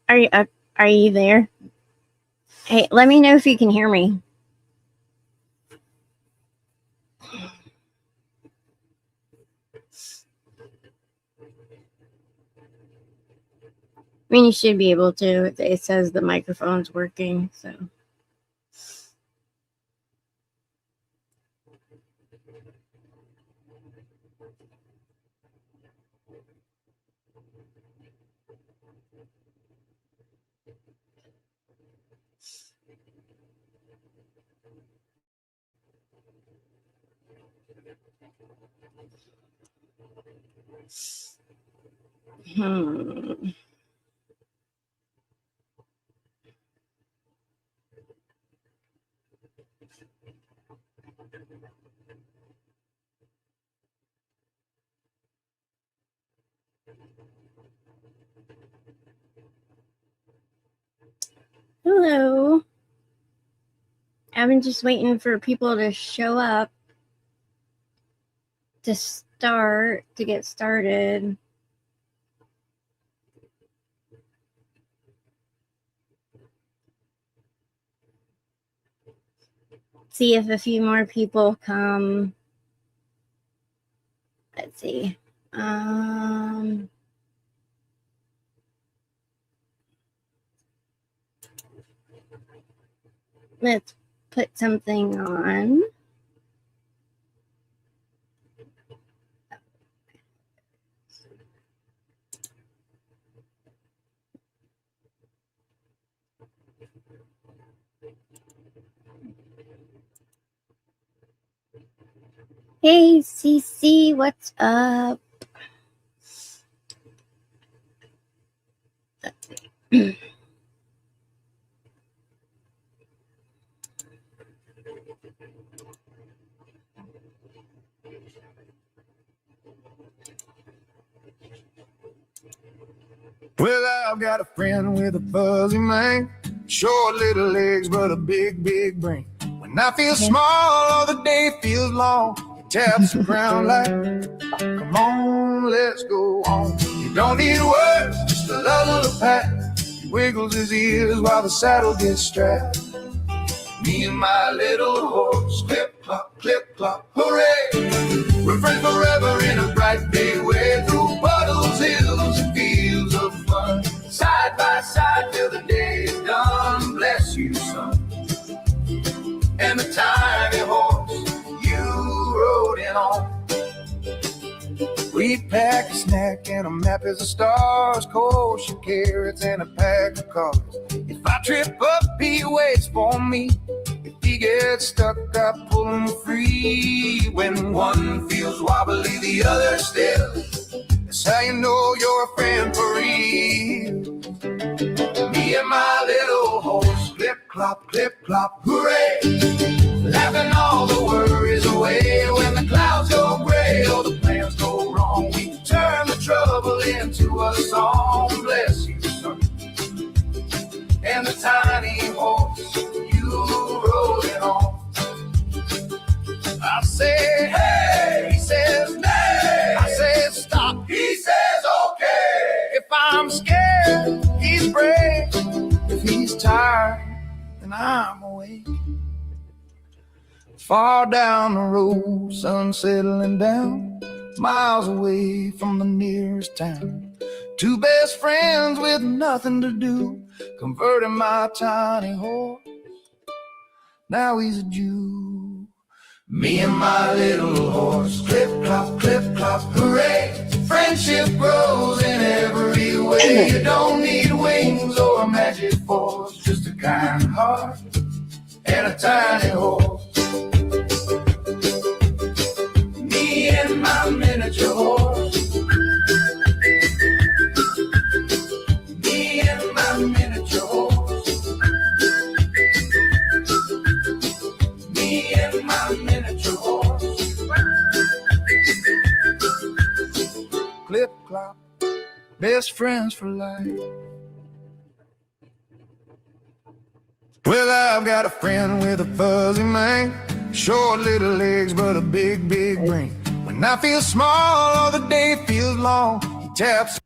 Are you there? Hey, let me know if you can hear me. I mean, you should be able to. It says the microphone's working, so. Hello. I've been just waiting for people to show up to get started. See if a few more people come. Let's see. Let's put something on. Hey, CC, what's up? Well, I've got a friend with a fuzzy mind, short little legs, but a big, big brain. When I feel small, or the day feels long, he taps the ground like, come on, let's go on. You don't need words, just a little pat. He wiggles his ears while the saddle gets strapped. Me and my little horse, clip, clop, hooray. We're friends forever in a bright, big way, through puddles, hills, and fields of fun. Side by side till the day is done. Bless you, son. And the tiny horse you rode in on. We pack a snack and a map as the stars, kosher carrots and a pack of cards. If I trip up, he waits for me. If he gets stuck, I pull him free. When one feels wobbly, the other still. That's how you know you're a friend for real. Me and my little horse, clip, clop, hooray. Laughing all the worries away. When the clouds go gray or the plans go wrong, we can turn the trouble into a song. Bless you, son. And the tiny horse you rode it on. I say, hey, he says, nay. I say, stop. He says, okay. If I'm scared, he's brave. If he's tired, then I'm awake. Far down the road, sun settling down, miles away from the nearest town. Two best friends with nothing to do, converting my tiny horse. Now he's a Jew. Me and my little horse, clip, clop, hooray. Friendship grows in every way. You don't need wings or a magic force, just a kind heart and a tiny horse. Me and my miniature horse. Me and my miniature horse. Me and my miniature horse. Clip, clop, best friends for life. Well, I've got a friend with a fuzzy mind, short little legs, but a big, big brain. When I feel small, or the day feels long, he taps.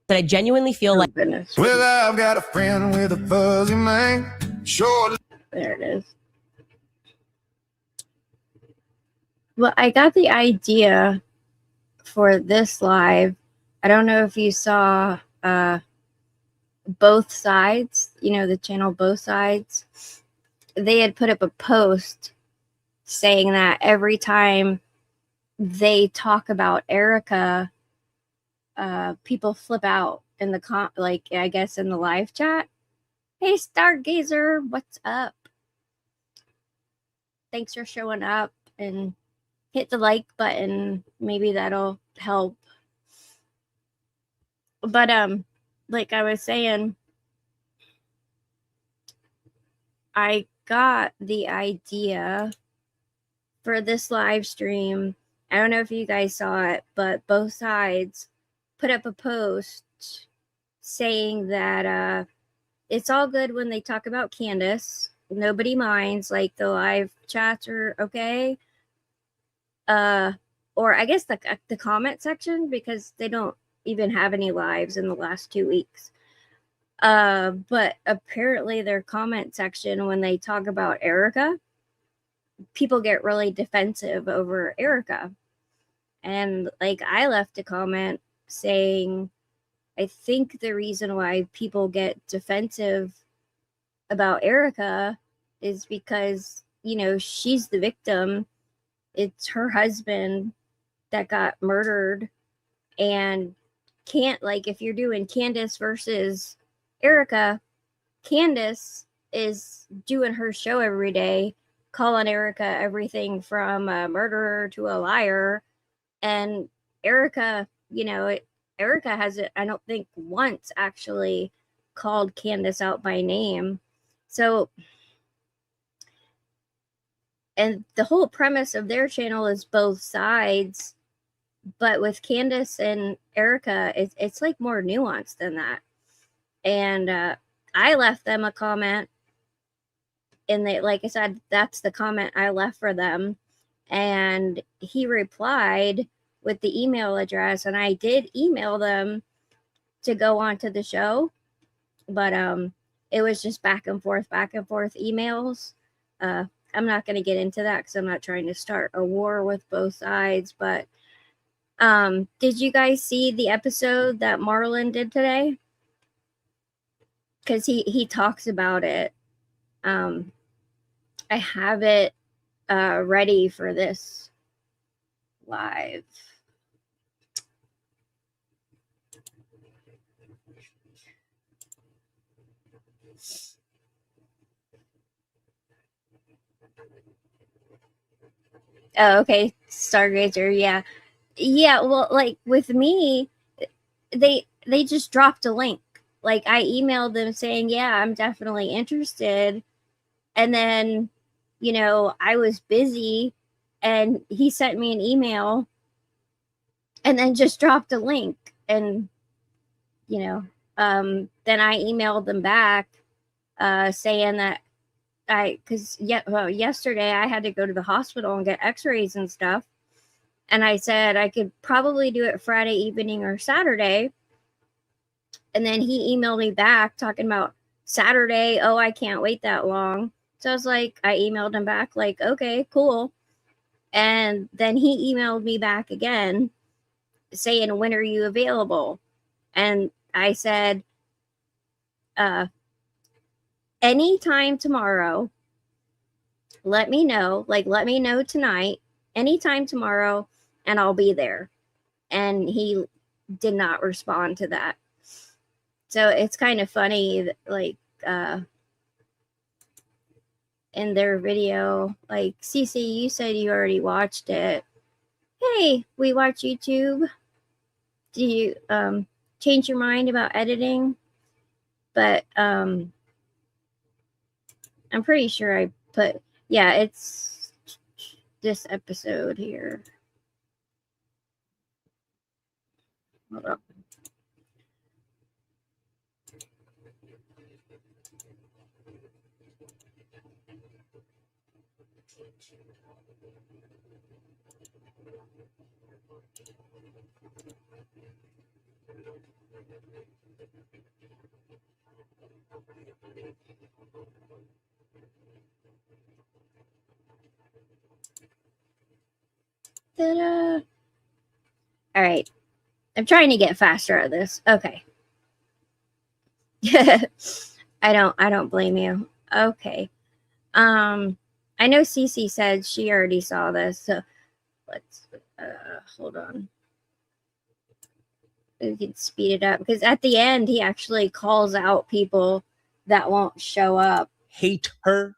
that I genuinely feel like. Goodness. Well, I've got a friend with a fuzzy mane. Sure. There it is. Well, I got the idea for this live. I don't know if you saw Both Sides, the channel Both Sides. They had put up a post saying that every time they talk about Erika, people flip out in the I guess in the live chat. Hey, Stargazer, what's up? Thanks for showing up, and hit the like button. Maybe that'll help. But like I was saying, I got the idea for this live stream. I don't know if you guys saw it, but Both Sides put up a post saying that it's all good when they talk about Candace. Nobody minds, like the live chats are okay. Or I guess the comment section, because they don't even have any lives in the last 2 weeks. But apparently their comment section, when they talk about Erika, people get really defensive over Erika. And like I left a comment saying, I think the reason why people get defensive about Erika is because, she's the victim. It's her husband that got murdered, and if you're doing Candace versus Erika, Candace is doing her show every day, calling Erika everything from a murderer to a liar. And Erika, Erika hasn't, I don't think, once actually called Candace out by name. So, and the whole premise of their channel is Both Sides. But with Candace and Erika, it's like more nuanced than that. And I left them a comment, and they, like I said, that's the comment I left for them. And he replied with the email address, and I did email them to go on to the show, but it was just back and forth emails. I'm not going to get into that because I'm not trying to start a war with Both Sides. But did you guys see the episode that Marlon did today? Because he talks about it. I have it ready for this live. Oh, okay, Stargazer, yeah. Yeah, well, like with me, they just dropped a link. Like I emailed them saying, yeah, I'm definitely interested. And then, I was busy, and he sent me an email and then just dropped a link. And, then I emailed them back saying that yesterday I had to go to the hospital and get x-rays and stuff. And I said I could probably do it Friday evening or Saturday. And then he emailed me back talking about Saturday. Oh, I can't wait that long. So I was like, I emailed him back like, okay, cool. And then he emailed me back again saying, when are you available? And I said, anytime tomorrow. Let me know tonight, anytime tomorrow, and I'll be there. And he did not respond to that. So it's kind of funny that, like, in their video, like, Cece, you said you already watched it. Hey, we watch YouTube. Do you change your mind about editing? But I'm pretty sure I put, yeah, it's this episode here. Hold on. that. All right. I'm trying to get faster at this. Okay. I don't blame you. Okay. I know Cece said she already saw this, so let's hold on. We can speed it up because at the end he actually calls out people that won't show up. Hate her.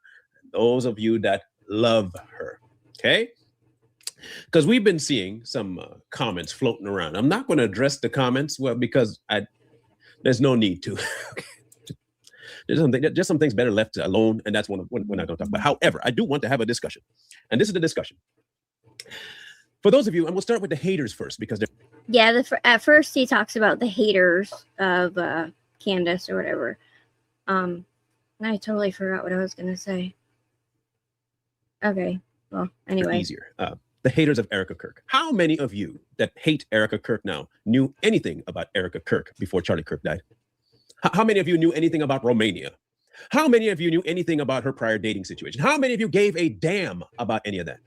Those of you that love her. Okay? Because we've been seeing some comments floating around. I'm not going to address the comments, well, because there's no need to. There's some things better left alone, and that's one we're not going to talk about. However, I do want to have a discussion, and this is the discussion. For those of you, and we'll start with the haters first, because at first he talks about the haters of Candace or whatever. And I totally forgot what I was going to say. Okay, well, anyway. Easier. The haters of Erika Kirk. How many of you that hate Erika Kirk now knew anything about Erika Kirk before Charlie Kirk died? How many of you knew anything about Romania? How many of you knew anything about her prior dating situation? How many of you gave a damn about any of that?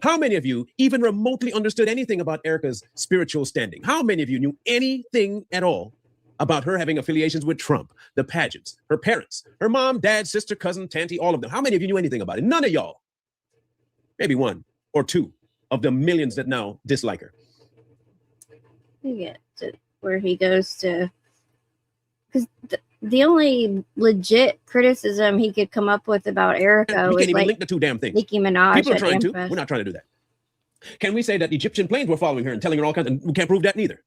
How many of you even remotely understood anything about Erika's spiritual standing? How many of you knew anything at all about her having affiliations with Trump, the pageants, her parents, her mom, dad, sister, cousin, tanty, all of them? How many of you knew anything about it? None of y'all. Maybe one or two of the millions that now dislike her. You get to where he goes to, because the only legit criticism he could come up with about Erika was can't even like link the two damn things. Nicki Minaj. People are trying to. We're not trying to do that. Can we say that Egyptian planes were following her and telling her all kinds? And we can't prove that neither.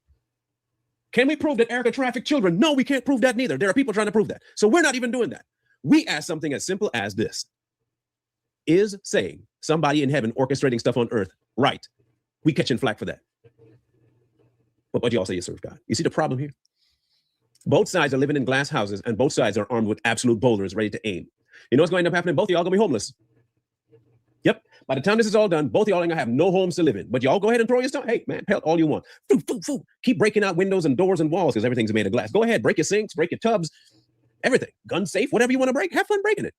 Can we prove that Erika trafficked children? No, we can't prove that neither. There are people trying to prove that. So we're not even doing that. We ask something as simple as this. Is saying somebody in heaven orchestrating stuff on earth right? We catching flack for that. But y'all say you serve God. You see the problem here? Both sides are living in glass houses, and both sides are armed with absolute boulders ready to aim. You know what's going to end up happening? Both of y'all going to be homeless. Yep. By the time this is all done, both of y'all are going to have no homes to live in. But y'all go ahead and throw your stuff. Hey, man, pelt all you want. Keep breaking out windows and doors and walls because everything's made of glass. Go ahead, break your sinks, break your tubs, everything. Gun safe, whatever you want to break. Have fun breaking it.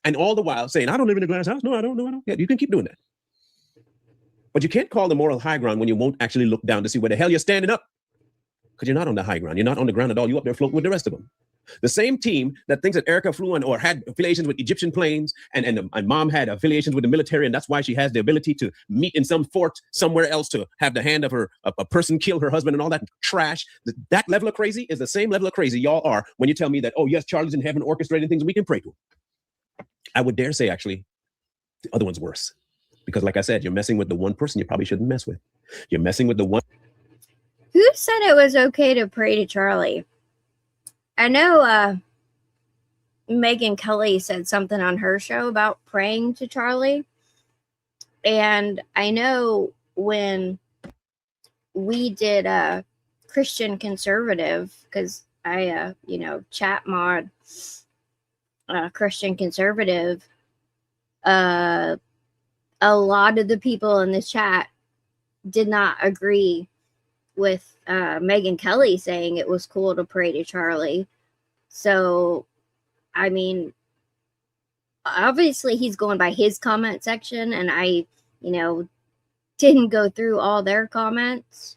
And all the while saying, I don't live in a glass house. No, I don't. Yeah, you can keep doing that. But you can't call the moral high ground when you won't actually look down to see where the hell you're standing up. Because you're not on the high ground. You're not on the ground at all. You're up there floating with the rest of them. The same team that thinks that Erika flew on or had affiliations with Egyptian planes and mom had affiliations with the military, and that's why she has the ability to meet in some fort somewhere else to have the hand of a person kill her husband and all that trash. That level of crazy is the same level of crazy y'all are when you tell me that, oh, yes, Charlie's in heaven orchestrating things we can pray to. I would dare say, actually, the other one's worse. Because like I said, you're messing with the one person you probably shouldn't mess with. You're messing with the one. Who said it was okay to pray to Charlie? I know Megyn Kelly said something on her show about praying to Charlie. And I know when we did Christian Conservative, because I, chat mod Christian Conservative, a lot of the people in the chat did not agree with Megyn Kelly saying it was cool to pray to Charlie. So, I mean, obviously he's going by his comment section, and I, didn't go through all their comments.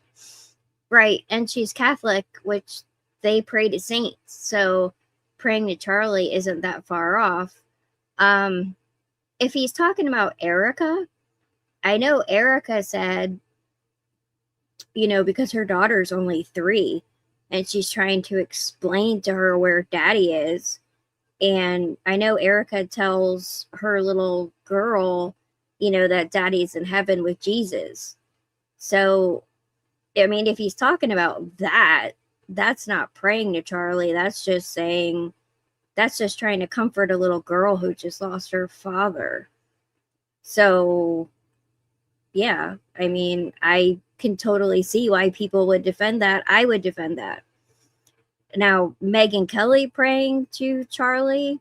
Right. And she's Catholic, which they pray to saints. So praying to Charlie isn't that far off. If he's talking about Erika, I know Erika said, because her daughter's only 3 and she's trying to explain to her where daddy is. And I know Erika tells her little girl, that daddy's in heaven with Jesus. So, I mean, if he's talking about that, that's not praying to Charlie. That's just trying to comfort a little girl who just lost her father. So, yeah, I mean, I can totally see why people would defend that. I would defend that. Now, Megyn Kelly praying to Charlie,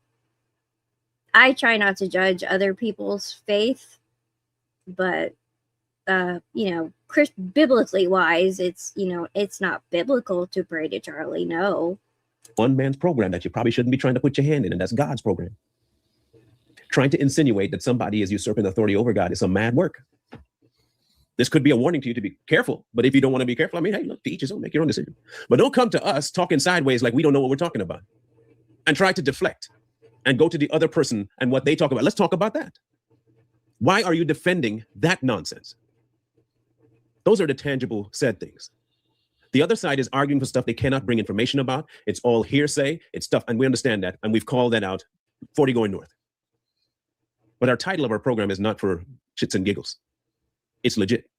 I try not to judge other people's faith, but, biblically wise, it's not biblical to pray to Charlie. No. One man's program that you probably shouldn't be trying to put your hand in, and that's God's program. Trying to insinuate that somebody is usurping authority over God is some mad work. This could be a warning to you to be careful. But if you don't want to be careful, I mean, hey, look, to each his own, make your own decision. But don't come to us talking sideways like we don't know what we're talking about and try to deflect and go to the other person and what they talk about. Let's talk about that. Why are you defending that nonsense? Those are the tangible said things. The other side is arguing for stuff they cannot bring information about. It's all hearsay. It's stuff, and we understand that, and we've called that out 40 going north. But our title of our program is not for shits and giggles. It's legit.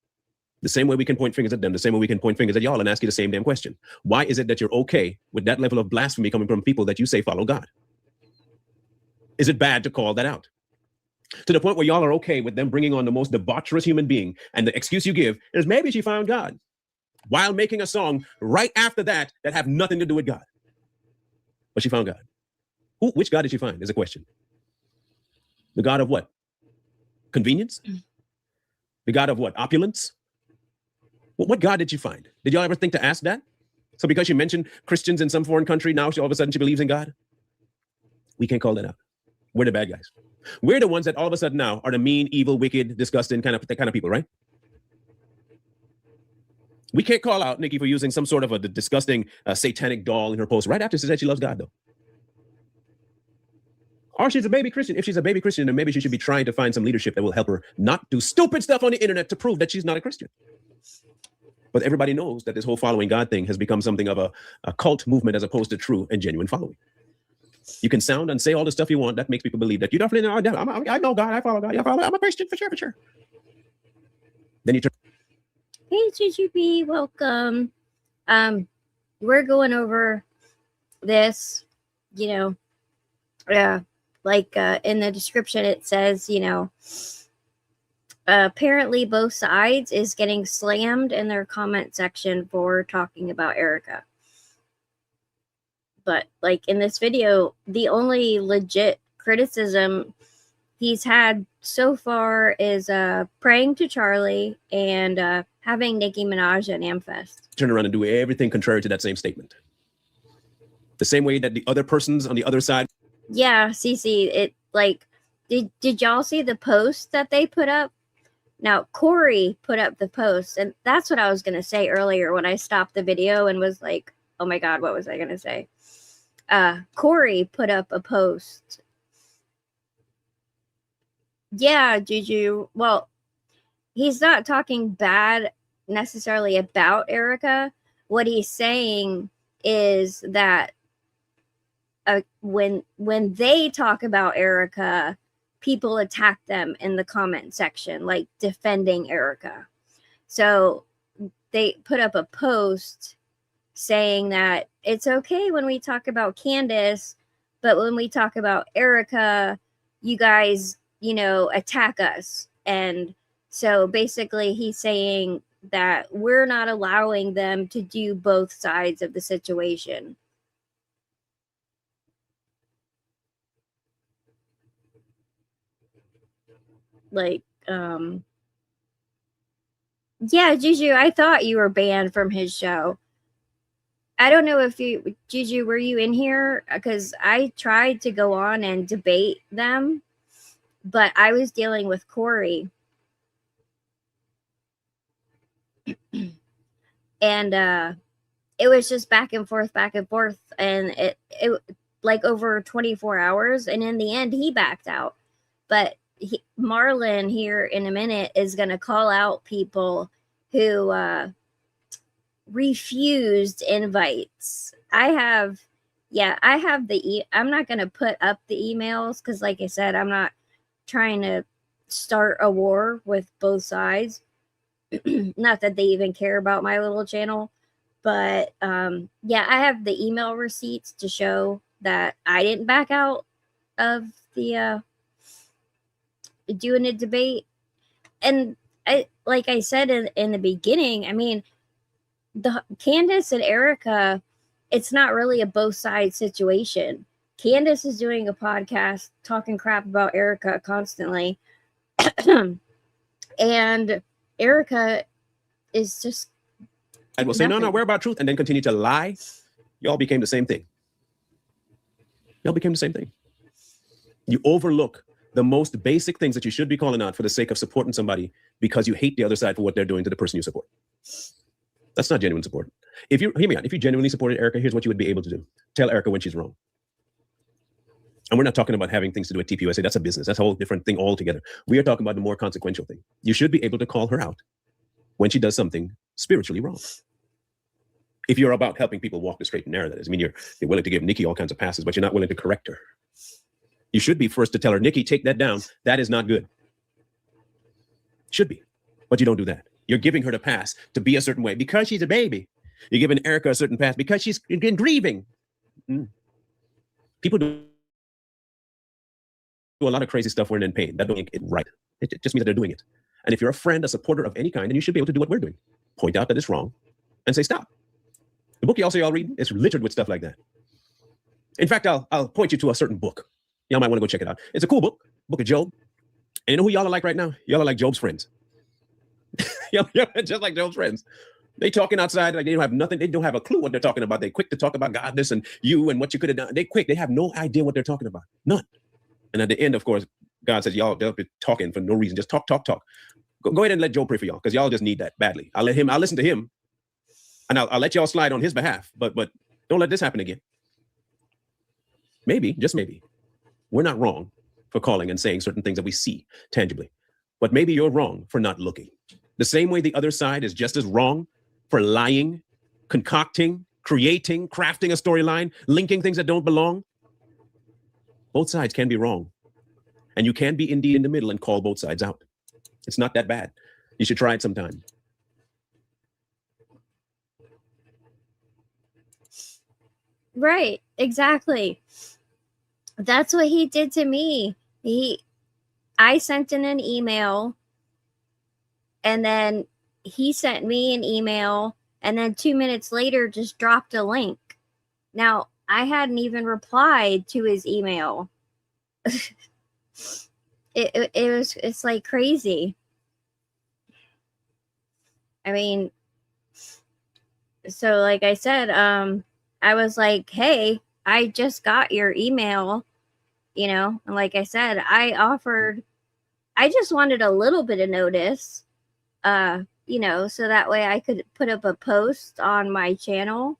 The same way we can point fingers at them, the same way we can point fingers at y'all and ask you the same damn question. Why is it that you're okay with that level of blasphemy coming from people that you say follow God? Is it bad to call that out? To the point where y'all are okay with them bringing on the most debaucherous human being, and the excuse you give is maybe she found God, while making a song right after that have nothing to do with God. But she found God. Which God did she find is a question. The God of what? Convenience? The God of what? Opulence? What God did you find? Did y'all ever think to ask that? So because she mentioned Christians in some foreign country, now all of a sudden she believes in God? We can't call that out. We're the bad guys. We're the ones that all of a sudden now are the mean, evil, wicked, disgusting kind of people, right? We can't call out Nikki for using some sort of a disgusting satanic doll in her post right after she said she loves God, though. Or she's a baby Christian. If she's a baby Christian, then maybe she should be trying to find some leadership that will help her not do stupid stuff on the internet to prove that she's not a Christian. But everybody knows that this whole following God thing has become something of a cult movement as opposed to true and genuine following. You can sound and say all the stuff you want. That makes people believe that you definitely know. I know God. I follow God. I'm a Christian for sure. Then you turn. Hey, GGB, welcome. We're going over this, in the description, it says, apparently both sides is getting slammed in their comment section for talking about Erika. But in this video, the only legit criticism he's had so far is praying to Charlie and having Nicki Minaj at Amfest. Turn around and do everything contrary to that same statement. The same way that the other persons on the other side. Yeah, Cece, did y'all see the post that they put up? Now, Corey put up the post, and that's what I was going to say earlier when I stopped the video and was like, oh my God, what was I going to say? Corey put up a post. Yeah, Juju. Well, he's not talking bad necessarily about Erika. What he's saying is that when they talk about Erika, people attack them in the comment section, defending Erika. So they put up a post saying that it's okay when we talk about Candace, but when we talk about Erika, you guys, attack us. And so basically he's saying that we're not allowing them to do both sides of the situation. Yeah, Juju, I thought you were banned from his show. I don't know if Juju, were you in here? Because I tried to go on and debate them, but I was dealing with Corey. And it was just back and forth. And it over 24 hours. And in the end, he backed out. But Marlon here in a minute is going to call out people who refused invites. I have I'm not going to put up the emails because, like I said, I'm not trying to start a war with both sides. Not that they even care about my little channel, but I have the email receipts to show that I didn't back out of the doing a debate. And like I said in the beginning, I mean, the Candace and Erika, it's not really a both sides situation. Candace is doing a podcast talking crap about Erika constantly. And Erika is just. I will say, no, we're about truth, and then continue to lie. Y'all became the same thing. You overlook the most basic things that you should be calling out for the sake of supporting somebody because you hate the other side for what they're doing to the person you support. That's not genuine support. If you hear me out, if you genuinely supported Erika, here's what you would be able to do. Tell Erika when she's wrong. And we're not talking about having things to do with TPUSA. That's a business. That's a whole different thing altogether. We are talking about the more consequential thing. You should be able to call her out when she does something spiritually wrong. If you're about helping people walk the straight and narrow, that is. I mean, you're willing to give Nikki all kinds of passes, but you're not willing to correct her. You should be first to tell her, Nikki, take that down. That is not good. Should be, but you don't do that. You're giving her the pass to be a certain way because she's a baby. You're giving Erika a certain pass because she's been grieving. People do a lot of crazy stuff when they're in pain. That don't make it right. It just means that they're doing it. And if you're a friend, a supporter of any kind, then you should be able to do what we're doing. Point out that it's wrong and say, stop. The book y'all say y'all read is littered with stuff like that. In fact, I'll point you to a certain book. Y'all might want to go check it out. It's a cool book, Book of Job. And you know who y'all are like right now? Y'all are like Job's friends. Y'all just like Job's friends. They talking outside like they don't have nothing. They don't have a clue what they're talking about. They quick to talk about God, this and you and what you could have done. They quick. They have no idea what they're talking about. None. And at the end, of course, God says, y'all, they'll be talking for no reason. Just talk. Go ahead and let Job pray for y'all because y'all just need that badly. I'll listen to him and I'll let y'all slide on his behalf. But don't let this happen again. Maybe, just maybe, we're not wrong for calling and saying certain things that we see tangibly. But maybe you're wrong for not looking. The same way the other side is just as wrong for lying, concocting, creating, crafting a storyline, linking things that don't belong. Both sides can be wrong. And you can be indeed in the middle and call both sides out. It's not that bad. You should try it sometime. Right, exactly. That's what he did to me. I sent in an email and then he sent me an email and then 2 minutes later just dropped a link. Now, I hadn't even replied to his email. It's like crazy. I mean, so like I said, I was like, hey, I just got your email, and like I said, I just wanted a little bit of notice, so that way I could put up a post on my channel,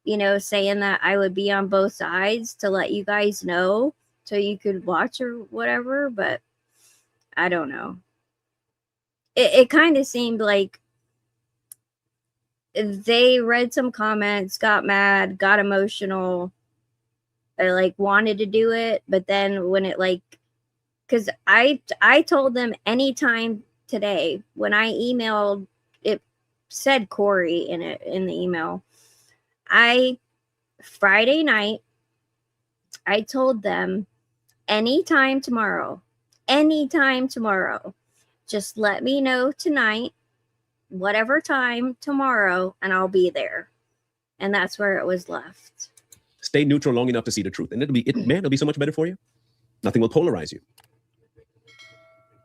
saying that I would be on both sides to let you guys know so you could watch or whatever. But I don't know. It kind of seemed like they read some comments, got mad, got emotional, like wanted to do it. But then when it because I told them anytime today when I emailed, it said Corey in the email. Friday night, I told them anytime tomorrow, just let me know tonight, whatever time tomorrow, and I'll be there. And that's where it was left. Stay neutral long enough to see the truth. And it'll be so much better for you. Nothing will polarize you.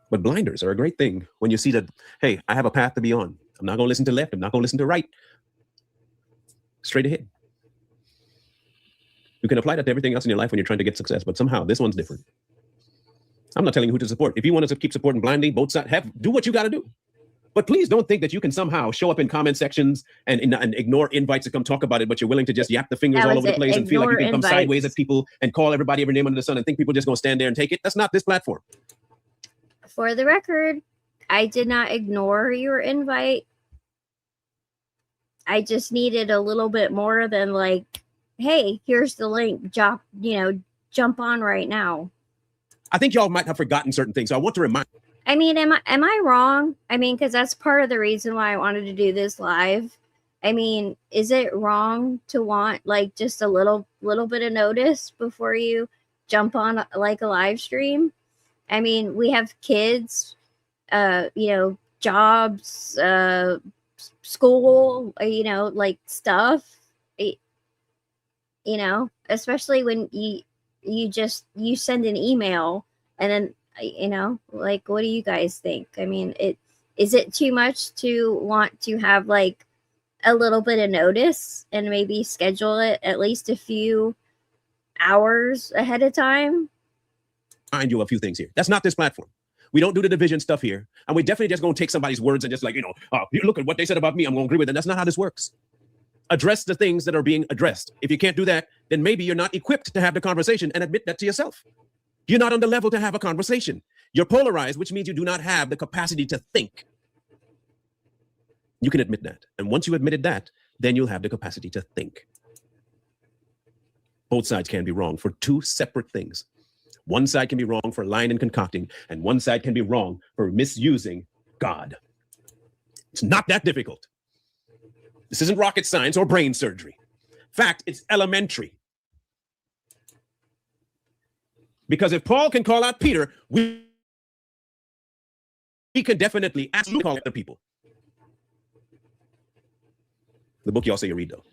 But blinders are a great thing when you see that, hey, I have a path to be on. I'm not going to listen to left. I'm not going to listen to right. Straight ahead. You can apply that to everything else in your life when you're trying to get success, but somehow this one's different. I'm not telling you who to support. If you want to keep supporting blindly, both sides, do what you got to do. But please don't think that you can somehow show up in comment sections and ignore invites to come talk about it, but you're willing to just yap the fingers all over the place and feel like you can come sideways at people and call everybody every name under the sun and think people are just going to stand there and take it. That's not this platform. For the record, I did not ignore your invite. I just needed a little bit more than like, hey, here's the link. Jump on right now. I think y'all might have forgotten certain things. So I want to remind. I mean, am I wrong? I mean, because that's part of the reason why I wanted to do this live. I mean, is it wrong to want like just a little bit of notice before you jump on like a live stream? I mean, we have kids, jobs, school, like stuff, especially when you send an email and then, like, what do you guys think? I mean, is it too much to want to have like a little bit of notice and maybe schedule it at least a few hours ahead of time? remind you of a few things here. That's not this platform. We don't do the division stuff here. And we definitely just going to take somebody's words and just like, you look at what they said about me, I'm going to agree with them. That's not how this works. Address the things that are being addressed. If you can't do that, then maybe you're not equipped to have the conversation, and admit that to yourself. You're not on the level to have a conversation. You're polarized, which means you do not have the capacity to think. You can admit that. And once you admitted that, then you'll have the capacity to think. Both sides can be wrong for two separate things. One side can be wrong for lying and concocting, and one side can be wrong for misusing God. It's not that difficult. This isn't rocket science or brain surgery. In fact, it's elementary. Because if Paul can call out Peter, we can definitely absolutely call out the people. The book y'all say you read, though.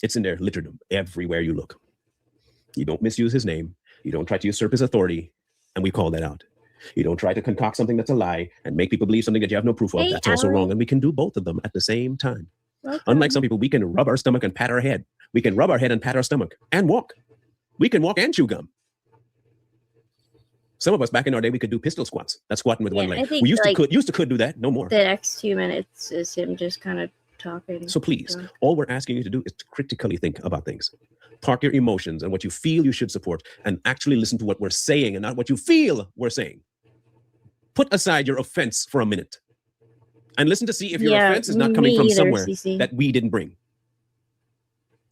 It's in there, littered everywhere you look. You don't misuse his name. You don't try to usurp his authority. And we call that out. You don't try to concoct something that's a lie and make people believe something that you have no proof of. That's also wrong. And we can do both of them at the same time. Welcome. Unlike some people, we can rub our stomach and pat our head. We can rub our head and pat our stomach and walk. We can walk and chew gum. Some of us back in our day, we could do pistol squats. That's squatting with one leg. We used to could do that. No more. The next 2 minutes is him just kind of talking. So please, all we're asking you to do is to critically think about things. Park your emotions and what you feel you should support, and actually listen to what we're saying and not what you feel we're saying. Put aside your offense for a minute and listen to see if your offense is not coming from somewhere that we didn't bring.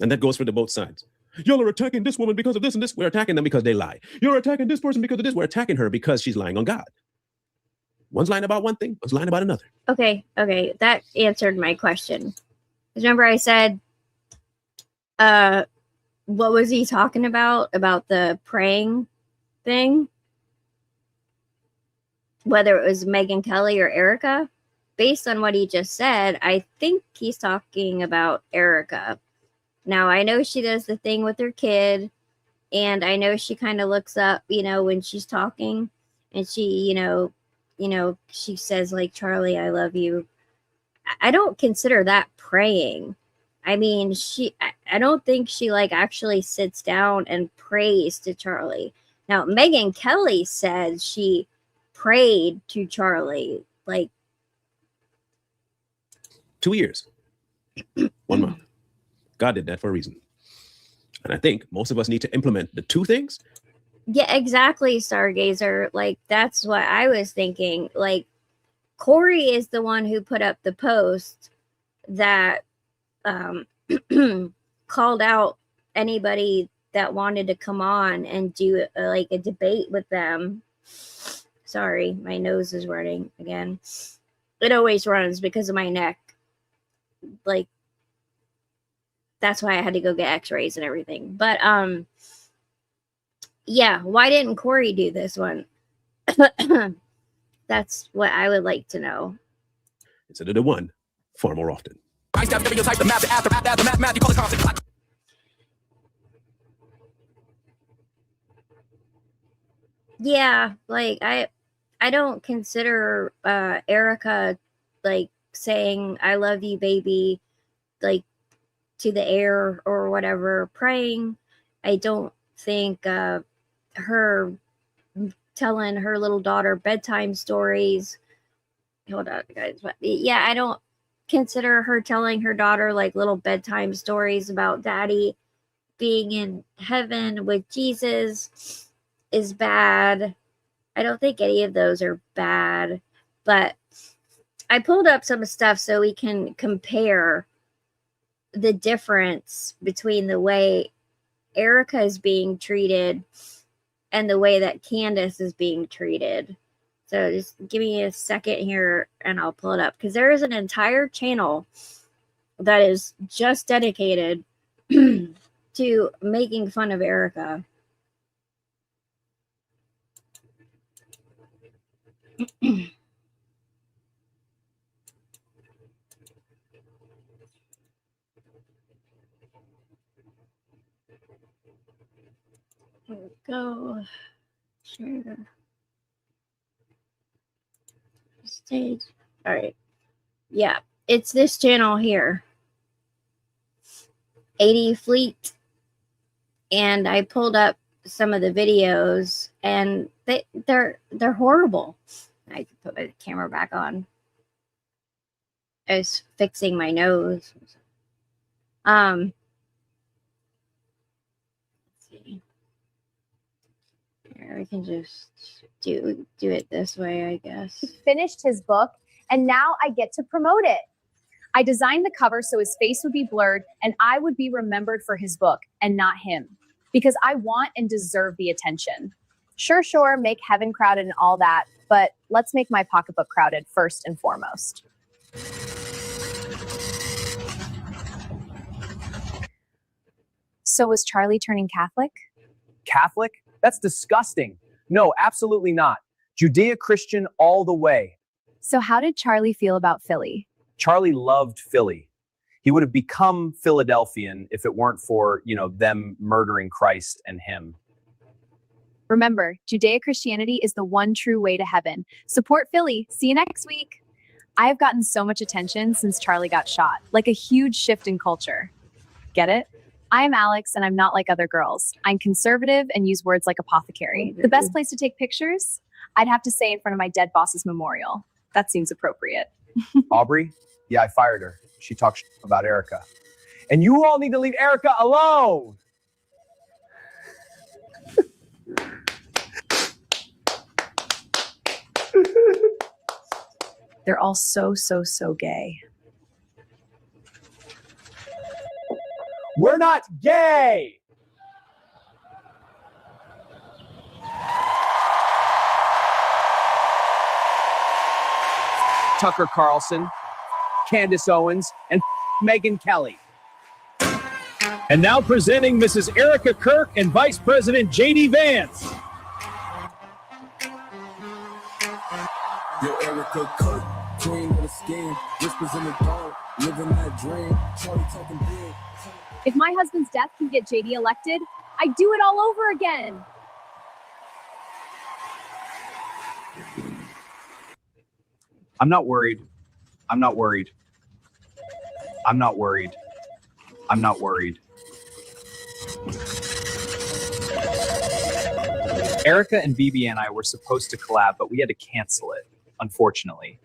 And that goes for the both sides. Y'all are attacking this woman because of this and this. We're attacking them because they lie. You're attacking this person because of this. We're attacking her because she's lying on God. One's lying about one thing, one's lying about another. Okay. That answered my question. Remember I said, what was he talking about the praying thing? Whether it was Megyn Kelly or Erika. Based on what he just said, I think he's talking about Erika. Now, I know she does the thing with her kid, and I know she kind of looks up, when she's talking, and she, she says, like, Charlie, I love you. I don't consider that praying. I mean, I don't think she, like, actually sits down and prays to Charlie. Now, Megyn Kelly said she prayed to Charlie, like 2 years, 1 month. God did that for a reason. And I think most of us need to implement the two things. Yeah, exactly, Stargazer. Like, that's what I was thinking. Like, Corey is the one who put up the post that called out anybody that wanted to come on and do a debate with them. Sorry, my nose is running again. It always runs because of my neck. Like, that's why I had to go get x-rays and everything. But yeah, why didn't Corey do this one? That's what I would like to know. Instead of the one, far more often. Yeah, like I don't consider Erika like saying I love you, baby, like to the air or whatever, praying. I don't think her telling her little daughter bedtime stories. Hold on, guys. But yeah, I don't consider her telling her daughter like little bedtime stories about daddy being in heaven with Jesus is bad. I don't think any of those are bad, but I pulled up some stuff so we can compare the difference between the way Erika is being treated and the way that Candace is being treated. So just give me a second here and I'll pull it up, because there is an entire channel that is just dedicated to making fun of Erika. Here we go. Share stage. All right. Yeah, it's this channel here. 80 Fleet. And I pulled up some of the videos, and they're horrible. I can put my camera back on. I was fixing my nose. Let's see. Here, we can just do it this way, I guess. He finished his book, and now I get to promote it. I designed the cover so his face would be blurred and I would be remembered for his book and not him, because I want and deserve the attention. Sure, make heaven crowded and all that, but let's make my pocketbook crowded first and foremost. So was Charlie turning Catholic? Catholic? That's disgusting. No, absolutely not. Judeo-Christian all the way. So how did Charlie feel about Philly? Charlie loved Philly. He would have become Philadelphian if it weren't for, them murdering Christ and him. Remember, Judeo-Christianity is the one true way to heaven. Support Philly. See you next week. I have gotten so much attention since Charlie got shot, like a huge shift in culture. Get it? I am Alex, and I'm not like other girls. I'm conservative and use words like apothecary. The best place to take pictures? I'd have to say in front of my dead boss's memorial. That seems appropriate. Aubrey? Yeah, I fired her. She talked about Erika. And you all need to leave Erika alone. They're all so gay. We're not gay. Tucker Carlson, Candace Owens, and Megyn Kelly. And now presenting Mrs. Erika Kirk and Vice President J.D. Vance. Yo, Erika Kirk, queen of the scheme, whispers in the dark, living that dream, Charlie talking big. If my husband's death can get JD elected, I'd do it all over again. I'm not worried. I'm not worried. I'm not worried. I'm not worried. Erika and BB and I were supposed to collab, but we had to cancel it, unfortunately,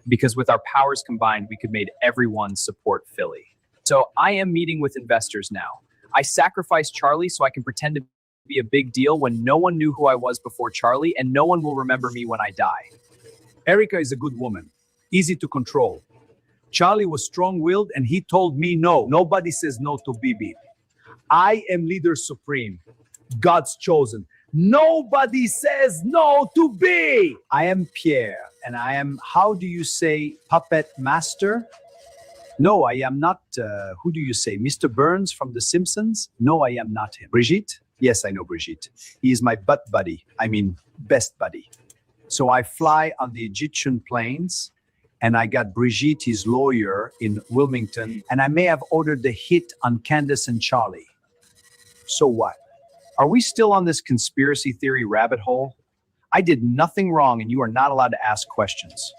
because with our powers combined, we could make everyone support Philly. So I am meeting with investors now. I sacrificed Charlie so I can pretend to be a big deal when no one knew who I was before Charlie, and no one will remember me when I die. Erika is a good woman, easy to control. Charlie was strong-willed and he told me no. Nobody says no to Bibi. I am leader supreme, God's chosen. Nobody says no to B. I am Pierre, and I am, how do you say, puppet master? No, I am not, who do you say, Mr. Burns from The Simpsons? No, I am not him. Brigitte? Yes, I know Brigitte. He is my butt buddy. I mean, best buddy. So I fly on the Egyptian plains, and I got Brigitte, his lawyer, in Wilmington, and I may have ordered the hit on Candace and Charlie. So what? Are we still on this conspiracy theory rabbit hole? I did nothing wrong, and you are not allowed to ask questions.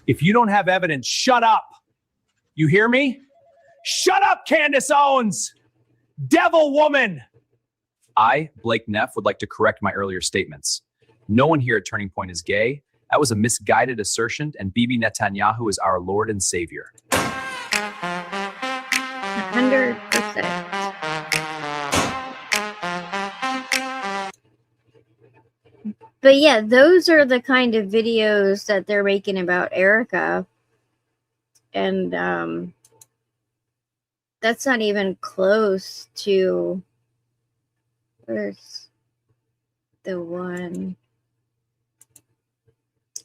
If you don't have evidence, shut up. You hear me? Shut up, Candace Owens! Devil woman! I, Blake Neff, would like to correct my earlier statements. No one here at Turning Point is gay. That was a misguided assertion, and Bibi Netanyahu is our Lord and Savior. 100%. But yeah, those are the kind of videos that they're making about Erika. And that's not even close to, where's the one?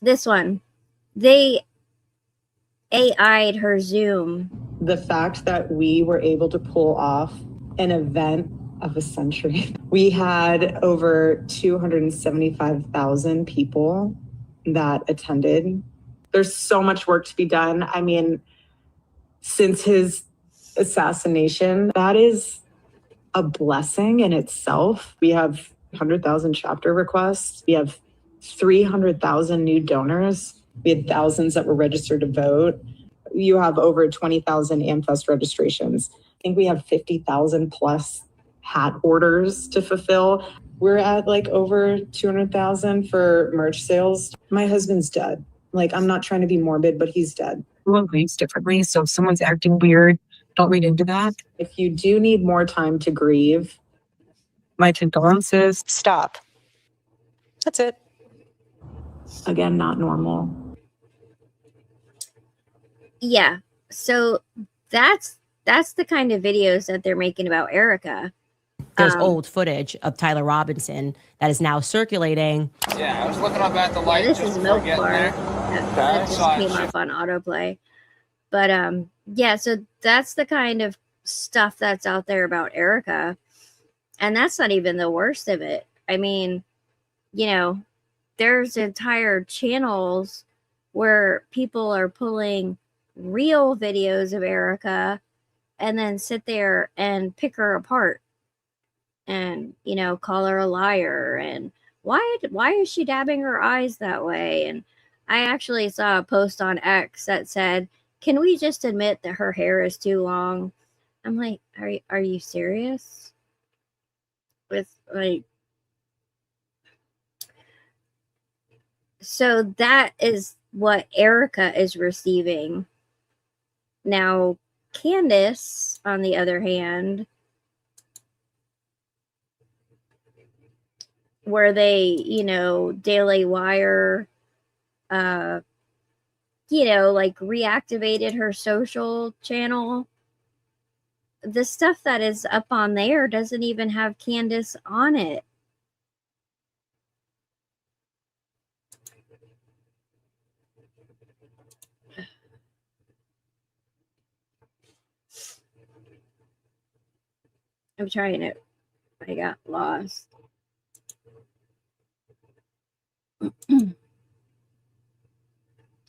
This one. They AI'd her Zoom. The fact that we were able to pull off an event of a century. We had over 275,000 people that attended. There's so much work to be done. I mean, since his assassination, that is a blessing in itself. We have 100,000 chapter requests. We have 300,000 new donors. We had thousands that were registered to vote. You have over 20,000 AmFest registrations. I think we have 50,000 plus hat orders to fulfill. We're at like over 200,000 for merch sales. My husband's dead. Like, I'm not trying to be morbid, but he's dead. Everyone grieves differently. So if someone's acting weird, don't read into that. If you do need more time to grieve, My condolences. Stop. That's it. again, not normal. Yeah. So that's the kind of videos that they're making about Erika. There's old footage of Tyler Robinson that is now circulating. Yeah, I was looking up at the light. This just is before Milk getting Bar. there. That just came up on autoplay. But yeah, so that's the kind of stuff that's out there about Erika. And that's not even the worst of it. I mean, you know, there's entire channels where people are pulling real videos of Erika and then sit there and pick her apart and, you know, call her a liar and why is she dabbing her eyes that way? And I actually saw a post on X that said, can we just admit that her hair is too long? I'm like, are you serious? With like, so that is what Erika is receiving. Now, Candace, on the other hand, where they, you know, Daily Wire, you know, like reactivated her social channel. The stuff that is up on there doesn't even have Candace on it. I'm trying to, I got lost.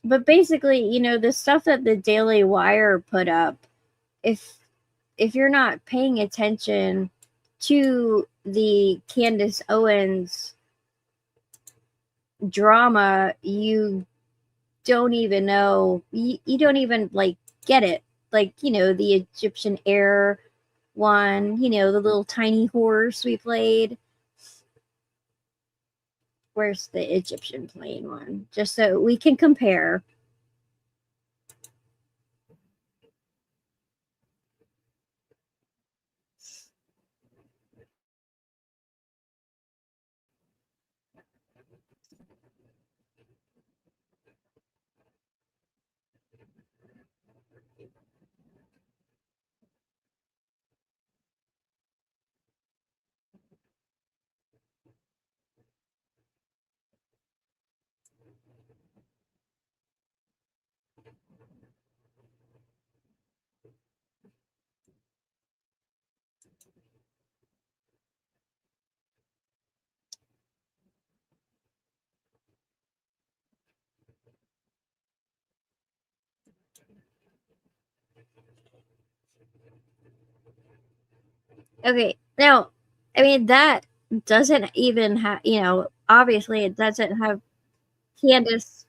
But basically, you know, the stuff that the Daily Wire put up, if you're not paying attention to the Candace Owens drama, you don't even know, you don't even like get it. Like, you know, the Egyptian Air one, you know, the little tiny horse we played. Where's the Egyptian plane one? Just so we can compare. Okay, now, I mean, that doesn't even have, you know, obviously it doesn't have Candace.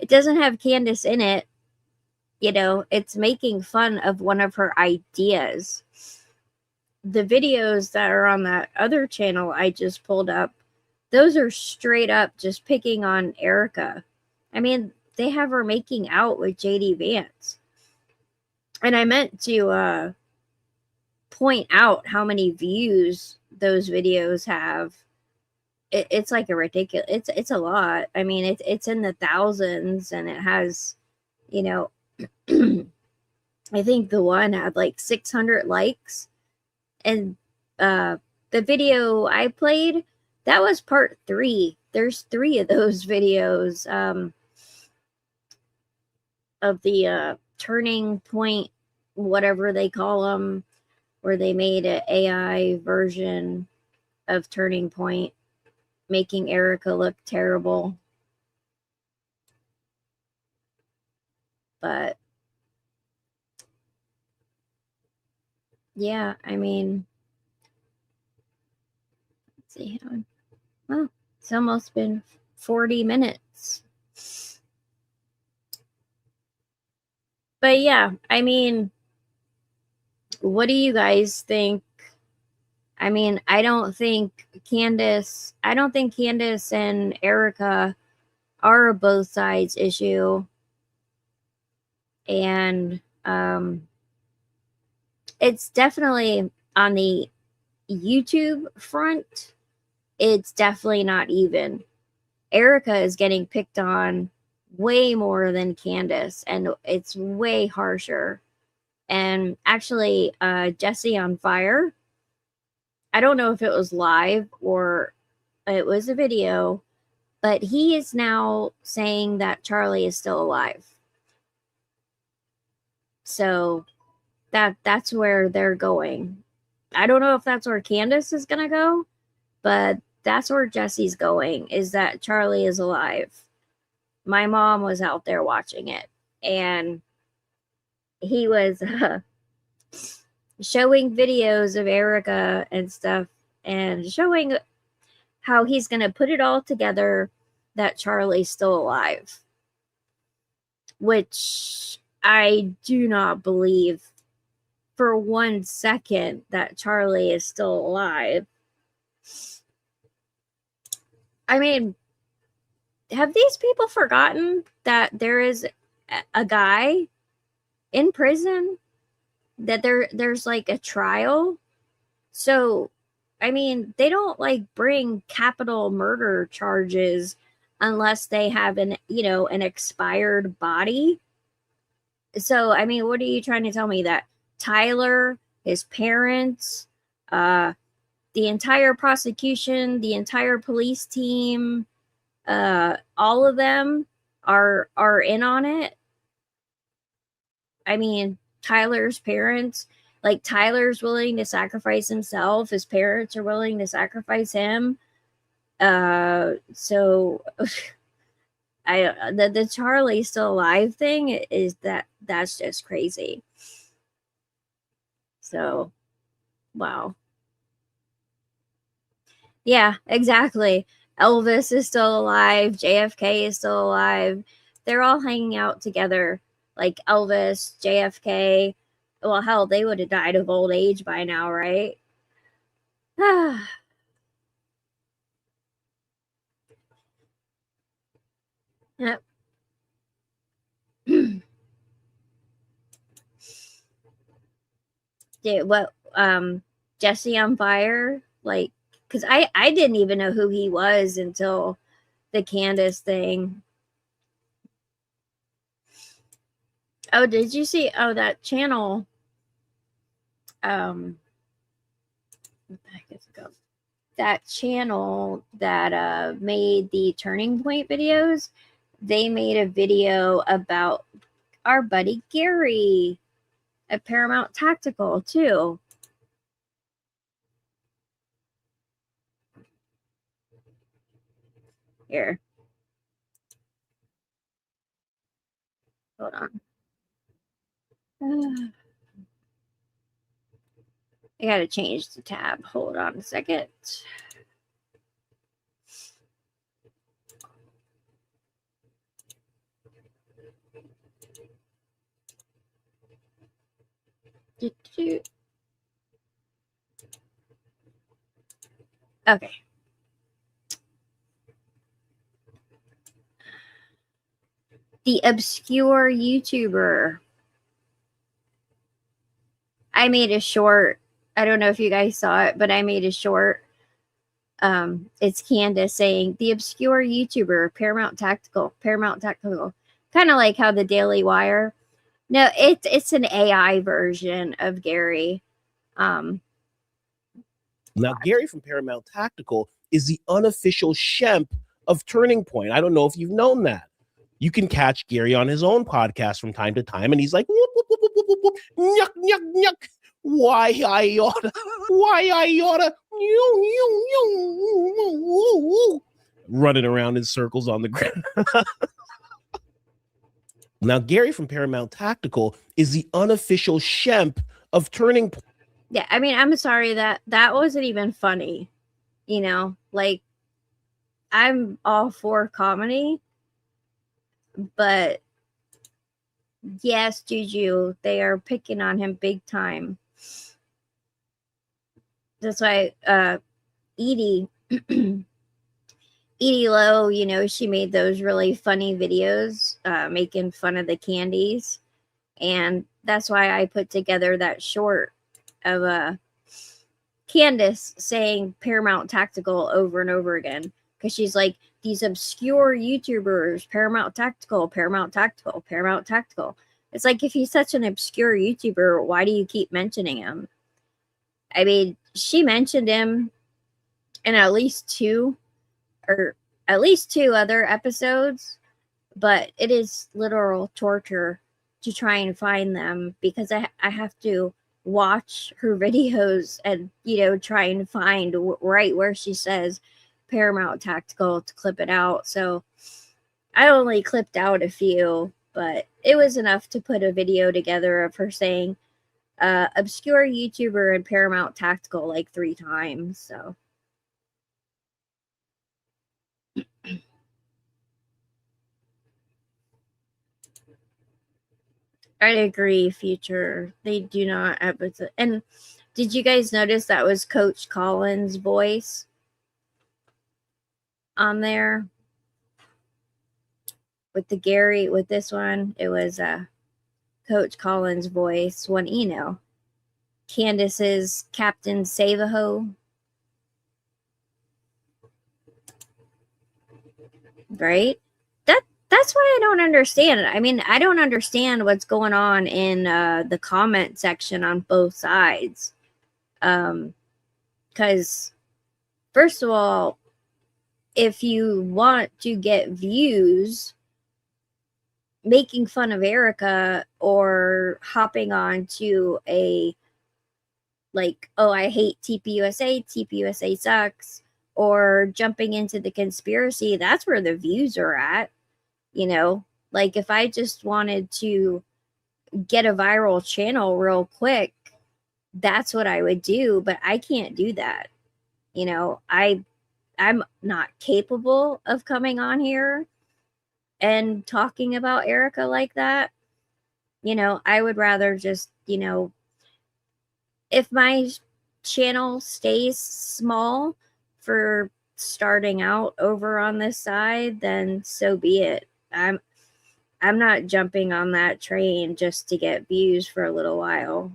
It doesn't have Candace in it. You know, it's making fun of one of her ideas. The videos that are on that other channel I just pulled up, those are straight up just picking on Erika. I mean, they have her making out with JD Vance. And I meant to point out how many views those videos have. It's like a ridiculous, it's a lot. I mean, it's in the thousands, and it has, you know, I think the one had like 600 likes. And the video I played, that was part 3. There's 3 of those videos of the turning point, whatever they call them, where they made an AI version of Turning Point, making Erika look terrible. But yeah, I mean, let's see how, well, it's almost been 40 minutes. But yeah, I mean, what do you guys think I mean, I don't think Candace and Erika are a both sides issue. And it's definitely on the YouTube front, it's definitely not even. Erika is getting picked on way more than Candace, and it's way harsher. And actually, Jesse on Fire, I don't know if it was live or it was a video, but he is now saying that Charlie is still alive. So that's where they're going. I don't know if that's where Candace is gonna go, but that's where Jesse's going, is that Charlie is alive. My mom was out there watching it, and he was showing videos of Erika and stuff, and showing how he's gonna put it all together that Charlie's still alive, which I do not believe for 1 second that Charlie is still alive. I mean, have these people forgotten that there is a guy in prison, that there's like a trial? So, I mean, they don't like bring capital murder charges unless they have an expired body. So, I mean, what are you trying to tell me? That Tyler, his parents, the entire prosecution, the entire police team, all of them are in on it? I mean, Tyler's parents, like, Tyler's willing to sacrifice himself. His parents are willing to sacrifice him. So the Charlie still alive thing is that's just crazy. So, wow. Yeah, exactly. Elvis is still alive. JFK is still alive. They're all hanging out together. Like Elvis, JFK. Well, hell, they would have died of old age by now, right? Yep. Dude, what Jesse on Fire, like, because I didn't even know who he was until the Candace thing. Oh, did you see that channel? What the heck is it called? That channel that made the Turning Point videos, they made a video about our buddy Gary at Paramount Tactical too. Here. Hold on. I gotta change the tab. Hold on a second. Okay. The obscure YouTuber. I made a short. I don't know if you guys saw it, but I made a short. It's Candace saying the obscure YouTuber, Paramount Tactical. Kind of like how the Daily Wire. No, it's an AI version of Gary. Now, Gary from Paramount Tactical is the unofficial Shemp of Turning Point. I don't know if you've known that. You can catch Gary on his own podcast from time to time, and he's like, whoop, whoop, whoop, whoop, whoop, whoop, nyuk, nyuk, nyuk. Why I oughta, running around in circles on the ground. Now, Gary from Paramount Tactical is the unofficial Shemp of Turning Point. Yeah, I mean, I'm sorry that wasn't even funny. You know, like, I'm all for comedy, but yes, Juju, they are picking on him big time. that's why Edie Edie Lowe, you know, she made those really funny videos making fun of the candies. And that's why I put together that short of Candace saying Paramount Tactical over and over again. Because she's like, these obscure YouTubers, Paramount Tactical, Paramount Tactical, Paramount Tactical. It's like, if he's such an obscure YouTuber, why do you keep mentioning him? I mean, she mentioned him in at least two other episodes, but it is literal torture to try and find them because I have to watch her videos and, you know, try and find right where she says Paramount Tactical to clip it out. So I only clipped out a few, but it was enough to put a video together of her saying obscure YouTuber and Paramount Tactical like 3 times. So I agree, Future. They do not have it. And did you guys notice that was Coach Collins' voice on there? With the Gary, with this one, it was Coach Collins' voice when, you know, Candace's Captain Savaho. Right? That's why I don't understand it. I mean, I don't understand what's going on in the comment section on both sides. Because, first of all, if you want to get views, making fun of Erika or hopping on to a, like, oh, I hate TPUSA, TPUSA sucks, or jumping into the conspiracy, that's where the views are at. You know, like if I just wanted to get a viral channel real quick, that's what I would do, but I can't do that. You know, I'm not capable of coming on here and talking about Erika like that. You know, I would rather just, you know, if my channel stays small for starting out over on this side, then so be it. I'm not jumping on that train just to get views for a little while.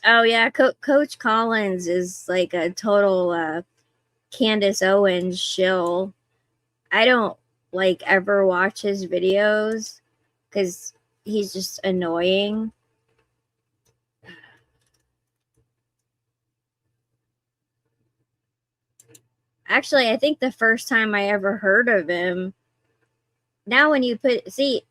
Oh yeah, Coach Collins is like a total Candace Owens shill. I don't like ever watch his videos because he's just annoying. Actually, I think the first time I ever heard of him, now when you put, see,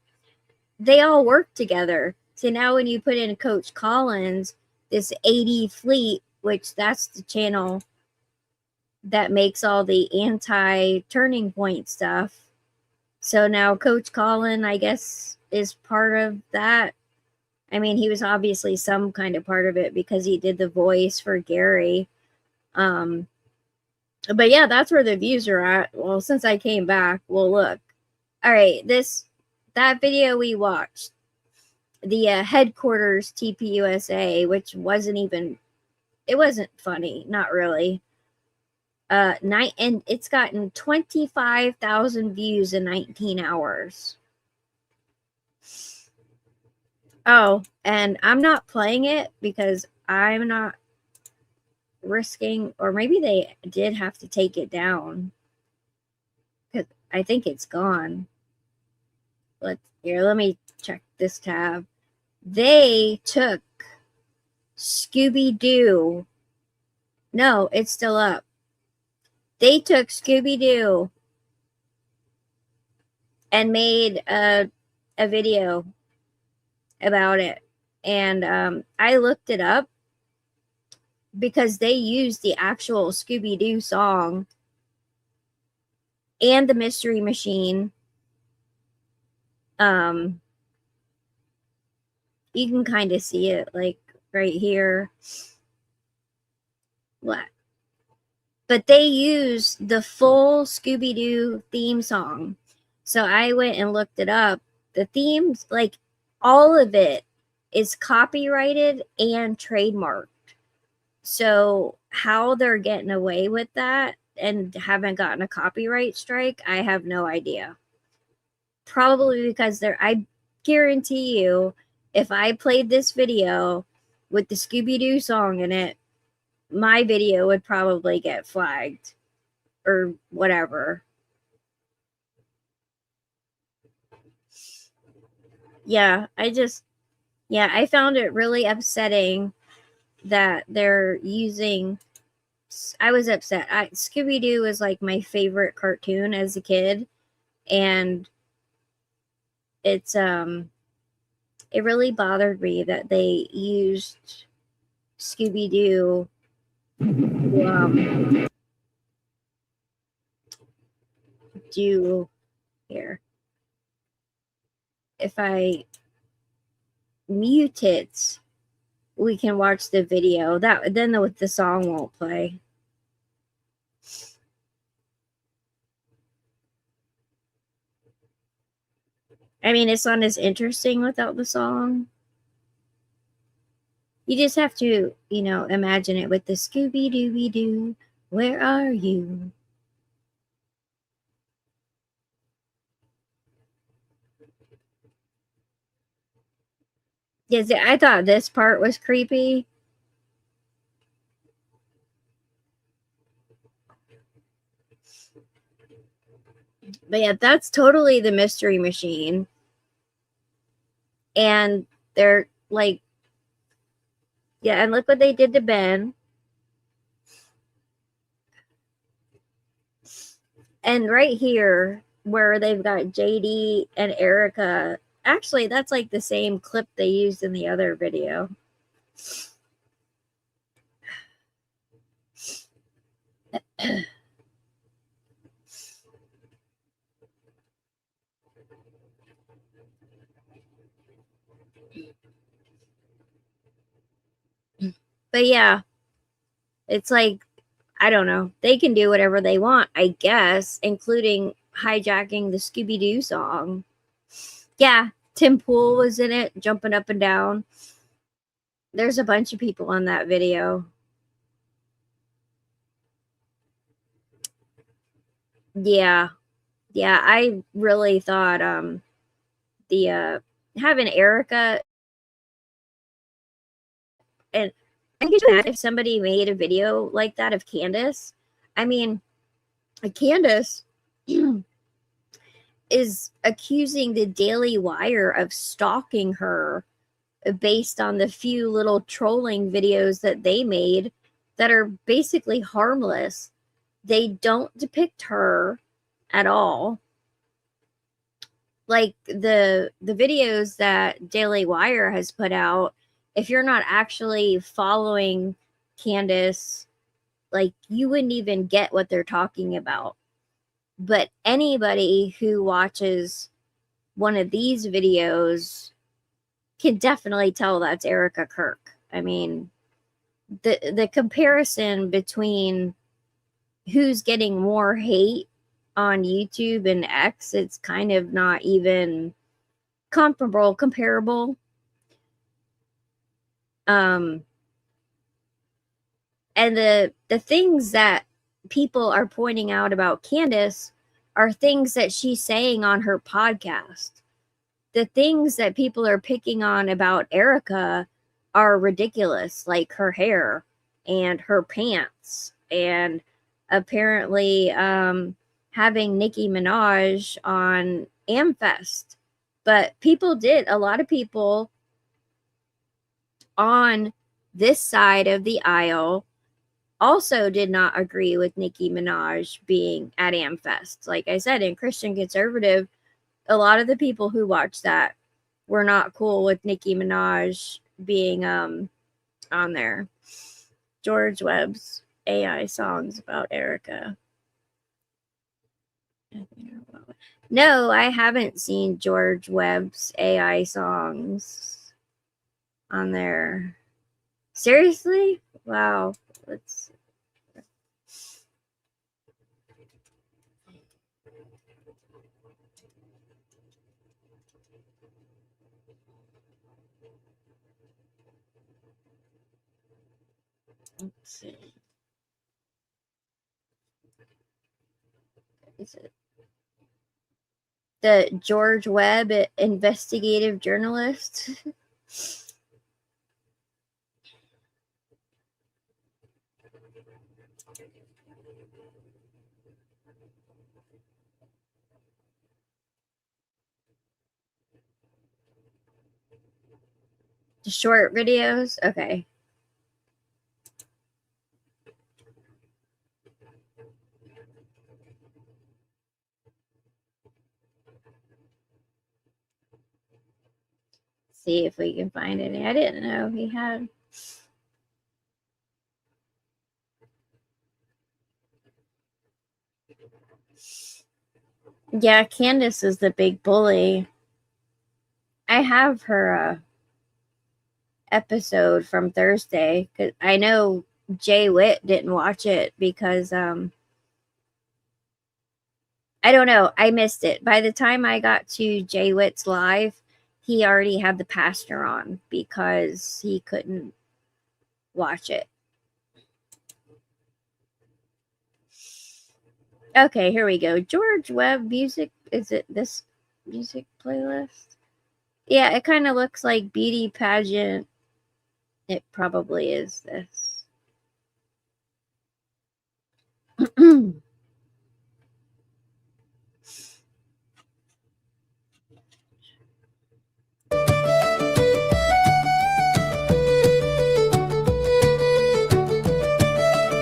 they all work together. See, now when you put in Coach Collins, this 80 Fleet, which that's the channel that makes all the anti-turning point stuff. So now Coach Collins, I guess, is part of that. I mean, he was obviously some kind of part of it because he did the voice for Gary. But yeah, that's where the views are at. Well, since I came back, we'll look. All right, that video we watched, the headquarters TPUSA, which it wasn't funny, not really. And it's gotten 25,000 views in 19 hours. Oh, and I'm not playing it because I'm not risking, or maybe they did have to take it down because I think it's gone. Let me check this tab. They took Scooby-Doo. No, it's still up. They took Scooby-Doo and made a video about it. And I looked it up because they used the actual Scooby-Doo song and the Mystery Machine. You can kind of see it like right here. What? But they used the full Scooby-Doo theme song. So I went and looked it up. The themes, like all of it is copyrighted and trademarked. So how they're getting away with that and haven't gotten a copyright strike, I have no idea. Probably because I guarantee you, if I played this video with the Scooby-Doo song in it, my video would probably get flagged or whatever. Yeah, I found it really upsetting that they're using. I was upset. Scooby-Doo was like my favorite cartoon as a kid, and it really bothered me that they used Scooby-Doo to do here. If I mute it, we can watch the video. Then the song won't play. I mean, it's not as interesting without the song. You just have to, imagine it with the Scooby-Dooby-Doo. Where are you? Yes, I thought this part was creepy. But yeah, that's totally the Mystery Machine. And they're like, yeah, and look what they did to Ben. And right here, where they've got JD and Erika, actually, that's like the same clip they used in the other video. But yeah, it's like, I don't know. They can do whatever they want, I guess, including hijacking the Scooby-Doo song. Yeah, Tim Pool was in it, jumping up and down. There's a bunch of people on that video. Yeah. Yeah, I really thought the having Erika, and I think if somebody made a video like that of Candace, I mean, Candace is accusing the Daily Wire of stalking her based on the few little trolling videos that they made that are basically harmless. They don't depict her at all. Like the videos that Daily Wire has put out, if you're not actually following Candace, like, you wouldn't even get what they're talking about. But anybody who watches one of these videos can definitely tell that's Erika Kirk. I mean, the comparison between who's getting more hate on YouTube and X, it's kind of not even comparable. And the things that people are pointing out about Candace are things that she's saying on her podcast. The things that people are picking on about Erika are ridiculous, like her hair and her pants, and apparently having Nicki Minaj on Amfest. But a lot of people on this side of the aisle also did not agree with Nicki Minaj being at Amfest. Like I said, in Christian Conservative, a lot of the people who watched that were not cool with Nicki Minaj being on there. George Webb's AI songs about Erika. No, I haven't seen George Webb's AI songs on there. Seriously? Wow. Let's. Let's see. Is it the George Webb investigative journalist? The short videos? Okay. See if we can find any. I didn't know he had. Yeah, Candace is the big bully. I have her episode from Thursday because I know Jay Witt didn't watch it because I don't know, I missed it. By the time I got to Jay Witt's live, he already had the pastor on because he couldn't watch it. Okay, here we go. George Webb music. Is it this music playlist? Yeah, it kind of looks like beauty pageant. It probably is this.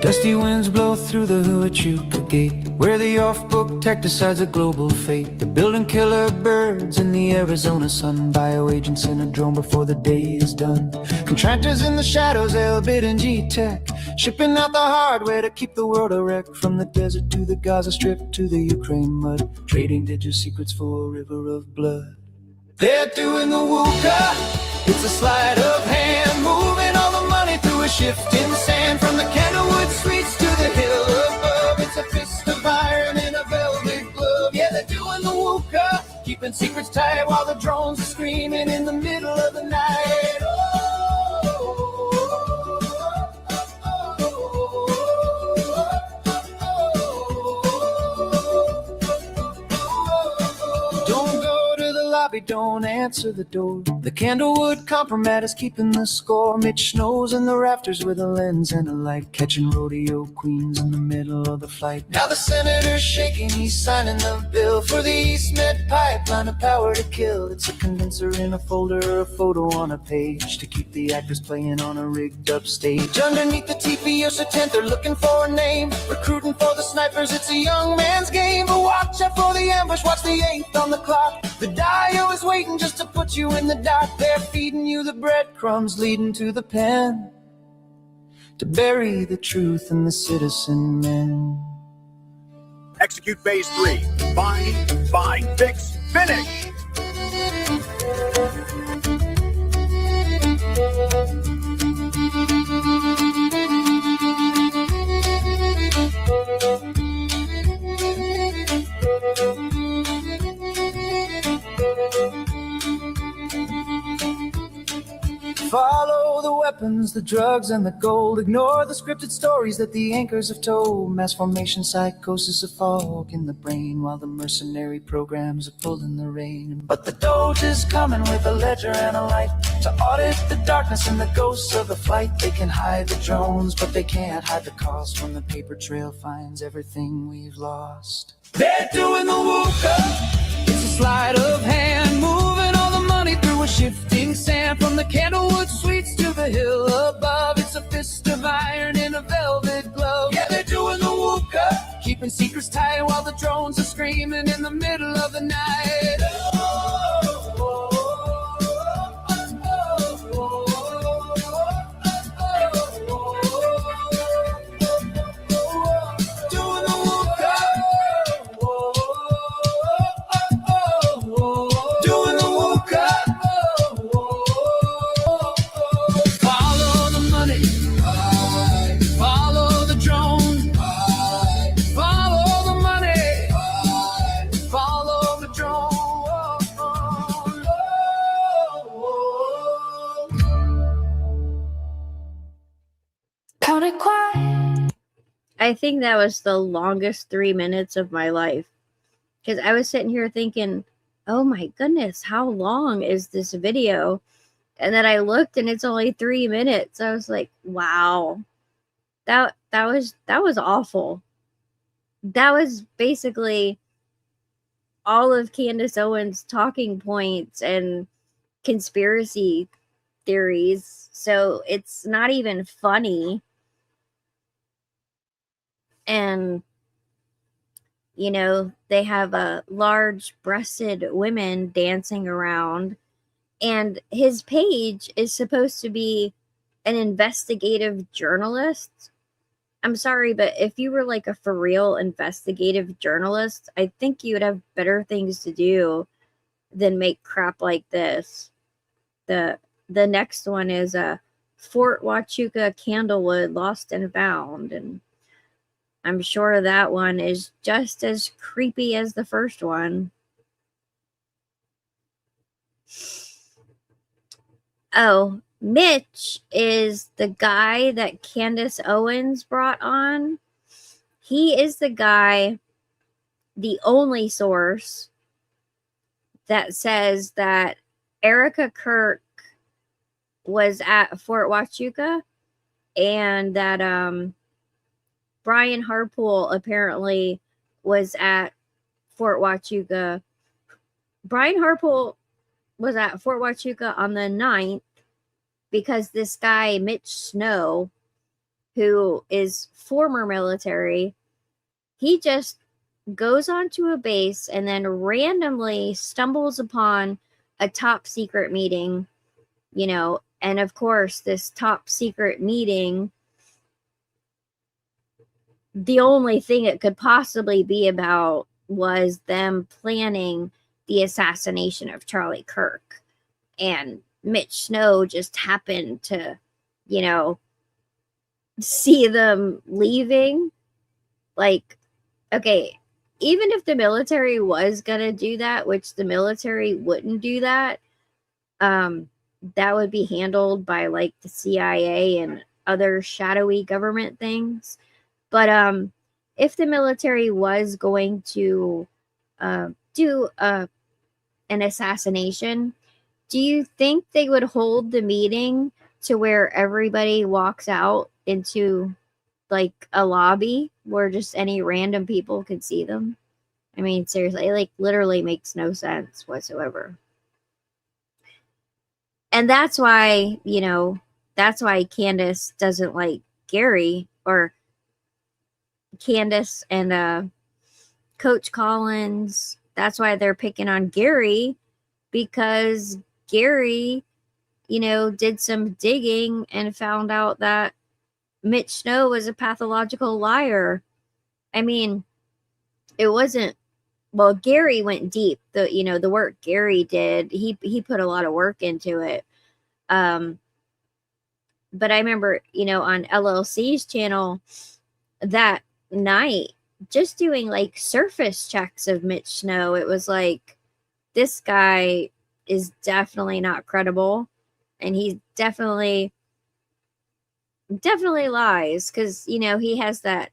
Dusty winds blow through the Huachuca Gate, where the off-book tech decides a global fate. They're building killer birds in the Arizona sun, bioagents in a drone before the day is done. Contractors in the shadows, Elbit and G-Tech, shipping out the hardware to keep the world a wreck. From the desert to the Gaza Strip to the Ukraine mud, trading digital secrets for a river of blood. They're doing the WUKA, it's a sleight of hand, moving all the money through a shifting sand. From the Candlewood Suites to the hill above, it's a fist of iron in a velvet glove. Yeah, they're doing the WUKA, keeping secrets tight while the drones are screaming in the middle of the night. Don't answer the door. The Candlewood compromat is keeping the score. Mitch Snows in the rafters with a lens and a light, catching rodeo queens in the middle of the flight. Now the senator's shaking, he's signing the bill for the East Med pipeline of power to kill. It's a condenser in a folder, a photo on a page, to keep the actors playing on a rigged up stage. Underneath the TPS tent, they're looking for a name, recruiting for the snipers. It's a young man's game, but watch out for the ambush. Watch the 8th on the clock. The dial is waiting just to put you in the dock. They're feeding you the breadcrumbs leading to the pen, to bury the truth in the citizen men. Execute phase 3. Find, fix, finish. Follow the weapons, the drugs, and the gold. Ignore the scripted stories that the anchors have told. Mass formation, psychosis, a fog in the brain, while the mercenary programs are pulling the rein. But the Doge is coming with a ledger and a light to audit the darkness and the ghosts of the flight. They can hide the drones, but they can't hide the cost when the paper trail finds everything we've lost. They're doing the WUKA, it's a sleight of hand, moving all the money through a shifting sand. From the Candlewood Suites to the hill above, it's a fist of iron in a velvet glove. Yeah, they're doing the WUKA, keeping secrets tight while the drones are screaming in the middle of the night. I think that was the longest 3 minutes of my life. Because I was sitting here thinking, oh my goodness, how long is this video? And then I looked and it's only 3 minutes. I was like, wow. That was awful. That was basically all of Candace Owens' talking points and conspiracy theories. So it's not even funny. And you know, they have large breasted women dancing around, and his page is supposed to be an investigative journalist. I'm sorry, but if you were like a for real investigative journalist, I think you would have better things to do than make crap like this. The next one is Fort Huachuca Candlewood Lost and Found, and I'm sure that one is just as creepy as the first one. Oh, Mitch is the guy that Candace Owens brought on. He is the guy, the only source that says that Erika Kirk was at Fort Huachuca and that Brian Harpool apparently was at Fort Huachuca. Brian Harpool was at Fort Huachuca on the 9th because this guy, Mitch Snow, who is former military, he just goes onto a base and then randomly stumbles upon a top secret meeting, you know, and of course, this top secret meeting, the only thing it could possibly be about was them planning the assassination of Charlie Kirk. And Mitch Snow just happened to, you know, see them leaving. Like, okay, even if the military was going to do that, which the military wouldn't do that, that would be handled by like the CIA and other shadowy government things. But if the military was going to do an assassination, do you think they would hold the meeting to where everybody walks out into like a lobby where just any random people could see them? I mean, seriously, it like literally makes no sense whatsoever. And that's why, you know, that's why Candace doesn't like Gary, or Candace and Coach Collins. That's why they're picking on Gary, because Gary, you know, did some digging and found out that Mitch Snow was a pathological liar. I mean, it wasn't, well, Gary went deep. The work Gary did, he put a lot of work into it. But I remember, you know, on LLC's channel that night, just doing like surface checks of Mitch Snow, it was like, this guy is definitely not credible, and he definitely lies, because, you know, he has that,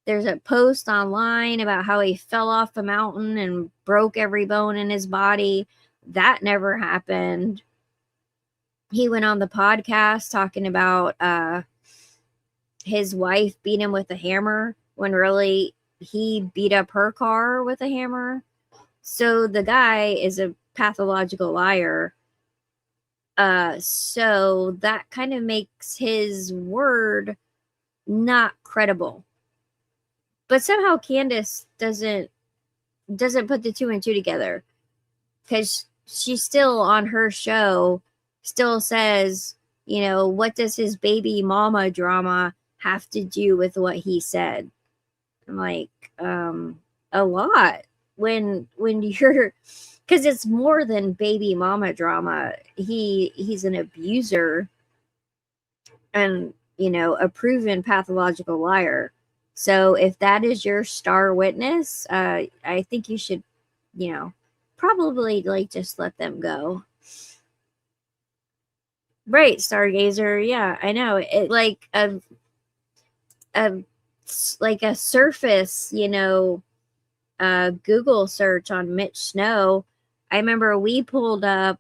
there's a post online about how he fell off a mountain and broke every bone in his body. That never happened. He went on the podcast talking about his wife beat him with a hammer when really he beat up her car with a hammer. So the guy is a pathological liar. So that kind of makes his word not credible. But somehow Candace doesn't put the 2 and 2 together, because she's still on her show, still says, you know, what does his baby mama drama have to do with what he said? I'm like, a lot. When you're, because it's more than baby mama drama. He's an abuser and, you know, a proven pathological liar. So if that is your star witness, I think you should, you know, probably like just let them go. Right, Stargazer. Yeah, I know. It like like a surface, Google search on Mitch Snow. I remember we pulled up,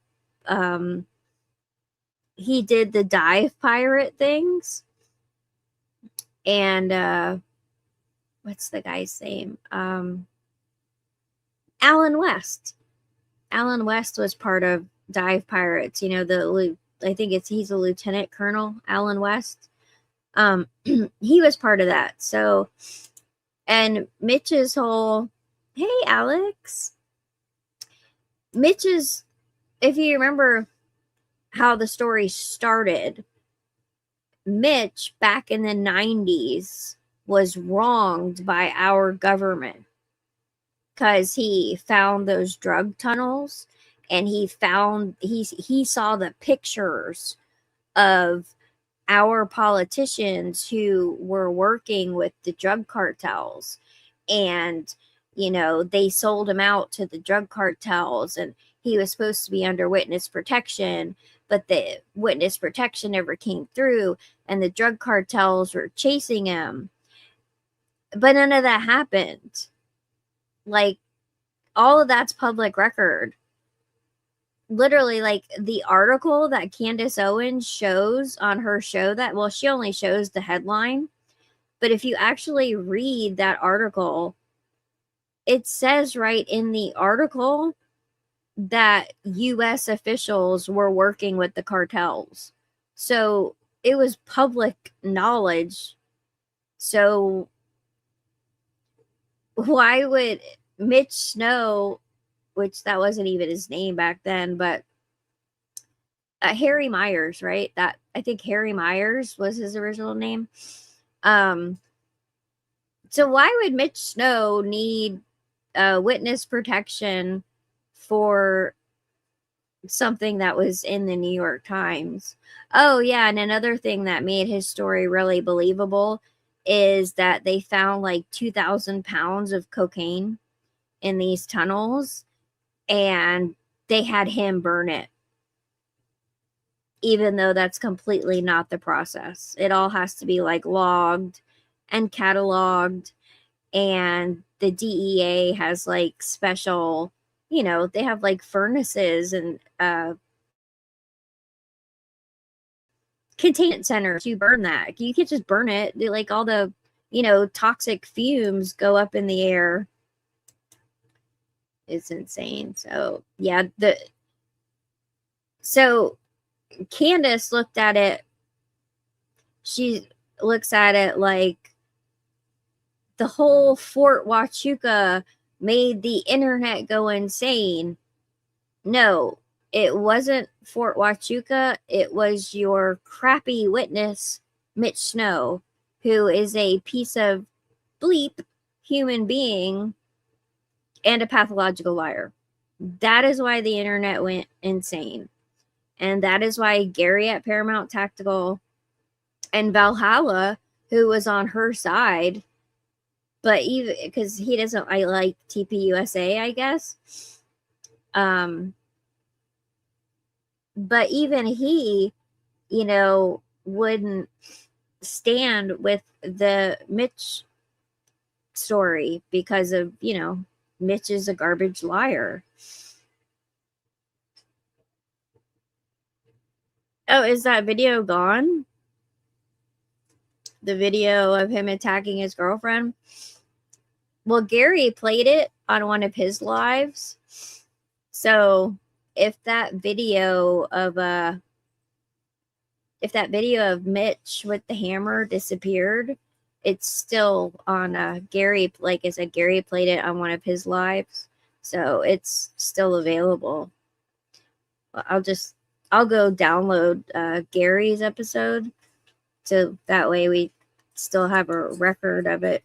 he did the dive pirate things. And what's the guy's name? Alan West. Alan West was part of Dive Pirates. I think he's a lieutenant colonel, Alan West. He was part of that. So, and Mitch's whole, hey, Alex. Mitch's, if you remember how the story started, Mitch back in the 90s was wronged by our government because he found those drug tunnels, and he saw the pictures of our politicians who were working with the drug cartels, and they sold him out to the drug cartels, and he was supposed to be under witness protection, but the witness protection never came through, and the drug cartels were chasing him. But none of that happened. Like, all of that's public record. Literally, like, the article that Candace Owens shows on her show, she only shows the headline, but if you actually read that article, it says right in the article that U.S. officials were working with the cartels. So it was public knowledge. So why would Mitch Snow, which that wasn't even his name back then, but Harry Myers, right? I think Harry Myers was his original name. So why would Mitch Snow need witness protection for something that was in the New York Times? Oh, yeah, and another thing that made his story really believable is that they found like 2,000 pounds of cocaine in these tunnels, and they had him burn it, even though that's completely not the process. It all has to be like logged and cataloged, and the DEA has like special, they have like furnaces and containment centers to burn that. You can't just burn it. Like, all the, toxic fumes go up in the air. It's insane. So yeah, so Candace looked at it. She looks at it like the whole Fort Huachuca made the internet go insane. No, it wasn't Fort Huachuca. It was your crappy witness, Mitch Snow, who is a piece of bleep human being and a pathological liar. That is why the internet went insane. And that is why Gary at Paramount Tactical and Valhalla, who was on her side, but even because he doesn't, I like TPUSA, I guess. But even he, wouldn't stand with the Mitch story because of, Mitch is a garbage liar. Oh, is that video gone? The video of him attacking his girlfriend? Well, Gary played it on one of his lives. So if that video of Mitch with the hammer disappeared, it's still on Gary. Like I said, Gary played it on one of his lives, so it's still available. I'll go download Gary's episode, so that way we still have a record of it.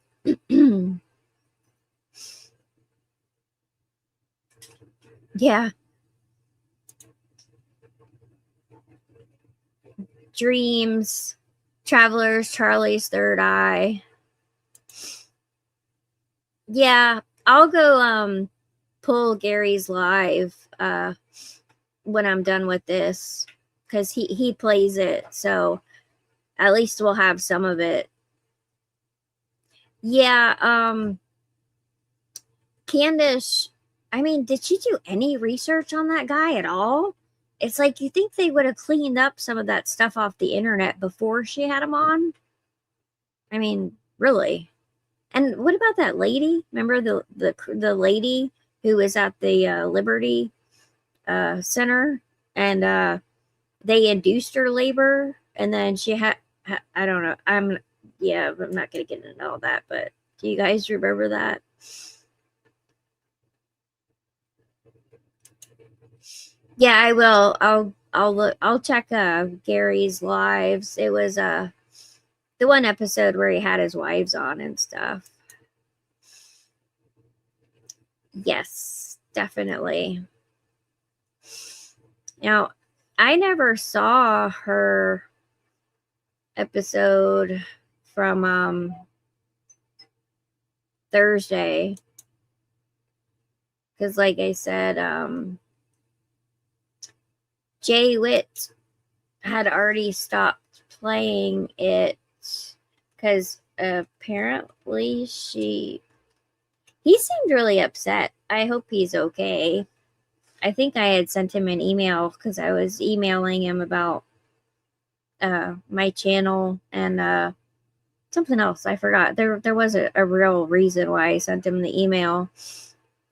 Yeah. Dreams, Travelers, Charlie's Third Eye. Yeah, I'll go pull Gary's live when I'm done with this, because he plays it, so at least we'll have some of it. Yeah, Candace, I mean, did she do any research on that guy at all? It's like you think they would have cleaned up some of that stuff off the internet before she had him on. I mean, really. And what about that lady? Remember the lady who was at the Liberty Center, and they induced her labor, and then she had I don't know. I'm not gonna get into all that, but do you guys remember that? Yeah, I will. I'll look. I'll check Gary's lives. It was the one episode where he had his wives on and stuff. Yes, definitely. Now, I never saw her episode from Thursday, because like I said, Jay Witt had already stopped playing it because apparently he seemed really upset. I hope he's okay. I think I had sent him an email because I was emailing him about my channel and something else. I forgot. There was a real reason why I sent him the email,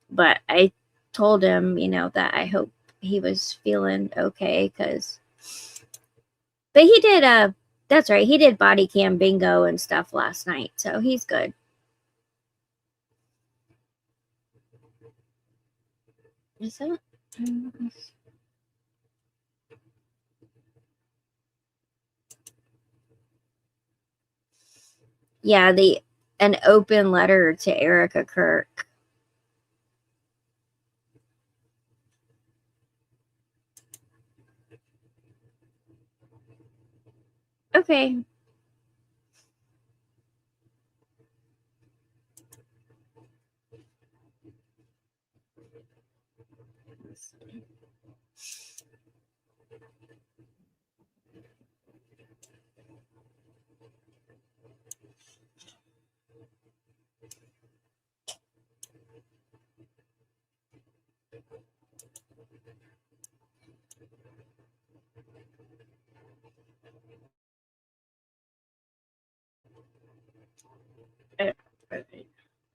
but I told him, that I hope he was feeling okay but he did that's right, he did body cam bingo and stuff last night, so he's good. Is that yeah, an open letter to Erika Kirk. Okay.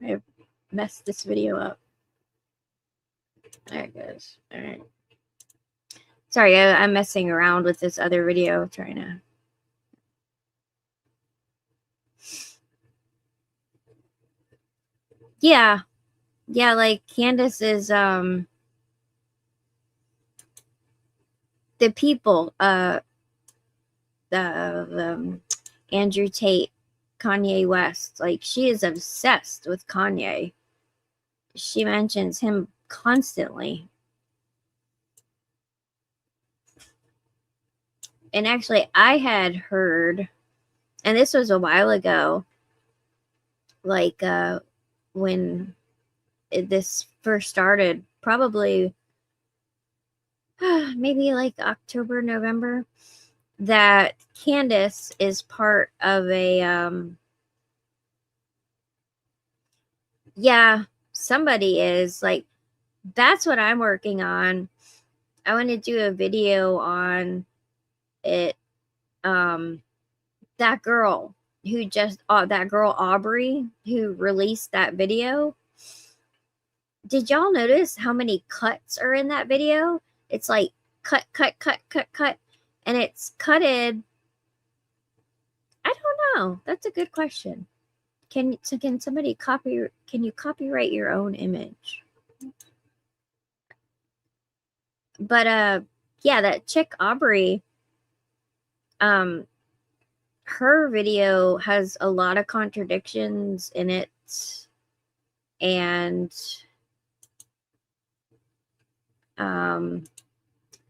I messed this video up. There it goes. All right. Sorry, I'm messing around with this other video, trying to. Yeah, like Candace is the people, the Andrew Tate, Kanye West, like she is obsessed with Kanye. She mentions him constantly. And actually, I had heard, and this was a while ago, like when this first started, probably maybe like October, November, that Candace is part of a somebody is, like, that's what I'm working on. I want to do a video on it. That girl who just that girl Aubrey who released that video. Did y'all notice how many cuts are in that video? It's like cut, and it's cutted. I don't know. That's a good question. Can somebody can you copyright your own image? But yeah, that chick Aubrey, her video has a lot of contradictions in it, and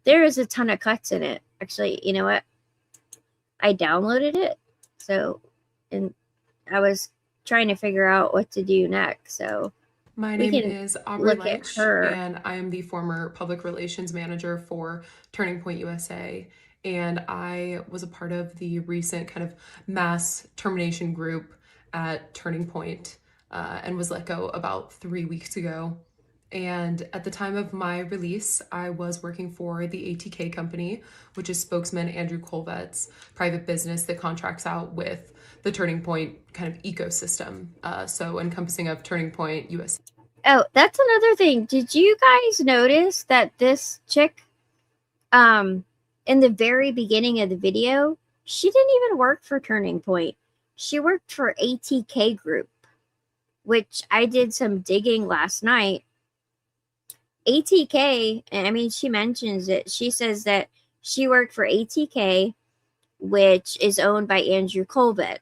there is a ton of cuts in it. Actually, you know what? I downloaded it, and I was trying to figure out what to do next. So my name is Aubrey Leitch, and I am the former public relations manager for Turning Point USA. And I was a part of the recent kind of mass termination group at Turning Point and was let go about 3 weeks ago. And at the time of my release, I was working for the ATK company, which is spokesman Andrew Colvet's private business that contracts out with the Turning Point kind of ecosystem. So encompassing of Turning Point USA. Oh, that's another thing. Did you guys notice that this chick, in the very beginning of the video, she didn't even work for Turning Point. She worked for ATK Group, which I did some digging last night. ATK, I mean, she mentions it. She says that she worked for ATK, which is owned by Andrew Colvet.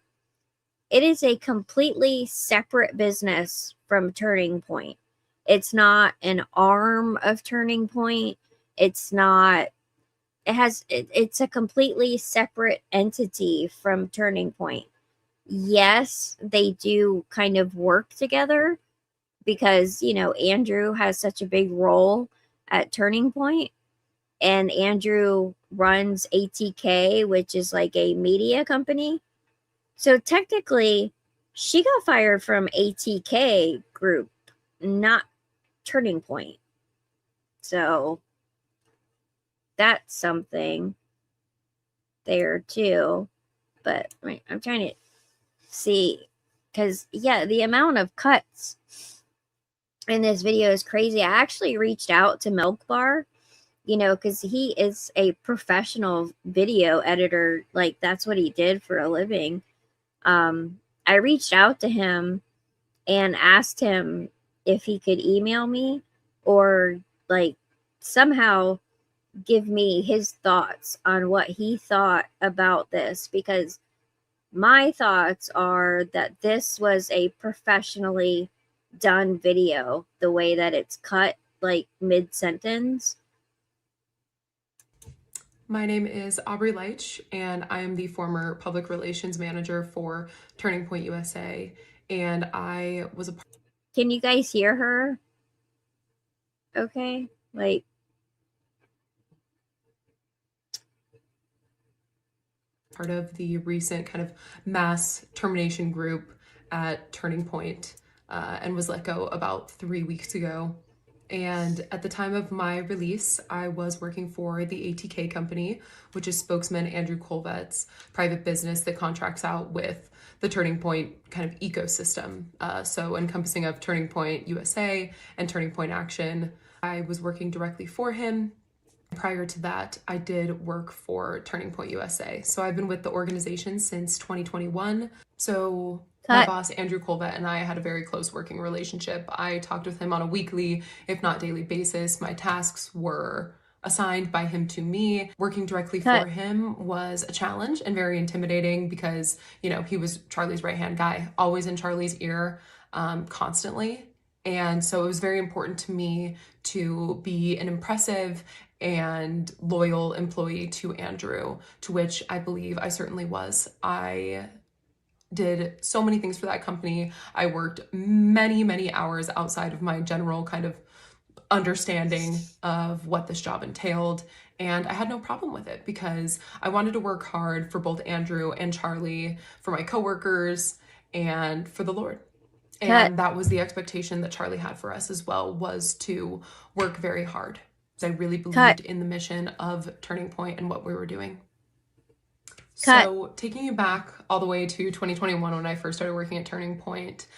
It is a completely separate business from Turning Point. It's not an arm of Turning Point. It's not, it's a completely separate entity from Turning Point. Yes, they do kind of work together, because, you know, Andrew has such a big role at Turning Point, and Andrew runs ATK, which is like a media company. So technically, she got fired from ATK Group, not Turning Point. So that's something there too. But I'm trying to see, because, yeah, the amount of cuts in this video is crazy. I actually reached out to Milk Bar, you know, because he is a professional video editor. Like, that's what he did for a living. I reached out to him and asked him if he could email me or, like, somehow give me his thoughts on what he thought about this, because my thoughts are that this was a professionally done video, the way that it's cut, like, mid-sentence. My name is Aubrey Leitch, and I am the former public relations manager for Turning Point USA, and I was a Can you guys hear her? Okay, like, part of the recent kind of mass termination group at Turning Point and was let go about 3 weeks ago. And at the time of my release, I was working for the ATK company, which is spokesman Andrew Colvet's private business that contracts out with the Turning Point kind of ecosystem. So encompassing of Turning Point USA and Turning Point Action. I was working directly for him. Prior to that, I did work for Turning Point USA. So I've been with the organization since 2021. So my boss, Andrew Colvet, and I had a very close working relationship. I talked with him on a weekly, if not daily basis. My tasks were assigned by him to me. Working directly for him was a challenge and very intimidating because, you know, he was Charlie's right-hand guy, always in Charlie's ear, constantly. And so it was very important to me to be an impressive and loyal employee to Andrew, to which I believe I certainly was. I did so many things for that company. I worked many, many hours outside of my general kind of understanding of what this job entailed. And I had no problem with it because I wanted to work hard for both Andrew and Charlie, for my coworkers, and for the Lord. And that was the expectation that Charlie had for us as well, was to work very hard. I really believed in the mission of Turning Point and what we were doing. So taking you back all the way to 2021 when I first started working at Turning Point,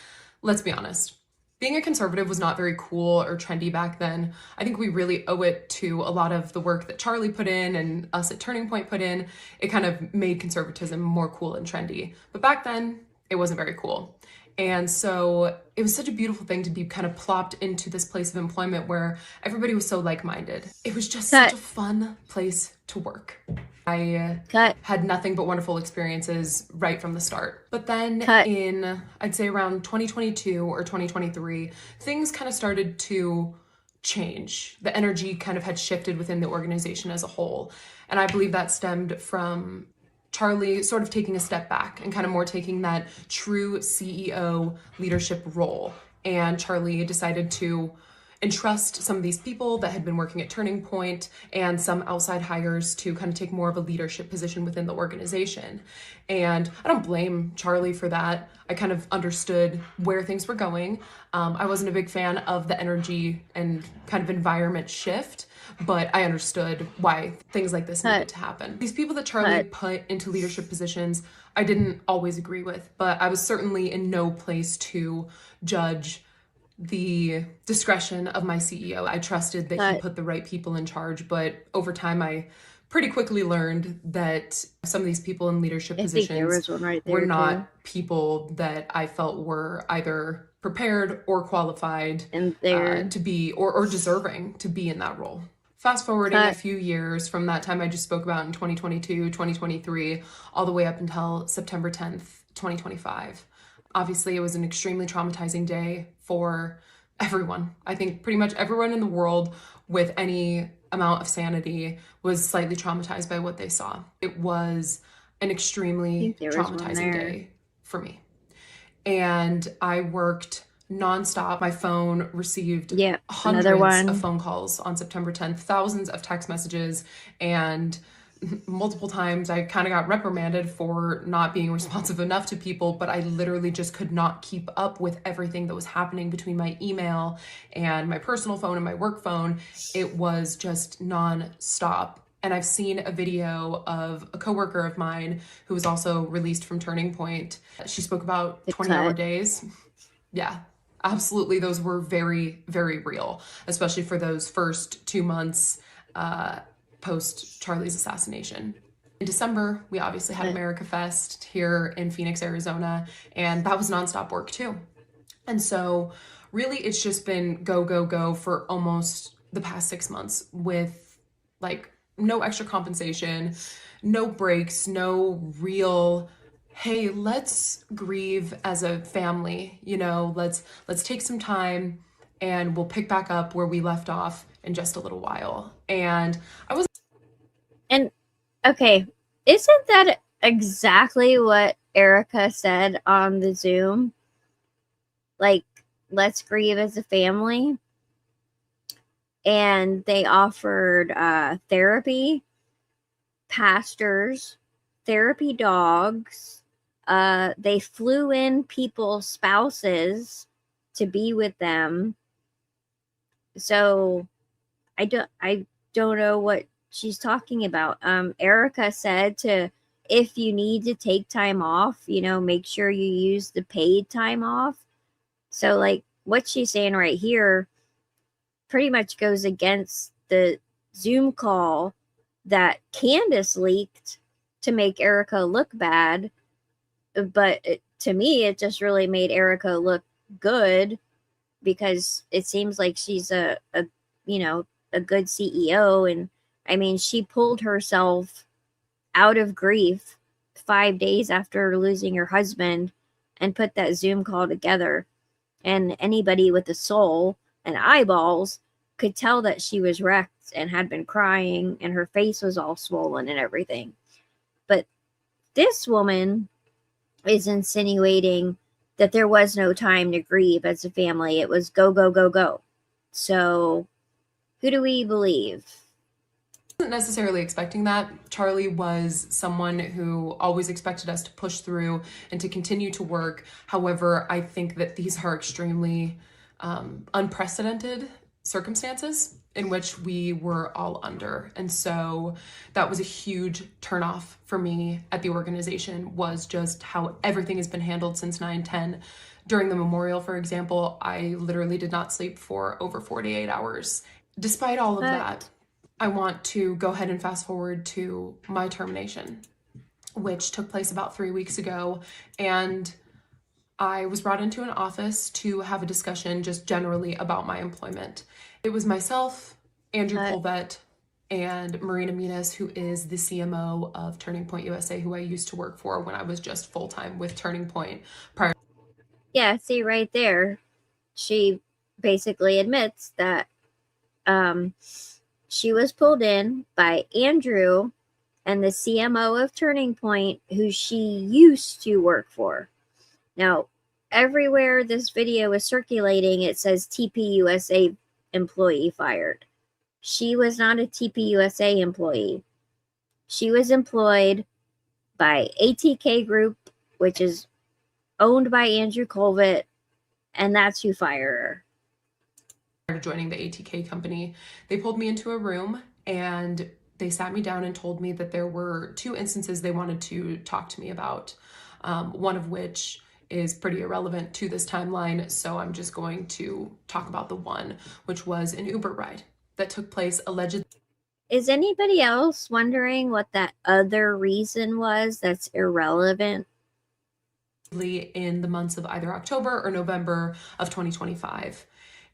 let's be honest, being a conservative was not very cool or trendy back then. I think we really owe it to a lot of the work that Charlie put in and us at Turning Point put in. It kind of made conservatism more cool and trendy. But back then, it wasn't very cool. And so it was such a beautiful thing to be kind of plopped into this place of employment where everybody was so like-minded. It was just such a fun place to work. I had nothing but wonderful experiences right from the start. But then in, I'd say around 2022 or 2023, things kind of started to change. The energy kind of had shifted within the organization as a whole. And I believe that stemmed from Charlie sort of taking a step back and kind of more taking that true CEO leadership role. And Charlie decided to entrust some of these people that had been working at Turning Point and some outside hires to kind of take more of a leadership position within the organization. And I don't blame Charlie for that. I kind of understood where things were going. I wasn't a big fan of the energy and kind of environment shift, but I understood why things like this needed to happen. These people that Charlie put into leadership positions, I didn't always agree with, but I was certainly in no place to judge the discretion of my CEO. I trusted that he put the right people in charge, but over time I pretty quickly learned that some of these people in leadership positions were not people that I felt were either prepared or qualified to be or deserving to be in that role. Fast forwarding a few years from that time I just spoke about in 2022, 2023, all the way up until September 10th, 2025. Obviously, it was an extremely traumatizing day for everyone. I think pretty much everyone in the world with any amount of sanity was slightly traumatized by what they saw. It was an extremely traumatizing day for me. And I worked nonstop. My phone received hundreds of phone calls on September 10th, thousands of text messages, and multiple times I kind of got reprimanded for not being responsive enough to people, but I literally just could not keep up with everything that was happening between my email and my personal phone and my work phone. It was just non-stop. And I've seen a video of a coworker of mine who was also released from Turning Point. She spoke about 20-hour days. Yeah, absolutely. Those were very, very real, especially for those first 2 months post Charlie's assassination. In December, we obviously had America Fest here in Phoenix, Arizona, and that was nonstop work too. And so really it's just been go, go, go for almost the past 6 months with like no extra compensation, no breaks, no real, hey, let's grieve as a family, you know, let's take some time and we'll pick back up where we left off in just a little while. And I was okay, isn't that exactly what Erika said on the Zoom? Like, let's grieve as a family. And they offered therapy, pastors, therapy dogs. They flew in people's spouses to be with them. So I don't know what she's talking about. Erika said if you need to take time off, you know, make sure you use the paid time off. So like what she's saying right here pretty much goes against the Zoom call that Candace leaked to make Erika look bad. But to me, it just really made Erika look good because it seems like she's a good CEO. And I mean, she pulled herself out of grief 5 days after losing her husband and put that Zoom call together. And anybody with a soul and eyeballs could tell that she was wrecked and had been crying and her face was all swollen and everything. But this woman is insinuating that there was no time to grieve as a family. It was go, go, go, go. So who do we believe? I wasn't necessarily expecting that. Charlie was someone who always expected us to push through and to continue to work. However, I think that these are extremely unprecedented circumstances in which we were all under. And so that was a huge turnoff for me at the organization, was just how everything has been handled since 9/10. During the memorial, for example, I literally did not sleep for over 48 hours. Despite all of that, I want to go ahead and fast forward to my termination, which took place about 3 weeks ago. And I was brought into an office to have a discussion just generally about my employment. It was myself, Andrew Colvett, and Marina Minas, who is the CMO of Turning Point USA, who I used to work for when I was just full-time with Turning Point prior. Yeah, see right there, she basically admits that she was pulled in by Andrew and the CMO of Turning Point, who she used to work for. Now, everywhere this video is circulating, it says TPUSA employee fired. She was not a TPUSA employee. She was employed by ATK Group, which is owned by Andrew Colvett, and that's who fired her. Prior to joining the ATK company, they pulled me into a room and they sat me down and told me that there were 2 instances they wanted to talk to me about, one of which is pretty irrelevant to this timeline, so I'm just going to talk about the one, which was an Uber ride that took place allegedly. Is anybody else wondering what that other reason was that's irrelevant? In the months of either October or November of 2025.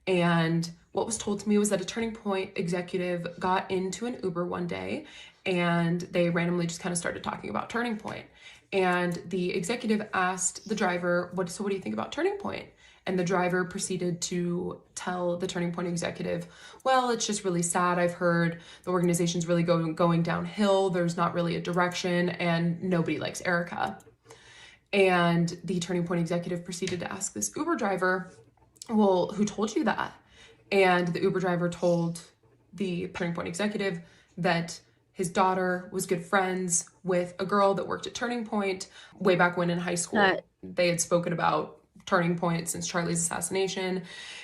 And what was told to me was that a Turning Point executive got into an Uber one day and they randomly just kind of started talking about Turning Point. And the executive asked the driver, what do you think about Turning Point? And the driver proceeded to tell the Turning Point executive, well, it's just really sad. I've heard the organization's really going downhill. There's not really a direction and nobody likes Erika. And the Turning Point executive proceeded to ask this Uber driver, well, who told you that? And the Uber driver told the Turning Point executive that his daughter was good friends with a girl that worked at Turning Point way back when in high school. They had spoken about Turning Point since Charlie's assassination,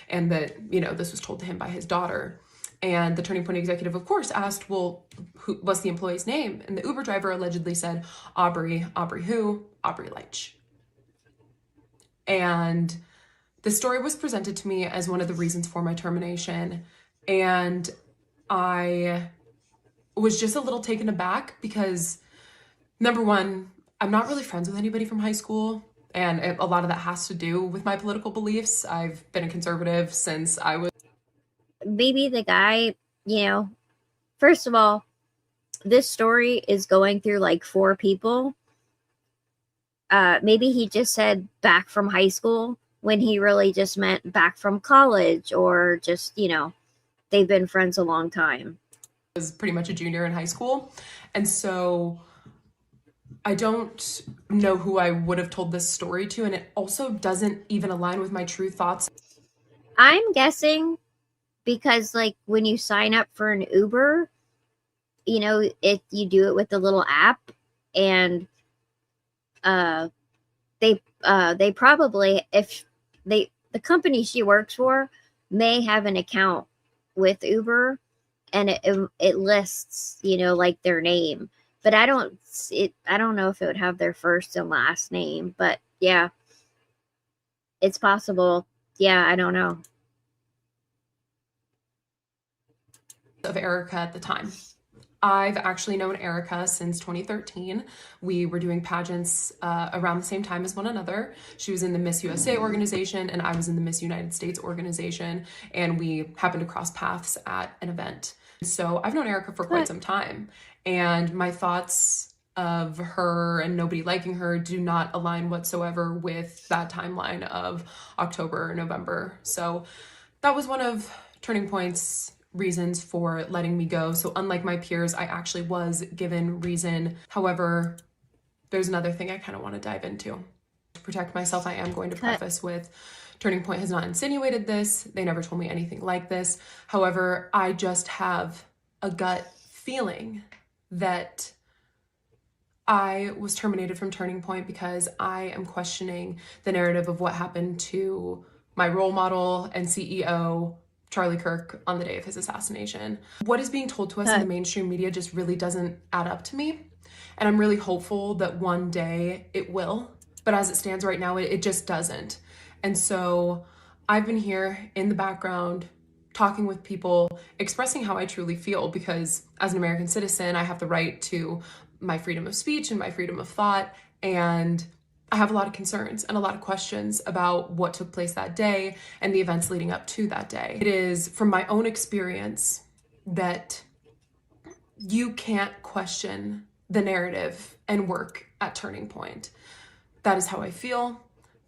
and that, you know, this was told to him by his daughter. And the Turning Point executive, of course, asked, well, what's the employee's name? And the Uber driver allegedly said, Aubrey. Aubrey who? Aubrey Leitch. And the story was presented to me as one of the reasons for my termination. And I was just a little taken aback because, number one, I'm not really friends with anybody from high school. And a lot of that has to do with my political beliefs. I've been a conservative since I was... Maybe the guy, you know, first of all, this story is going through like 4 people. Maybe he just said back from high school when he really just meant back from college, or just, you know, they've been friends a long time. I was pretty much a junior in high school. And so I don't know who I would have told this story to. And it also doesn't even align with my true thoughts. I'm guessing because like when you sign up for an Uber, you know, you do it with the little app, and they probably, if the company she works for may have an account with Uber, and it lists, you know, like their name, but I don't know if it would have their first and last name, but yeah, it's possible. Yeah, I don't know. Of Erika at the time. I've actually known Erika since 2013. We were doing pageants around the same time as one another. She was in the Miss USA organization and I was in the Miss United States organization, and we happened to cross paths at an event. So I've known Erika for quite some time, and my thoughts of her and nobody liking her do not align whatsoever with that timeline of October or November. So that was one of Turning Point's reasons for letting me go. So unlike my peers, I actually was given reason. However, there's another thing I kind of want to dive into. To protect myself, I am going to preface with, Turning Point has not insinuated this. They never told me anything like this. However, I just have a gut feeling that I was terminated from Turning Point because I am questioning the narrative of what happened to my role model and CEO, Charlie Kirk, on the day of his assassination. What is being told to us in the mainstream media just really doesn't add up to me. And I'm really hopeful that one day it will. But as it stands right now, it just doesn't. And so I've been here in the background, talking with people, expressing how I truly feel, because as an American citizen, I have the right to my freedom of speech and my freedom of thought. And I have a lot of concerns and a lot of questions about what took place that day and the events leading up to that day. It is from my own experience that you can't question the narrative and work at Turning Point. That is how I feel.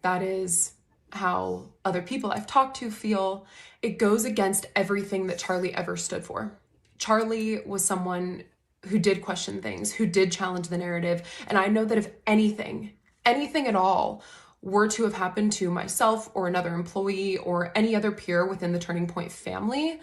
That is how other people I've talked to feel. It goes against everything that Charlie ever stood for. Charlie was someone who did question things, who did challenge the narrative. And I know that if anything at all were to have happened to myself or another employee or any other peer within the Turning Point family,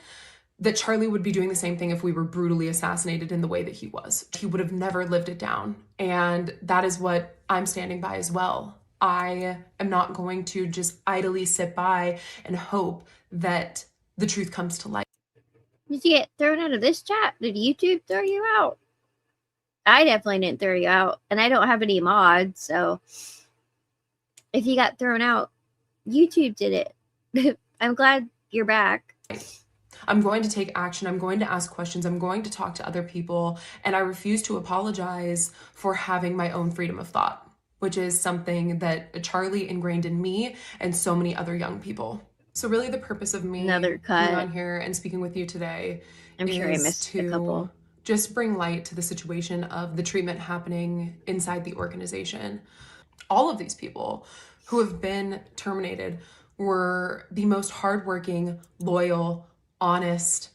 that Charlie would be doing the same thing if we were brutally assassinated in the way that he was. He would have never lived it down. And that is what I'm standing by as well. I am not going to just idly sit by and hope that the truth comes to light. Did you get thrown out of this chat? Did YouTube throw you out? I definitely didn't throw you out, and I don't have any mods, so if you got thrown out, YouTube did it. I'm glad you're back. I'm going to take action. I'm going to ask questions. I'm going to talk to other people, and I refuse to apologize for having my own freedom of thought, which is something that Charlie ingrained in me and so many other young people. So really the purpose of me Another being cut. on here and speaking with you today I'm sure I is missed a to couple. just bring light to the situation of the treatment happening inside the organization. All of these people who have been terminated were the most hardworking, loyal, honest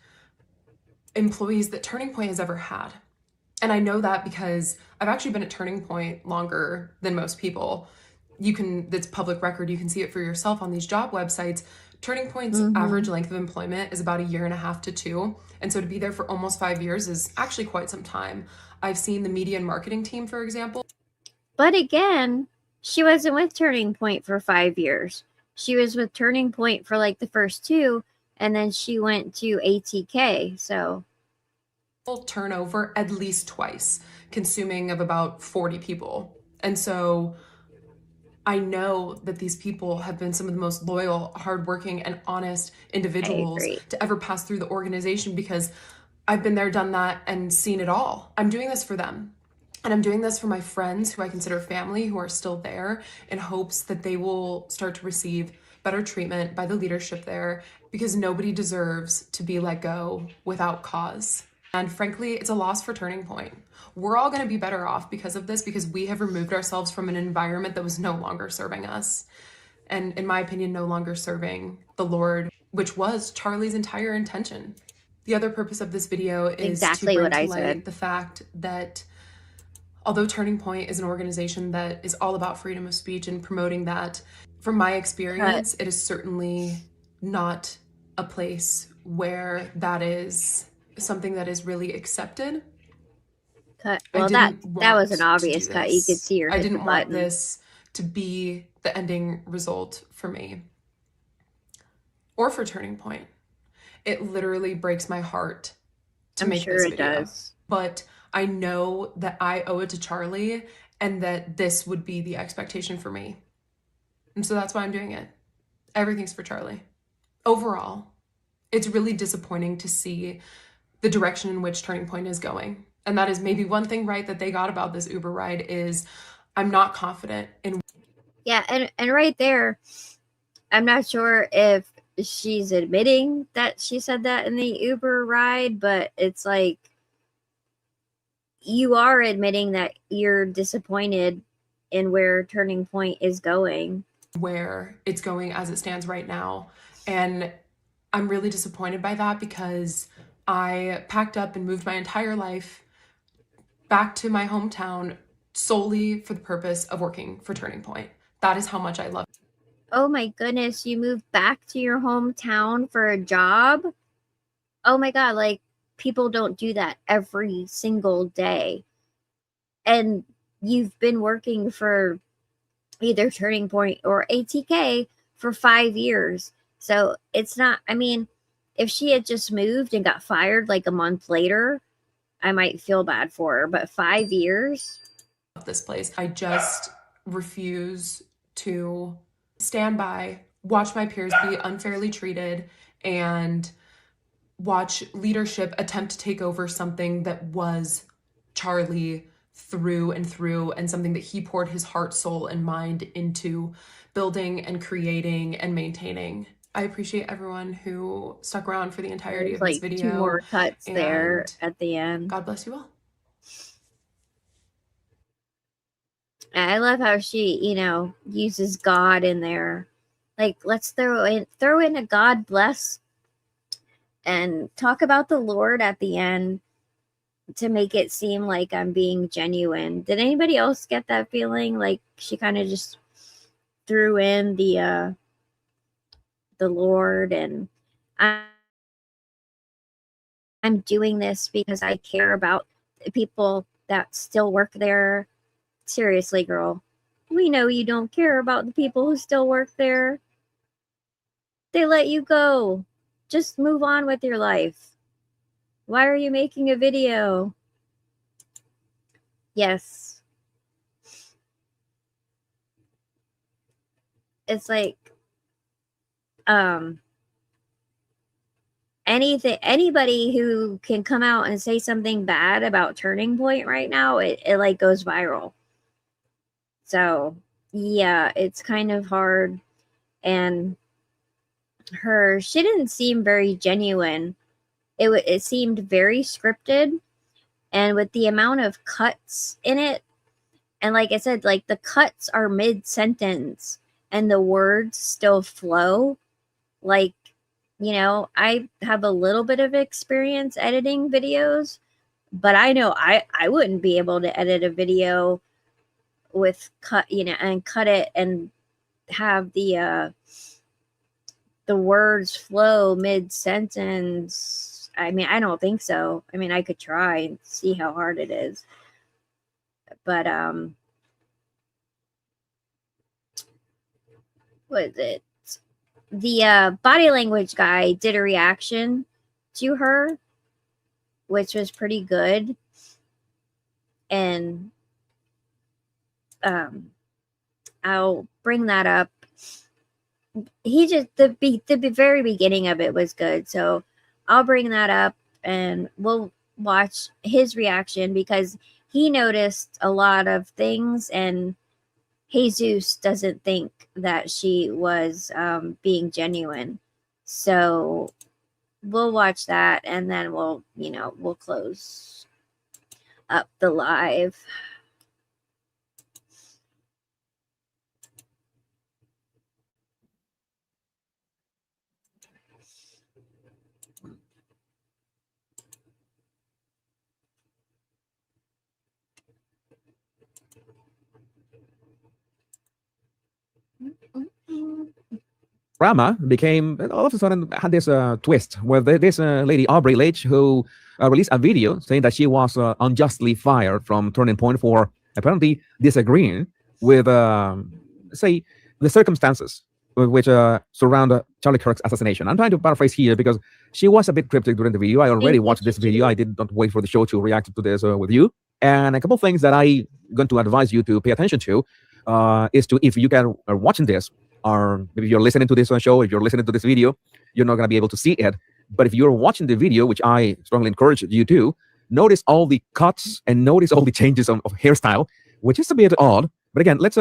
employees that Turning Point has ever had. And I know that because I've actually been at Turning Point longer than most people. That's public record. You can see it for yourself on these job websites. Turning Point's average length of employment is about 1.5 to 2 years. And so to be there for almost 5 years is actually quite some time. I've seen the media and marketing team, for example. But again, she wasn't with Turning Point for 5 years. She was with Turning Point for like the first 2, and then she went to ATK, so. Turnover at least twice, consuming of about 40 people. And so I know that these people have been some of the most loyal, hardworking, and honest individuals to ever pass through the organization, because I've been there, done that, and seen it all. I'm doing this for them. And I'm doing this for my friends who I consider family, who are still there, in hopes that they will start to receive better treatment by the leadership there, because nobody deserves to be let go without cause. And frankly, it's a loss for Turning Point. We're all going to be better off because of this, because we have removed ourselves from an environment that was no longer serving us. And in my opinion, no longer serving the Lord, which was Charlie's entire intention. The other purpose of this video is exactly to bring what I to light said. the fact that although Turning Point is an organization that is all about freedom of speech and promoting that, from my experience, it is certainly not a place where that is something that is really accepted. Cut. Well, that was an obvious cut. You could see her. I didn't want this to be the ending result for me or for Turning Point. It literally breaks my heart to make this video. I'm sure it does. But I know that I owe it to Charlie, and that this would be the expectation for me. And so that's why I'm doing it. Everything's for Charlie. Overall, it's really disappointing to see the direction in which Turning Point is going. And that is maybe one thing right that they got about this Uber ride is I'm not confident in. Yeah, and right there, I'm not sure if she's admitting that she said that in the Uber ride, but it's like, you are admitting that you're disappointed in where Turning Point is going. Where it's going as it stands right now. And I'm really disappointed by that, because I packed up and moved my entire life back to my hometown solely for the purpose of working for Turning Point. That is how much I love it. Oh my goodness, you moved back to your hometown for a job? Oh my God, like, people don't do that every single day. And you've been working for either Turning Point or ATK for 5 years. So it's not, I mean, if she had just moved and got fired like a month later, I might feel bad for her, but 5 years? This place. I just refuse to stand by, watch my peers be unfairly treated, and watch leadership attempt to take over something that was Charlie through and through, and something that he poured his heart, soul, and mind into building and creating and maintaining. I appreciate everyone who stuck around for the entirety of this video. 2 more cuts there at the end. God bless you all. I love how she, uses God in there. Like, let's throw in a God bless and talk about the Lord at the end to make it seem like I'm being genuine. Did anybody else get that feeling? Like, she kind of just threw in the Lord, and I'm doing this because I care about the people that still work there. Seriously, girl, we know you don't care about the people who still work there. They let you go. Just move on with your life. Why are you making a video? Yes. It's like, anybody who can come out and say something bad about Turning Point right now, it like goes viral. So yeah, it's kind of hard. And she didn't seem very genuine. It seemed very scripted, and with the amount of cuts in it, and like I said, like the cuts are mid-sentence and the words still flow. Like, you know, I have a little bit of experience editing videos, but I know I wouldn't be able to edit a video with and cut it and have the words flow mid-sentence. I mean, I don't think so. I mean, I could try and see how hard it is. But what is it? The body language guy did a reaction to her, which was pretty good. And I'll bring that up. He just the very beginning of it was good, so I'll bring that up and we'll watch his reaction, because he noticed a lot of things and Jesus doesn't think that she was being genuine. So we'll watch that, and then we'll close up the live. Drama became all of a sudden had this twist where this lady Aubrey Leitch, who released a video saying that she was unjustly fired from Turning Point for apparently disagreeing with say the circumstances which surround Charlie Kirk's assassination. I'm trying to paraphrase here because she was a bit cryptic during the video. I already watched this video. I did not wait for the show to react to this with you. And a couple of things that I'm going to advise you to pay attention to is to, if you are watching this, or maybe you're listening to this show, if you're listening to this video, you're not going to be able to see it. But if you're watching the video, which I strongly encourage you to, notice all the cuts and notice all the changes of hairstyle, which is a bit odd. But again, let's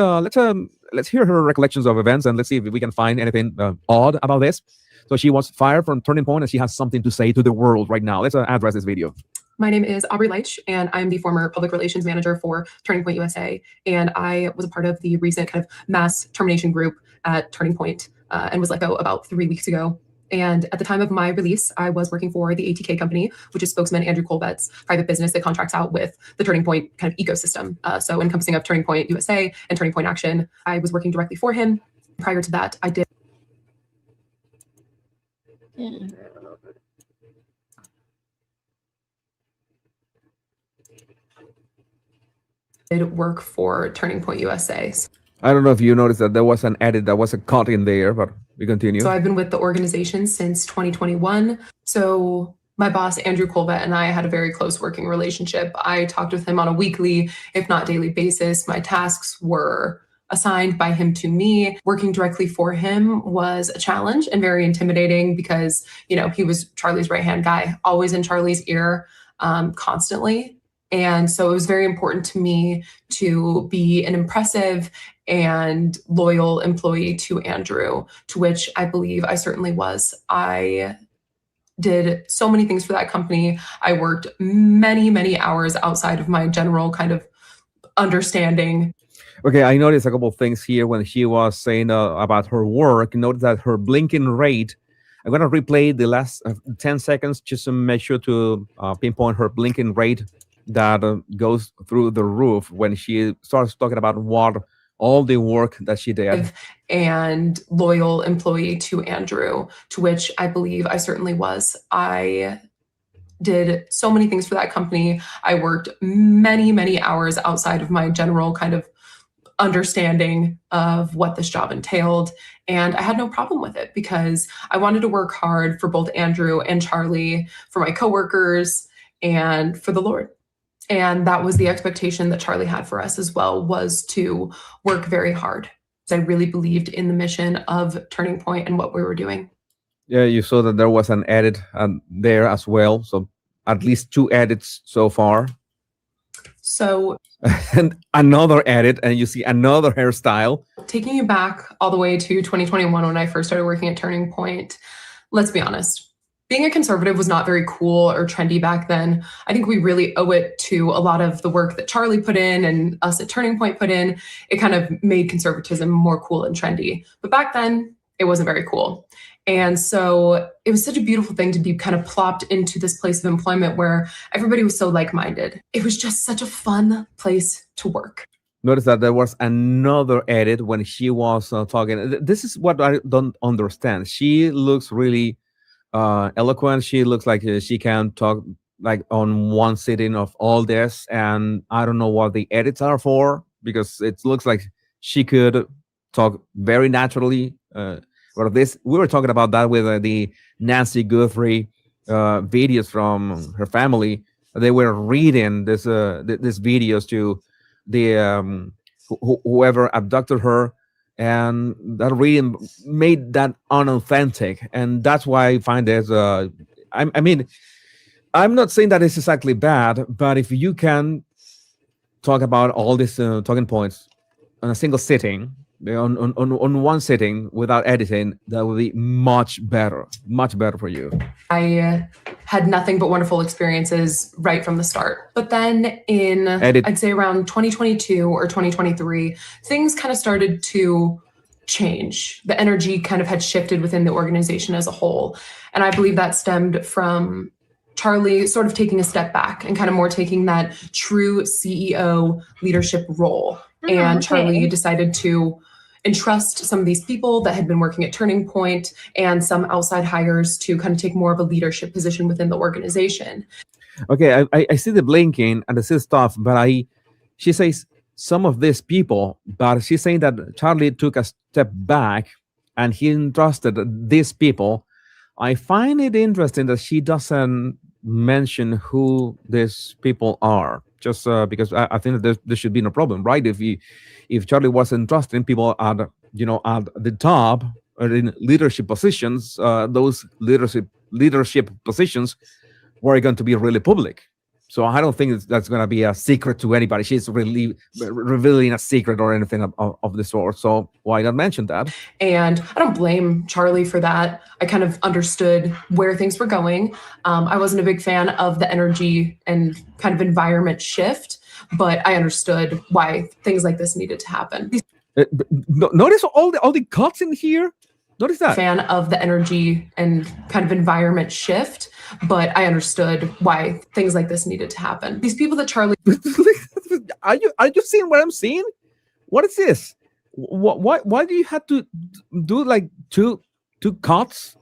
hear her recollections of events, and let's see if we can find anything odd about this. So she was fired from Turning Point, and she has something to say to the world right now. Let's address this video. My name is Aubrey Leitch, and I'm the former public relations manager for Turning Point USA. And I was a part of the recent kind of mass termination group at Turning Point, and was let go about 3 weeks ago. And at the time of my release, I was working for the ATK company, which is spokesman Andrew Colbett's private business that contracts out with the Turning Point kind of ecosystem. So encompassing of Turning Point USA and Turning Point Action. I was working directly for him. Prior to that, I did work for Turning Point USA. I don't know if you noticed that there was an edit, that was a cut in there, but we continue. So I've been with the organization since 2021. So my boss, Andrew Colbett, and I had a very close working relationship. I talked with him on a weekly, if not daily basis. My tasks were assigned by him to me. Working directly for him was a challenge and very intimidating because, he was Charlie's right-hand guy, always in Charlie's ear, constantly. And so it was very important to me to be an impressive and loyal employee to Andrew, to which I believe I certainly was. I did so many things for that company. I worked many, many hours outside of my general kind of understanding. Okay, I noticed a couple of things here when she was saying about her work. Notice that her blinking rate, I'm going to replay the last 10 seconds just to make sure to pinpoint her blinking rate that goes through the roof when she starts talking about what all the work that she did. And loyal employee to Andrew, to which I believe I certainly was. I did so many things for that company. I worked many, many hours outside of my general kind of understanding of what this job entailed. And I had no problem with it because I wanted to work hard for both Andrew and Charlie, for my coworkers, and for the Lord. And that was the expectation that Charlie had for us as well, was to work very hard. I really believed in the mission of Turning Point and what we were doing. Yeah, you saw that there was an edit there as well. So at least 2 edits so far. So and another edit, and you see another hairstyle. Taking you back all the way to 2021 when I first started working at Turning Point, let's be honest, being a conservative was not very cool or trendy back then. I think we really owe it to a lot of the work that Charlie put in and us at Turning Point put in. It kind of made conservatism more cool and trendy. But back then, it wasn't very cool. And so it was such a beautiful thing to be kind of plopped into this place of employment where everybody was so like-minded. It was just such a fun place to work. Notice that there was another edit when she was talking. This is what I don't understand. She looks really eloquent. She looks like she can talk like on one sitting of all this. And I don't know what the edits are for, because it looks like she could talk very naturally. But this, we were talking about that with the Nancy Guthrie videos from her family. They were reading this videos to the whoever abducted her, and that reading made that unauthentic, and that's why I find this. I mean, I'm not saying that it's exactly bad, but if you can talk about all these talking points on a single sitting, on one sitting without editing, that would be much better for you. I had nothing but wonderful experiences right from the start. But then in, I'd say around 2022 or 2023, things kind of started to change. The energy kind of had shifted within the organization as a whole. And I believe that stemmed from Charlie sort of taking a step back and kind of more taking that true CEO leadership role. And Charlie decided to entrust some of these people that had been working at Turning Point and some outside hires to kind of take more of a leadership position within the organization. Okay, I see the blinking and I see stuff, but she says some of these people, but she's saying that Charlie took a step back and he entrusted these people. I find it interesting that she doesn't mention who these people are, just because I think that there should be no problem, right? If Charlie was entrusting people at the top or in leadership positions, those leadership positions were going to be really public. So I don't think that's going to be a secret to anybody. She's really revealing a secret or anything of the sort. So why not mention that? And I don't blame Charlie for that. I kind of understood where things were going. I wasn't a big fan of the energy and kind of environment shift, but I understood why things like this needed to happen. Notice all the cuts in here. Notice that. Fan of the energy and kind of environment shift, but I understood why things like this needed to happen. These people that Charlie are you seeing what I'm seeing? What is this? Why do you have to do like two cuts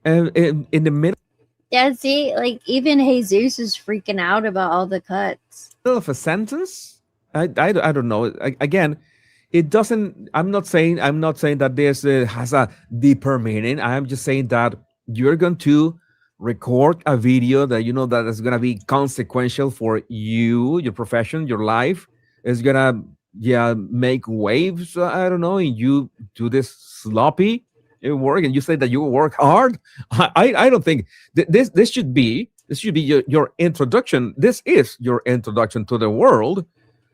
in the middle? Yeah, see, like even Jesus is freaking out about all the cuts. Of a sentence? I don't know. Again, it doesn't. I'm not saying that this has a deeper meaning. I'm just saying that you're going to record a video that you know that is going to be consequential for you, your profession, your life. It's gonna make waves. I don't know. And you do this sloppy work, and you say that you work hard. I don't think this should be your introduction. This is your introduction to the world.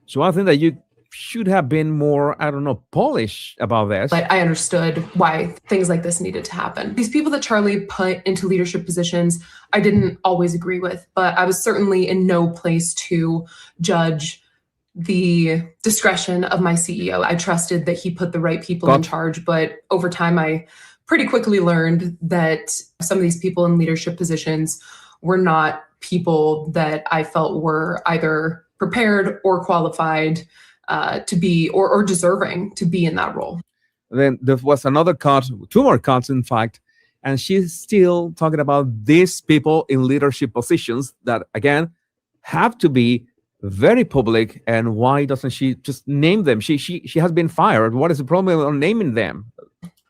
So I think that you should have been more, I don't know, polished about this. But I understood why things like this needed to happen. These people that Charlie put into leadership positions, I didn't always agree with, but I was certainly in no place to judge the discretion of my CEO. I trusted that he put the right people in charge, but over time, I pretty quickly learned that some of these people in leadership positions were not people that I felt were either prepared or qualified to be or deserving to be in that role. Then there was another cut, two more cuts, in fact, and she's still talking about these people in leadership positions that, again, have to be very public. And why doesn't she just name them? She has been fired. What is the problem on naming them?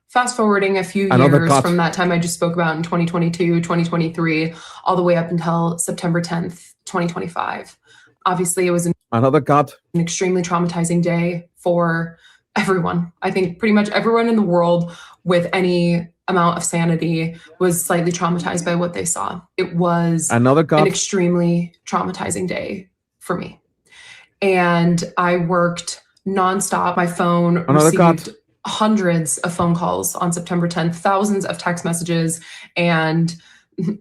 Fast forwarding a few years from that time I just spoke about in 2022, 2023, all the way up until September 10th, 2025. Obviously, it was another cut. An extremely traumatizing day for everyone. I think pretty much everyone in the world with any amount of sanity was slightly traumatized by what they saw. It was another cut. An extremely traumatizing day for me. And I worked nonstop. My phone received hundreds of phone calls on September 10th, thousands of text messages, and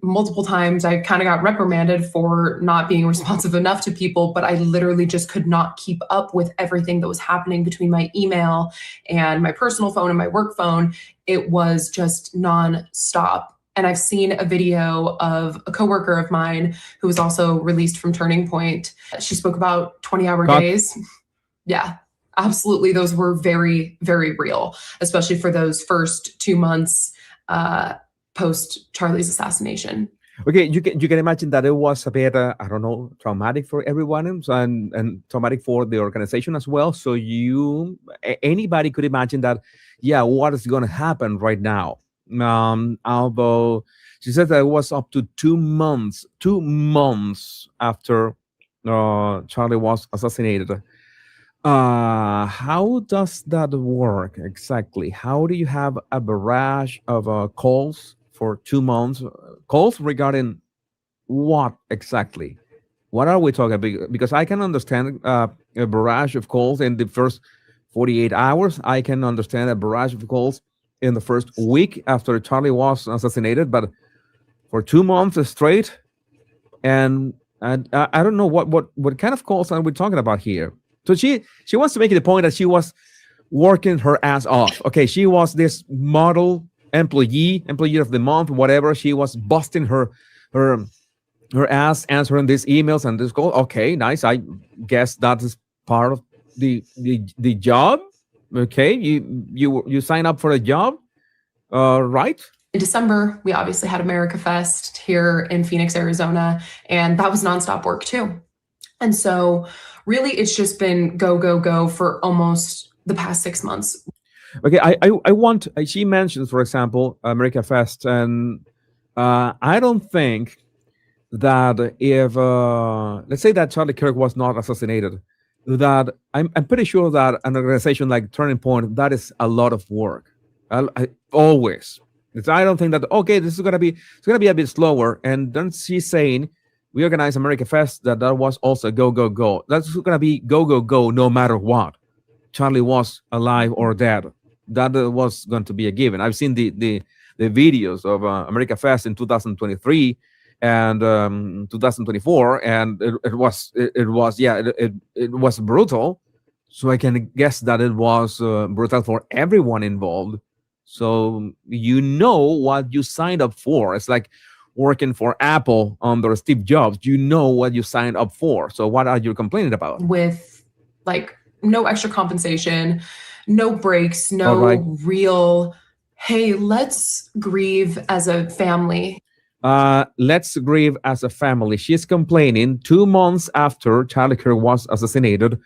multiple times I kind of got reprimanded for not being responsive enough to people, but I literally just could not keep up with everything that was happening between my email and my personal phone and my work phone. It was just nonstop. And I've seen a video of a coworker of mine who was also released from Turning Point. She spoke about 20-hour days. Yeah, absolutely. Those were very, very real, especially for those first 2 months post Charlie's assassination. Okay, you can imagine that it was a bit, I don't know, traumatic for everyone and traumatic for the organization as well. So anybody could imagine that, yeah, what is going to happen right now? Although she said that it was up to 2 months after Charlie was assassinated. How does that work exactly? How do you have a barrage of calls for 2 months? Calls regarding what exactly? What are we talking about? Because I can understand a barrage of calls in the first 48 hours. I can understand a barrage of calls in the first week after Charlie was assassinated, but for 2 months straight, and I don't know what kind of calls are we talking about here. So she wants to make the point that she was working her ass off. Okay, she was this model employee of the month, whatever. She was busting her ass answering these emails and this call. Okay, nice. I guess that is part of the job. Okay, you sign up for a job, right? In December, we obviously had America Fest here in Phoenix, Arizona, and that was nonstop work too. And so really it's just been go, go, go for almost the past 6 months. Okay, she mentions, for example, America Fest, and I don't think that if, let's say that Charlie Kirk was not assassinated, that I'm pretty sure that an organization like Turning Point, that is a lot of work. Always. I don't think that, okay, this is going to be a bit slower. And then she's saying, we organized America Fest, that was also go, go, go. That's going to be go, go, go, no matter what. Charlie was alive or dead. That was going to be a given. I've seen the videos of America Fest in 2023 and 2024, and it was brutal. So I can guess that it was brutal for everyone involved. So you know what you signed up for. It's like working for Apple under Steve Jobs. You know what you signed up for. So what are you complaining about? With like no extra compensation, no breaks, no real, hey, let's grieve as a family. Let's grieve as a family. She's complaining 2 months after Charlie Kirk was assassinated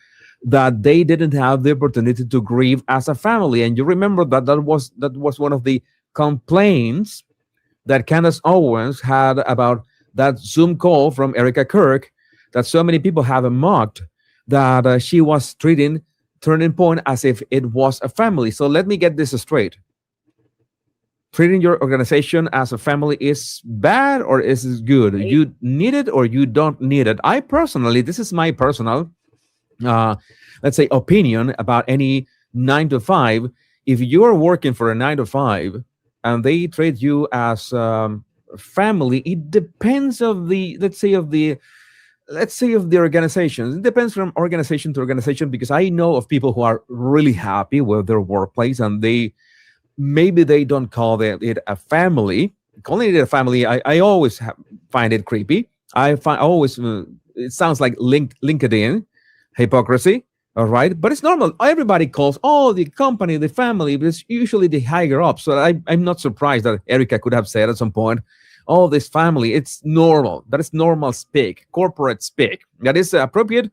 that they didn't have the opportunity to grieve as a family. And you remember that was one of the complaints that Candace Owens had about that Zoom call from Erika Kirk, that so many people have mocked, that she was treating Turning Point as if it was a family. So let me get this straight. Treating your organization as a family is bad or is it good? You need it or you don't need it. I personally, this is my personal, let's say, opinion about any 9 to 5. If you're working for a 9 to 5 and they treat you as family, it depends of the, let's say of the organizations. It depends from organization to organization, because I know of people who are really happy with their workplace and maybe they don't call it a family. Calling it a family, I always find it creepy. I find always it sounds like LinkedIn hypocrisy. All right, but it's normal. Everybody calls, oh, the company, the family, but it's usually the higher up. So I'm not surprised that Erika could have said at some point, oh, this family, it's normal. That is normal speak, corporate speak. That is appropriate.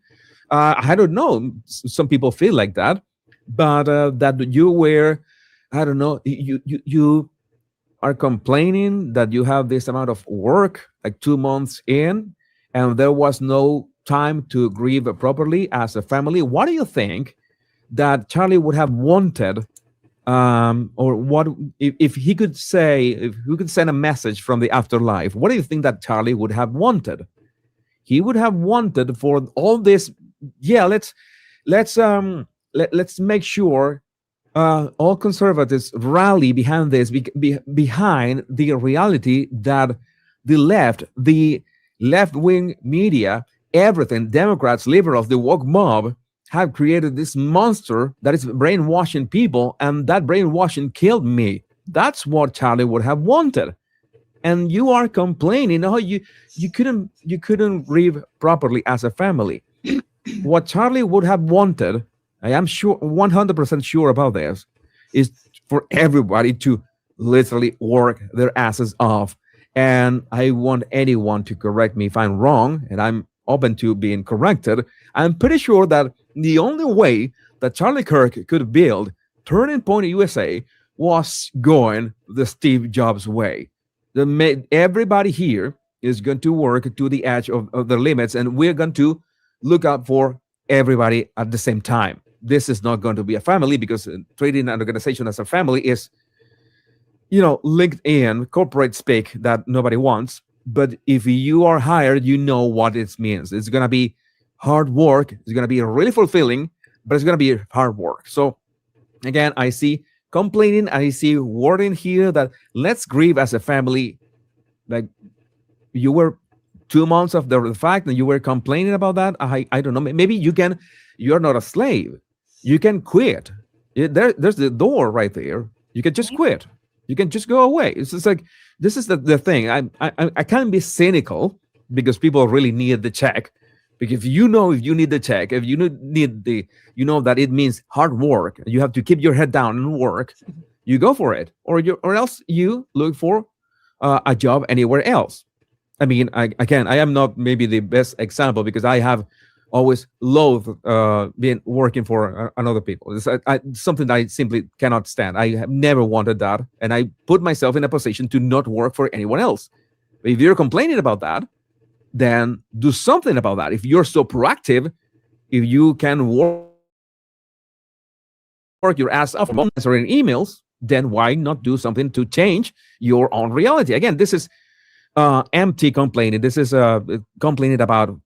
I don't know. Some people feel like that, but that you were, I don't know, you are complaining that you have this amount of work, like 2 months in, and there was no time to grieve properly as a family. What do you think that Charlie would have wanted, or what if he could say, if we could send a message from the afterlife? What do you think that Charlie would have wanted? He would have wanted for all this. Yeah, let's make sure all conservatives rally behind this, behind the reality that the left-wing media, everything, Democrats, liberals, the woke mob, have created this monster that is brainwashing people, and that brainwashing killed me. That's what Charlie would have wanted. And you are complaining, oh, you couldn't grieve properly as a family. What Charlie would have wanted, I am sure, 100% sure about this, is for everybody to literally work their asses off. And I want anyone to correct me if I'm wrong, and I'm open to being corrected. I'm pretty sure that the only way that Charlie Kirk could build Turning Point USA was going the Steve Jobs way. Everybody here is going to work to the edge of the limits, and we're going to look out for everybody at the same time. This is not going to be a family, because treating an organization as a family is, linked in corporate speak that nobody wants. But if you are hired, you know what it means. It's going to be hard work. It's going to be really fulfilling, but it's going to be hard work. So again, I see complaining. I see wording here that let's grieve as a family. Like, you were 2 months of the fact that you were complaining about that. I don't know. Maybe you're not a slave. You can quit. There's the door right there. You can just quit. You can just go away. It's just like, this is the thing. I can't be cynical, because people really need the check. Because if you need the check, if you need that it means hard work, you have to keep your head down and work, you go for it, or else you look for a job anywhere else. I mean, I am not maybe the best example, because I have always loathed being working for another people. It's something I simply cannot stand. I have never wanted that, and I put myself in a position to not work for anyone else. But if you're complaining about that, then do something about that. If you're so proactive, if you can work your ass off from answering emails, then why not do something to change your own reality? Again, this is empty complaining. This is complaining about,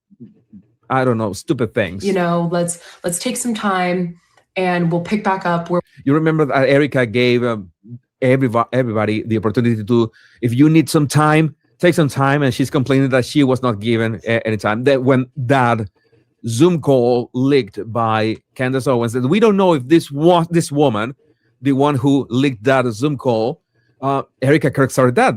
I don't know, stupid things. Let's take some time and we'll pick back up where you remember that Erika gave everybody the opportunity to, if you need some time, take some time, and she's complaining that she was not given any time. That when that Zoom call leaked by Candace Owens, that we don't know if this was this woman, the one who leaked that Zoom call, Erika Kirk started that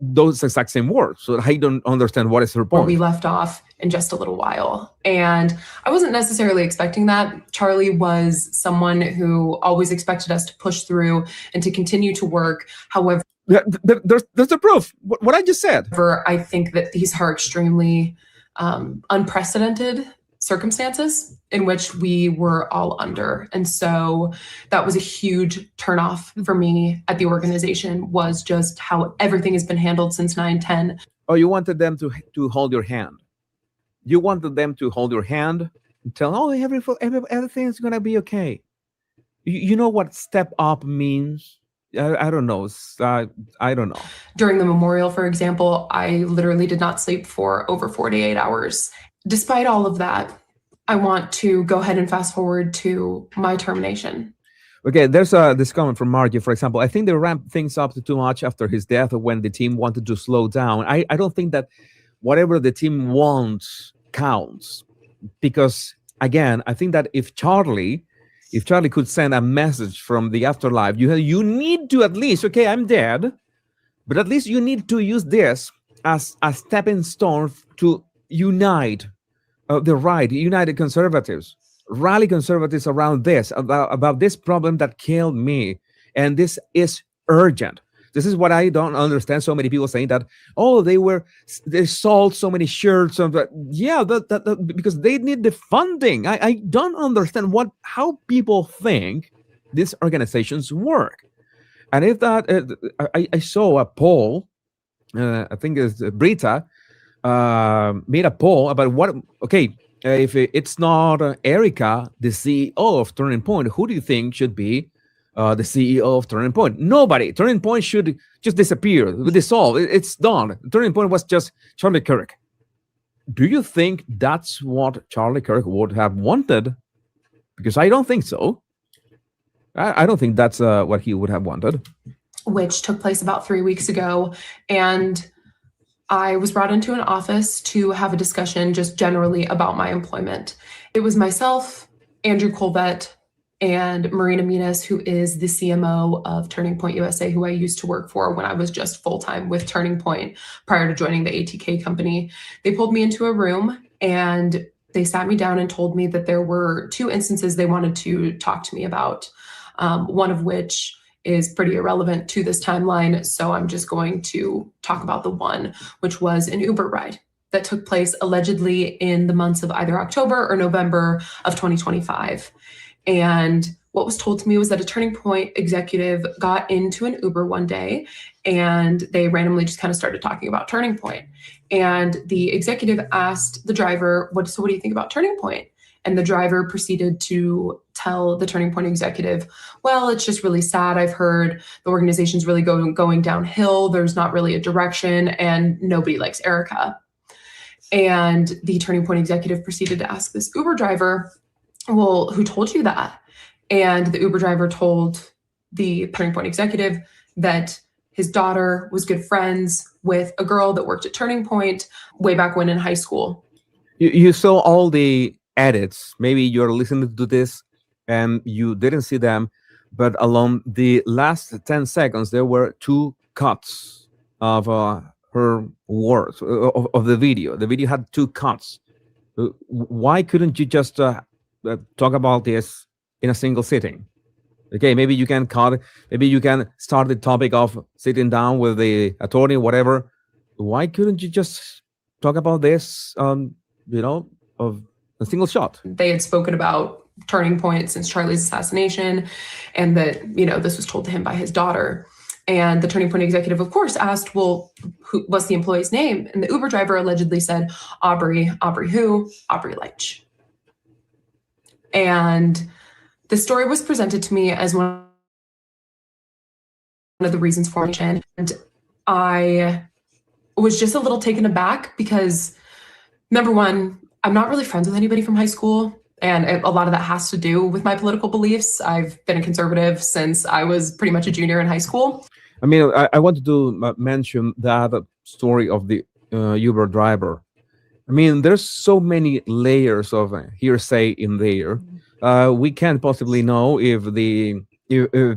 those exact same words. So I don't understand what is her point. We left off in just a little while. And I wasn't necessarily expecting that. Charlie was someone who always expected us to push through and to continue to work. However, there's the proof. What I just said. I think that these are extremely unprecedented circumstances in which we were all under. And so that was a huge turnoff for me at the organization, was just how everything has been handled since 9/10. Oh, you wanted them to hold your hand. You wanted them to hold your hand and tell, oh, everything is going to be okay. You know what step up means? I don't know. I don't know. During the memorial, for example, I literally did not sleep for over 48 hours. Despite all of that, I want to go ahead and fast forward to my termination. Okay, there's this comment from Margie, for example. I think they ramped things up too much after his death, when the team wanted to slow down. I don't think that whatever the team wants counts, because again, I think that if Charlie could send a message from the afterlife, you need to at least, okay, I'm dead, but at least you need to use this as a stepping stone to unite the right, united conservatives, rally conservatives around this, about this problem that killed me. And this is urgent. This is what I don't understand. So many people saying that, oh, they sold so many shirts. Yeah, because they need the funding. I don't understand how people think these organizations work. And if that, I saw a poll, I think it's Brita, made a poll about if it's not Erika, the CEO of Turning Point, who do you think should be the CEO of Turning Point? Nobody. Turning Point should just disappear, dissolve. It's done. Turning Point was just Charlie Kirk. Do you think that's what Charlie Kirk would have wanted? Because I don't think so. I don't think that's what he would have wanted. Which took place about 3 weeks ago. And I was brought into an office to have a discussion just generally about my employment. It was myself, Andrew Colvett, and Marina Minas, who is the CMO of Turning Point USA, who I used to work for when I was just full-time with Turning Point prior to joining the ATK company. They pulled me into a room and they sat me down and told me that there were 2 instances they wanted to talk to me about, one of which is pretty irrelevant to this timeline. So I'm just going to talk about the one, which was an Uber ride that took place allegedly in the months of either October or November of 2025. And what was told to me was that a Turning Point executive got into an Uber one day and they randomly just kind of started talking about Turning Point. And the executive asked the driver, what do you think about Turning Point? And the driver proceeded to tell the Turning Point executive, well, it's just really sad. I've heard the organization's really going downhill. There's not really a direction and nobody likes Erika. And the Turning Point executive proceeded to ask this Uber driver, well, who told you that? And the Uber driver told the Turning Point executive that his daughter was good friends with a girl that worked at Turning Point way back when in high school. You saw all the edits. Maybe you're listening to this and you didn't see them, but along the last 10 seconds, there were 2 cuts of her words, of the video. The video had 2 cuts. Why couldn't you just talk about this in a single sitting? Okay, maybe you can start the topic of sitting down with the attorney, whatever. Why couldn't you just talk about this, of a single shot? They had spoken about Turning Point since Charlie's assassination, and that, this was told to him by his daughter. And the Turning Point executive, of course, asked, well, what's the employee's name? And the Uber driver allegedly said, Aubrey. Aubrey who? Aubrey Leitch. And the story was presented to me as one of the reasons for it. And I was just a little taken aback because, number one, I'm not really friends with anybody from high school. And a lot of that has to do with my political beliefs. I've been a conservative since I was pretty much a junior in high school. I mean, I wanted to mention that story of the Uber driver. I mean, there's so many layers of hearsay in there. We can't possibly know if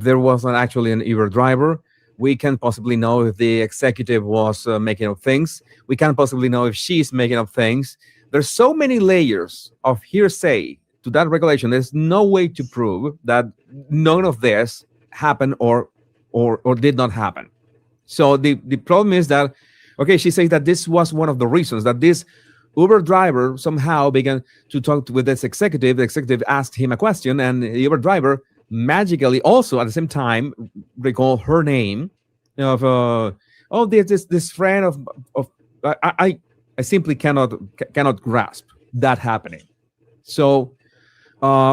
there wasn't actually an Uber driver. We can't possibly know if the executive was making up things. We can't possibly know if she's making up things. There's so many layers of hearsay to that regulation. There's no way to prove that none of this happened or did not happen. So the problem is that, okay, she says that this was one of the reasons that this Uber driver somehow began to talk with this executive. The executive asked him a question, and the Uber driver magically also at the same time recalled her name of this friend of I simply cannot grasp that happening. So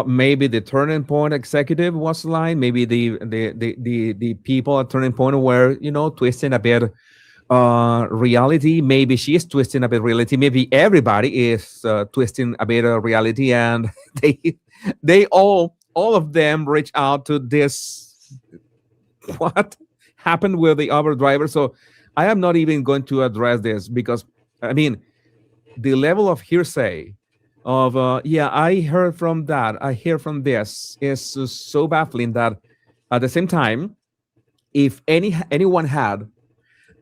maybe the Turning Point executive was lying. Maybe the people at Turning Point were twisting a bit reality. Maybe she is twisting a bit reality. Maybe everybody is twisting a bit of reality, and they all of them reach out to this. What happened with the Uber driver? So I am not even going to address this because, I mean, the level of hearsay of I heard from that, I hear from this is so baffling that at the same time, if anyone had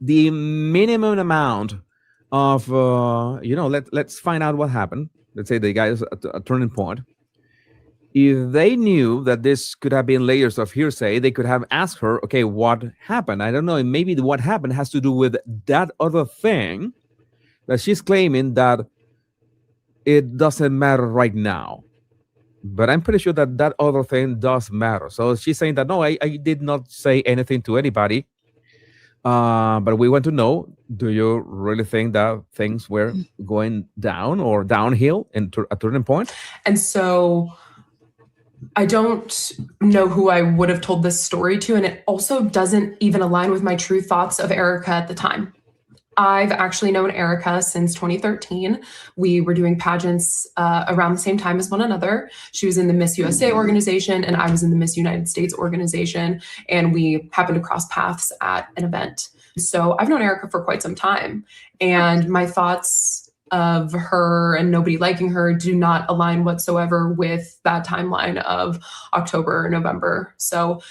the minimum amount of let's find out what happened. Let's say the guy is at a Turning Point. if they knew that this could have been layers of hearsay, they could have asked her, okay, what happened? I don't know. Maybe what happened has to do with that other thing that she's claiming that it doesn't matter right now. But I'm pretty sure that that other thing does matter. So she's saying that, no, I did not say anything to anybody. But we want to know, do you really think that things were going down or downhill into a turning point? And so I don't know who I would have told this story to. And it also doesn't even align with my true thoughts of Erika at the time. I've actually known Erika since 2013. We were doing pageants around the same time as one another. She was in the Miss USA organization and I was in the Miss United States organization. And we happened to cross paths at an event. So I've known Erika for quite some time. And my thoughts of her and nobody liking her do not align whatsoever with that timeline of October or November. So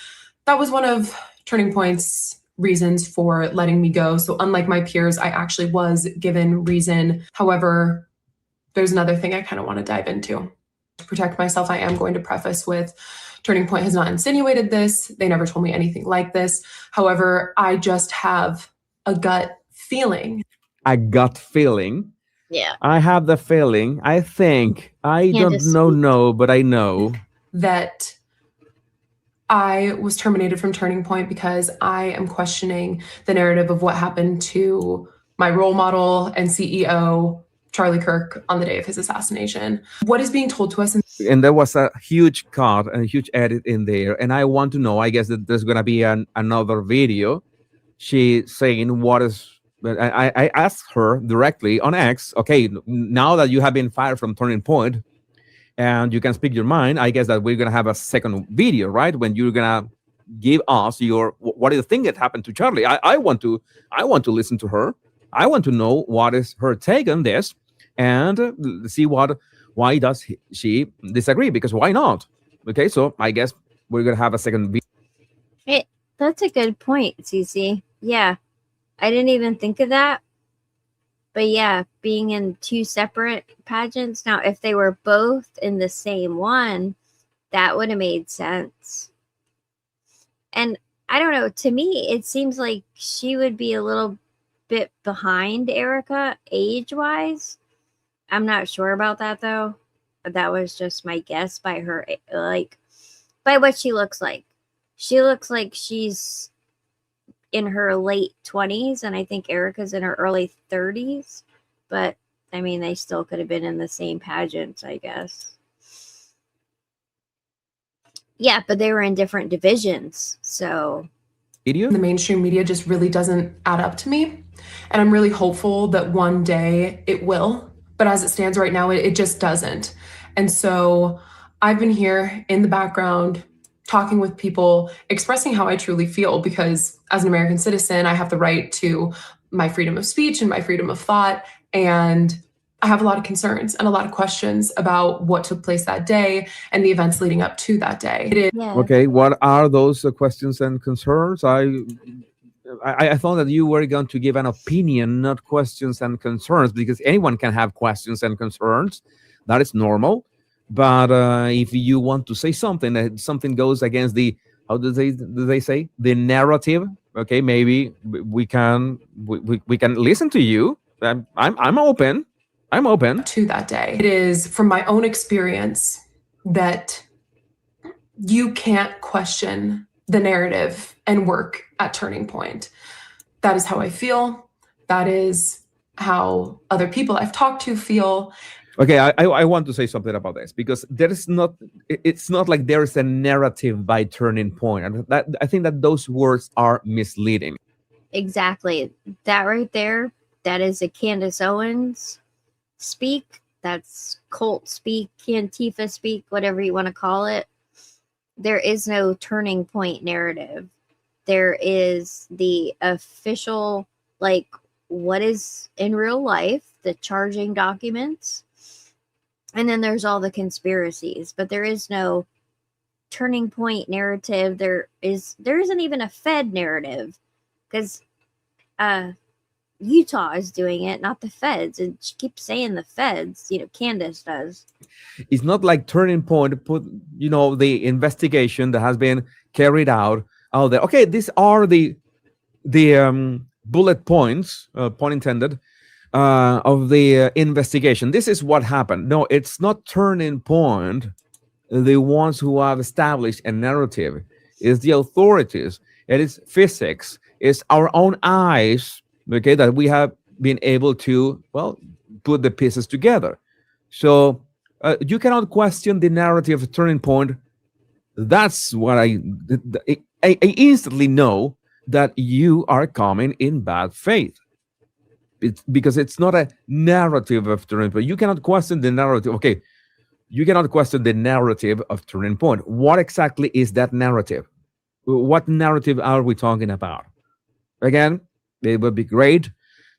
that was one of Turning Point's reasons for letting me go. So unlike my peers, I actually was given reason. However, there's another thing I kind of want to dive into. To protect myself, I am going to preface with Turning Point has not insinuated this. They never told me anything like this. However, I just have a gut feeling. A gut feeling? Yeah. I have the feeling. I think. I don't know, but I know that I was terminated from Turning Point because I am questioning the narrative of what happened to my role model and CEO, Charlie Kirk, on the day of his assassination. What is being told to us? And there was a huge cut and a huge edit in there. And I want to know, I guess that there's going to be another video. She saying what is, I asked her directly on X, okay, now that you have been fired from Turning Point, and you can speak your mind, I guess that we're going to have a second video, right? When you're going to give us your, what do you think that happened to Charlie? I want to listen to her. I want to know what is her take on this and see why does she disagree? Because why not? Okay, so I guess we're going to have a second video. Hey, that's a good point, Cece. Yeah, I didn't even think of that. But yeah, being in two separate pageants. Now, if they were both in the same one, that would have made sense. And I don't know, to me, it seems like she would be a little bit behind Erika age-wise. I'm not sure about that, though. That was just my guess by her, like, by what she looks like. She looks like she's in her late 20s, and I think Erika's in her early 30s. But I mean, they still could have been in the same pageants, I guess. Yeah, but they were in different divisions, so video. The mainstream media just really doesn't add up to me, and I'm really hopeful that one day it will. But as it stands right now, it just doesn't. And so I've been here in the background, talking with people, expressing how I truly feel, because as an American citizen, I have the right to my freedom of speech and my freedom of thought. And I have a lot of concerns and a lot of questions about what took place that day and the events leading up to that day. Okay, what are those questions and concerns? I thought that you were going to give an opinion, not questions and concerns, because anyone can have questions and concerns. That is normal. But if you want to say something that something goes against the, how do they say, the narrative? Okay, maybe we can listen to you. I'm open. I'm open to that day. It is from my own experience that you can't question the narrative and work at Turning Point. That is how I feel. That is how other people I've talked to feel. Okay, I want to say something about this, because it's not like there is a narrative by Turning Point. And that I think that those words are misleading. Exactly. That right there, that is a Candace Owens speak. That's cult speak, Antifa speak, whatever you want to call it. There is no Turning Point narrative. There is the official, like, what is in real life, the charging documents. And then there's all the conspiracies, but there is no Turning Point narrative. There isn't even a Fed narrative, because Utah is doing it, not the feds. And she keeps saying the feds, Candace does. It's not like Turning Point put the investigation that has been carried out there. Okay, these are the bullet points, pun intended, of the investigation. This is what happened. No, it's not Turning Point, the ones who have established a narrative. It's the authorities. It is physics. It's our own eyes, okay, that we have been able to, well, put the pieces together. So you cannot question the narrative of Turning Point. That's what I instantly know that you are coming in bad faith. Because it's not a narrative of Turning Point. You cannot question the narrative. Okay, you cannot question the narrative of Turning Point. What exactly is that narrative? What narrative are we talking about? Again, it would be great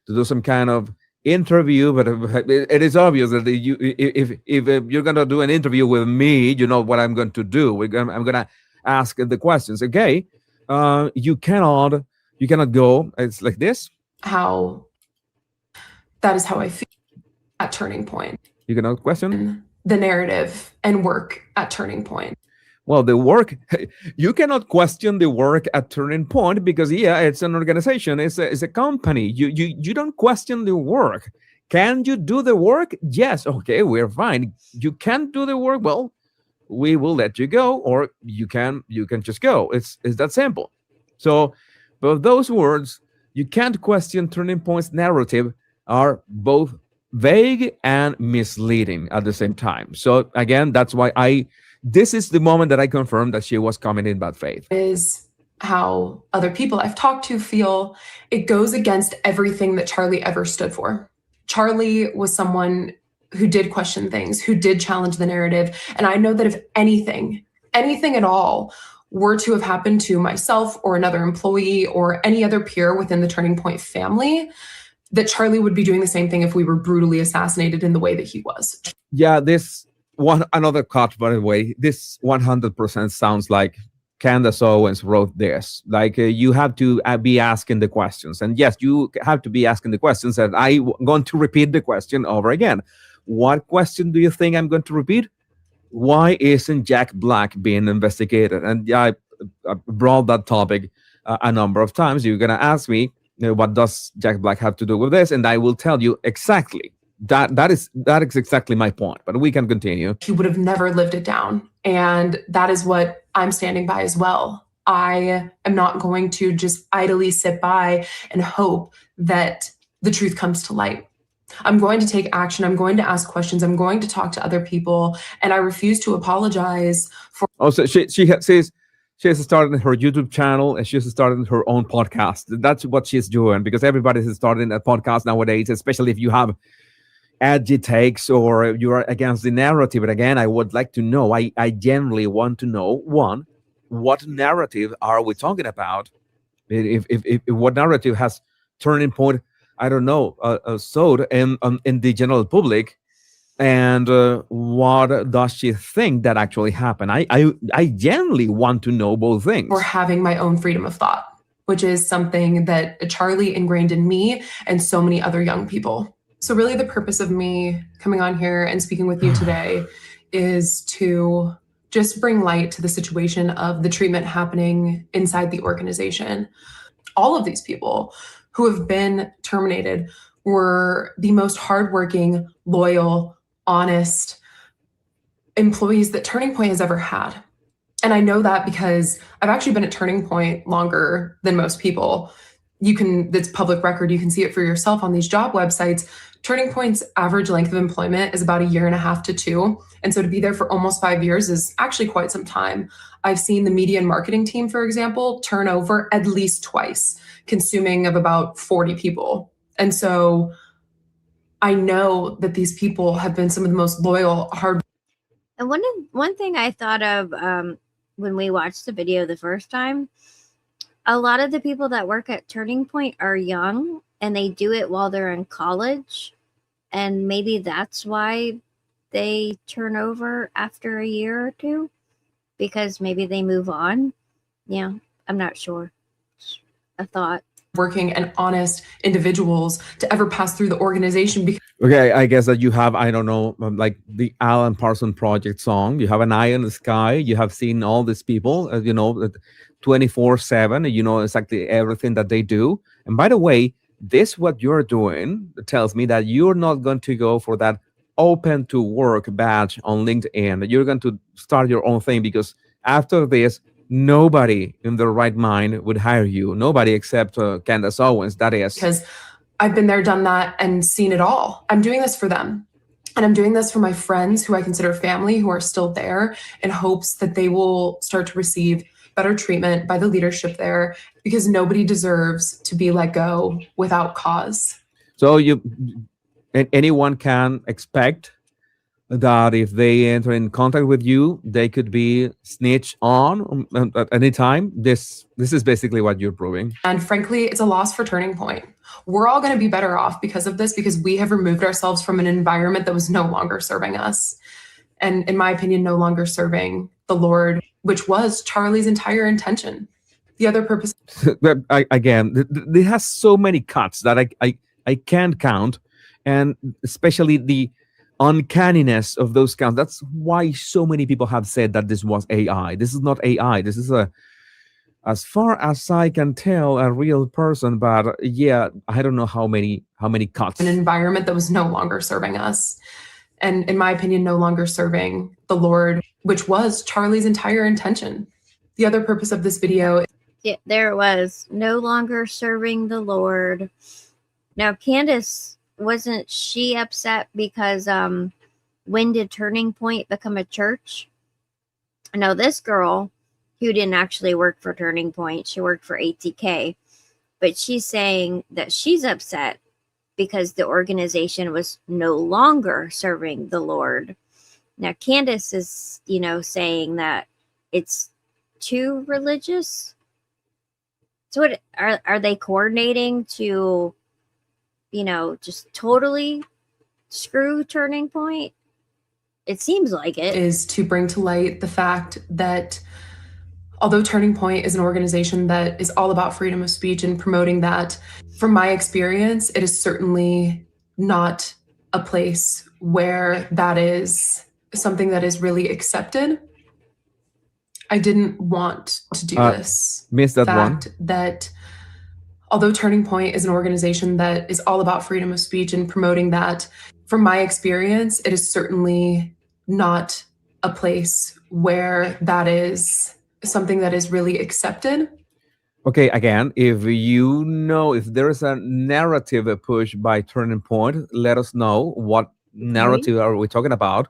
to do some kind of interview, but it is obvious that if you're going to do an interview with me, you know what I'm going to do. I'm going to ask the questions. Okay, you cannot go. It's like this. That is how I feel at Turning Point. You cannot question the narrative and work at Turning Point. Well, the work, you cannot question the work at Turning Point because, yeah, it's an organization, it's a company. You don't question the work. Can you do the work? Yes. Okay, we're fine. You can't do the work. Well, we will let you go, or you can just go. It's that simple. So, but those words, you can't question Turning Point's narrative, are both vague and misleading at the same time. So again, that's why this is the moment that I confirmed that she was coming in bad faith. Is how other people I've talked to feel. It goes against everything that Charlie ever stood for. Charlie was someone who did question things, who did challenge the narrative. And I know that if anything at all were to have happened to myself or another employee or any other peer within the Turning Point family, that Charlie would be doing the same thing if we were brutally assassinated in the way that he was. Yeah, another cut, by the way, this 100% sounds like Candace Owens wrote this. Like you have to be asking the questions. And yes, you have to be asking the questions. And I'm going to repeat the question over again. What question do you think I'm going to repeat? Why isn't Jack Black being investigated? And I brought that topic a number of times. You're going to ask me, what does Jack Black have to do with this? And I will tell you exactly. That is exactly my point, but we can continue. He would have never lived it down. And that is what I'm standing by as well. I am not going to just idly sit by and hope that the truth comes to light. I'm going to take action. I'm going to ask questions. I'm going to talk to other people. And I refuse to apologize for. Also, she says she has started her YouTube channel and she has started her own podcast. That's what she's doing, because everybody has started a podcast nowadays, especially if you have edgy takes or you're against the narrative. But again, I would like to know, I generally want to know, one, what narrative are we talking about? If what narrative has Turning Point, I don't know, sowed in the general public, and what does she think that actually happened? I generally want to know both things. For having my own freedom of thought, which is something that Charlie ingrained in me and so many other young people. So really the purpose of me coming on here and speaking with you today is to just bring light to the situation of the treatment happening inside the organization. All of these people who have been terminated were the most hardworking, loyal, honest employees that Turning Point has ever had. And I know that because I've actually been at Turning Point longer than most people. That's public record. You can see it for yourself on these job websites. Turning Point's average length of employment is about 1.5 to 2 years. And so to be there for almost 5 years is actually quite some time. I've seen the media and marketing team, for example, turn over at least twice, consuming of about 40 people. And so I know that these people have been some of the most loyal, hard. And one thing I thought of when we watched the video the first time, a lot of the people that work at Turning Point are young and they do it while they're in college. And maybe that's why they turn over after a year or two, because maybe they move on. Yeah, I'm not sure. A thought. working and honest individuals to ever pass through the organization. Okay, I guess that you have, I don't know, like the Alan Parsons Project song. You have an eye in the sky. You have seen all these people, 24/7. You know exactly everything that they do. And by the way, this what you're doing tells me that you're not going to go for that open to work badge on LinkedIn. You're going to start your own thing, because after this, nobody in their right mind would hire you. Nobody except Candace Owens, that is. Because I've been there, done that, and seen it all. I'm doing this for them. And I'm doing this for my friends who I consider family, who are still there, in hopes that they will start to receive better treatment by the leadership there, because nobody deserves to be let go without cause. So anyone can expect that if they enter in contact with you, they could be snitched on at any time. This is basically what you're proving. And frankly, it's a loss for Turning Point. We're all going to be better off because of this, because we have removed ourselves from an environment that was no longer serving us. And in my opinion, no longer serving the Lord, which was Charlie's entire intention. The other purpose. Again, it has so many cuts that I can't count. And especially the uncanniness of those counts. That's why so many people have said that this was AI. This is not AI. This is as far as I can tell, a real person. But yeah, I don't know how many cuts. An environment that was no longer serving us. And in my opinion, no longer serving the Lord, which was Charlie's entire intention. The other purpose of this video. Yeah, there it was. No longer serving the Lord. Now, Candace, wasn't she upset because when did Turning Point become a church? Now, this girl who didn't actually work for Turning Point, she worked for ATK, but she's saying that she's upset because the organization was no longer serving the Lord. Now, Candace is, saying that it's too religious. So what are they coordinating to, just totally screw Turning Point? It seems like it. Is to bring to light the fact that although Turning Point is an organization that is all about freedom of speech and promoting that, from my experience, it is certainly not a place where that is something that is really accepted. I didn't want to do this. Missed that fact one. That although Turning Point is an organization that is all about freedom of speech and promoting that, from my experience, it is certainly not a place where that is something that is really accepted. Okay, again, if if there is a narrative push by Turning Point, let us know what narrative are we talking about.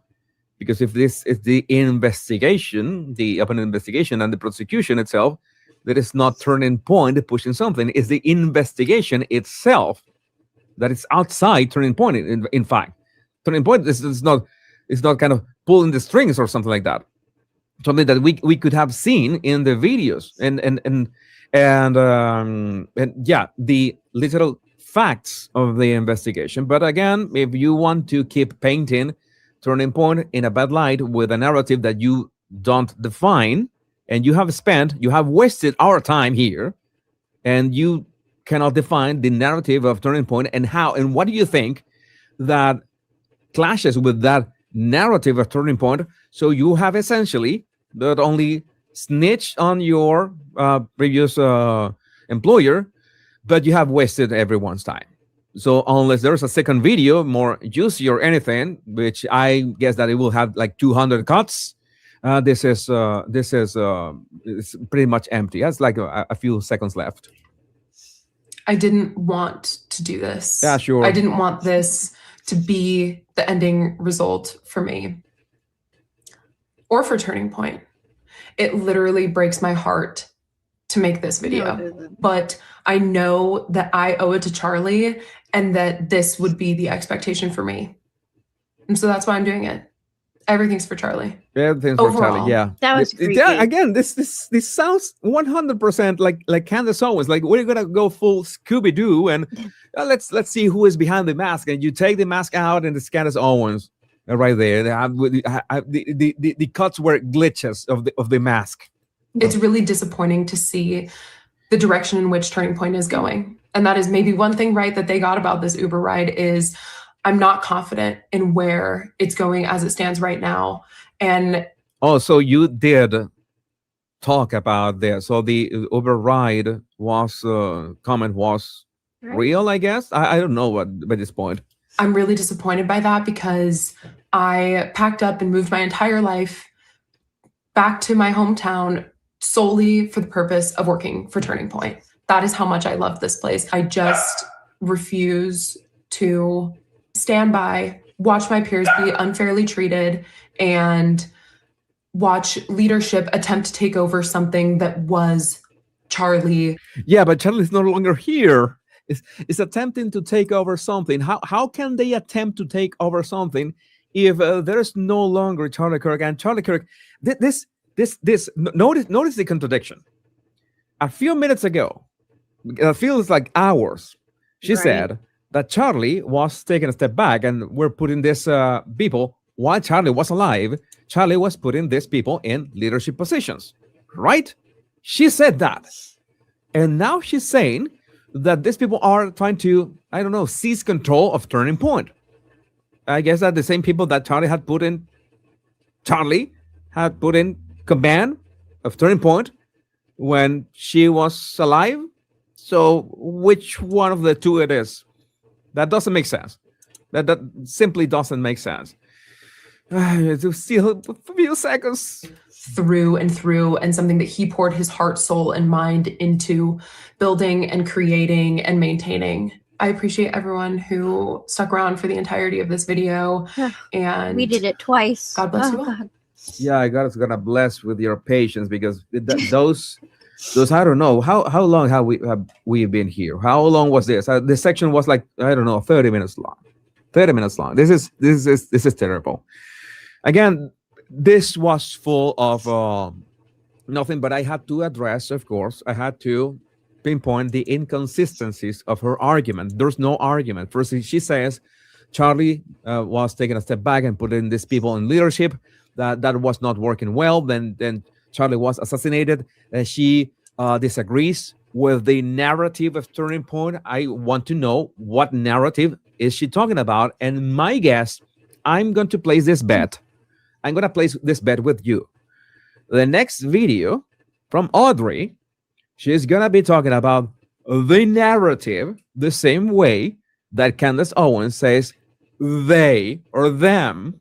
Because if this is the investigation, the open investigation and the prosecution itself, that is not Turning Point pushing something. It's the investigation itself that is outside Turning Point. In fact, Turning Point is not kind of pulling the strings or something like that. Something that we could have seen in the videos and yeah, the literal facts of the investigation. But again, if you want to keep painting Turning Point in a bad light with a narrative that you don't define, and you have wasted our time here, and you cannot define the narrative of Turning Point and how and what do you think that clashes with that narrative of Turning Point. So you have essentially not only snitched on your previous employer, but you have wasted everyone's time. So unless there's a second video, more juicy or anything, which I guess that it will have like 200 cuts, this is it's pretty much empty. That's like a few seconds left. I didn't want to do this. Yeah, sure. I didn't want this to be the ending result for me or for Turning Point. It literally breaks my heart to make this video, but I know that I owe it to Charlie and that this would be the expectation for me. And so that's why I'm doing it. Everything's for Charlie. Everything's for Charlie. Yeah, that was creepy. Yeah, again, this sounds 100% like Candace Owens. Like we're gonna go full Scooby Doo and let's see who is behind the mask. And you take the mask out, and it's Candace Owens right there. The cuts were glitches of the mask. It's really disappointing to see the direction in which Turning Point is going. And that is maybe one thing right that they got about this Uber ride is I'm not confident in where it's going as it stands right now. And oh, so you did talk about this. So the Uber ride was comment was real, I guess. I don't know what by this point. I'm really disappointed by that because I packed up and moved my entire life back to my hometown solely for the purpose of working for Turning Point. That is how much I love this place. I just refuse to stand by, watch my peers be unfairly treated, and watch leadership attempt to take over something that was Charlie. Yeah, but Charlie's no longer here. Is attempting to take over something. How can they attempt to take over something if there's no longer Charlie Kirk? And Charlie Kirk, notice the contradiction. A few minutes ago, it feels like hours, she said that Charlie was taking a step back and we're putting this people, while Charlie was alive, Charlie was putting these people in leadership positions, right? She said that. And now she's saying that these people are trying to, I don't know, seize control of Turning Point. I guess that the same people that Charlie had put in command of Turning Point when she was alive. So which one of the two it is? That doesn't make sense. That simply doesn't make sense. Still a few seconds. Through and through, and something that he poured his heart, soul, and mind into building and creating and maintaining. I appreciate everyone who stuck around for the entirety of this video. And we did it twice. God bless you all. God. Yeah, God is gonna bless with your patience because those I don't know how long have we been here? How long was this? This section was like, I don't know, 30 minutes long. 30 minutes long. This is terrible. Again, this was full of nothing, but I had to address, of course, I had to pinpoint the inconsistencies of her argument. There's no argument. First, she says Charlie was taking a step back and putting these people in leadership. That was not working well. Then Charlie was assassinated. She disagrees with the narrative of Turning Point. I want to know what narrative is she talking about. And my guess, I'm going to place this bet. I'm going to place this bet with you. The next video from Audrey, she's going to be talking about the narrative the same way that Candace Owens says they or them.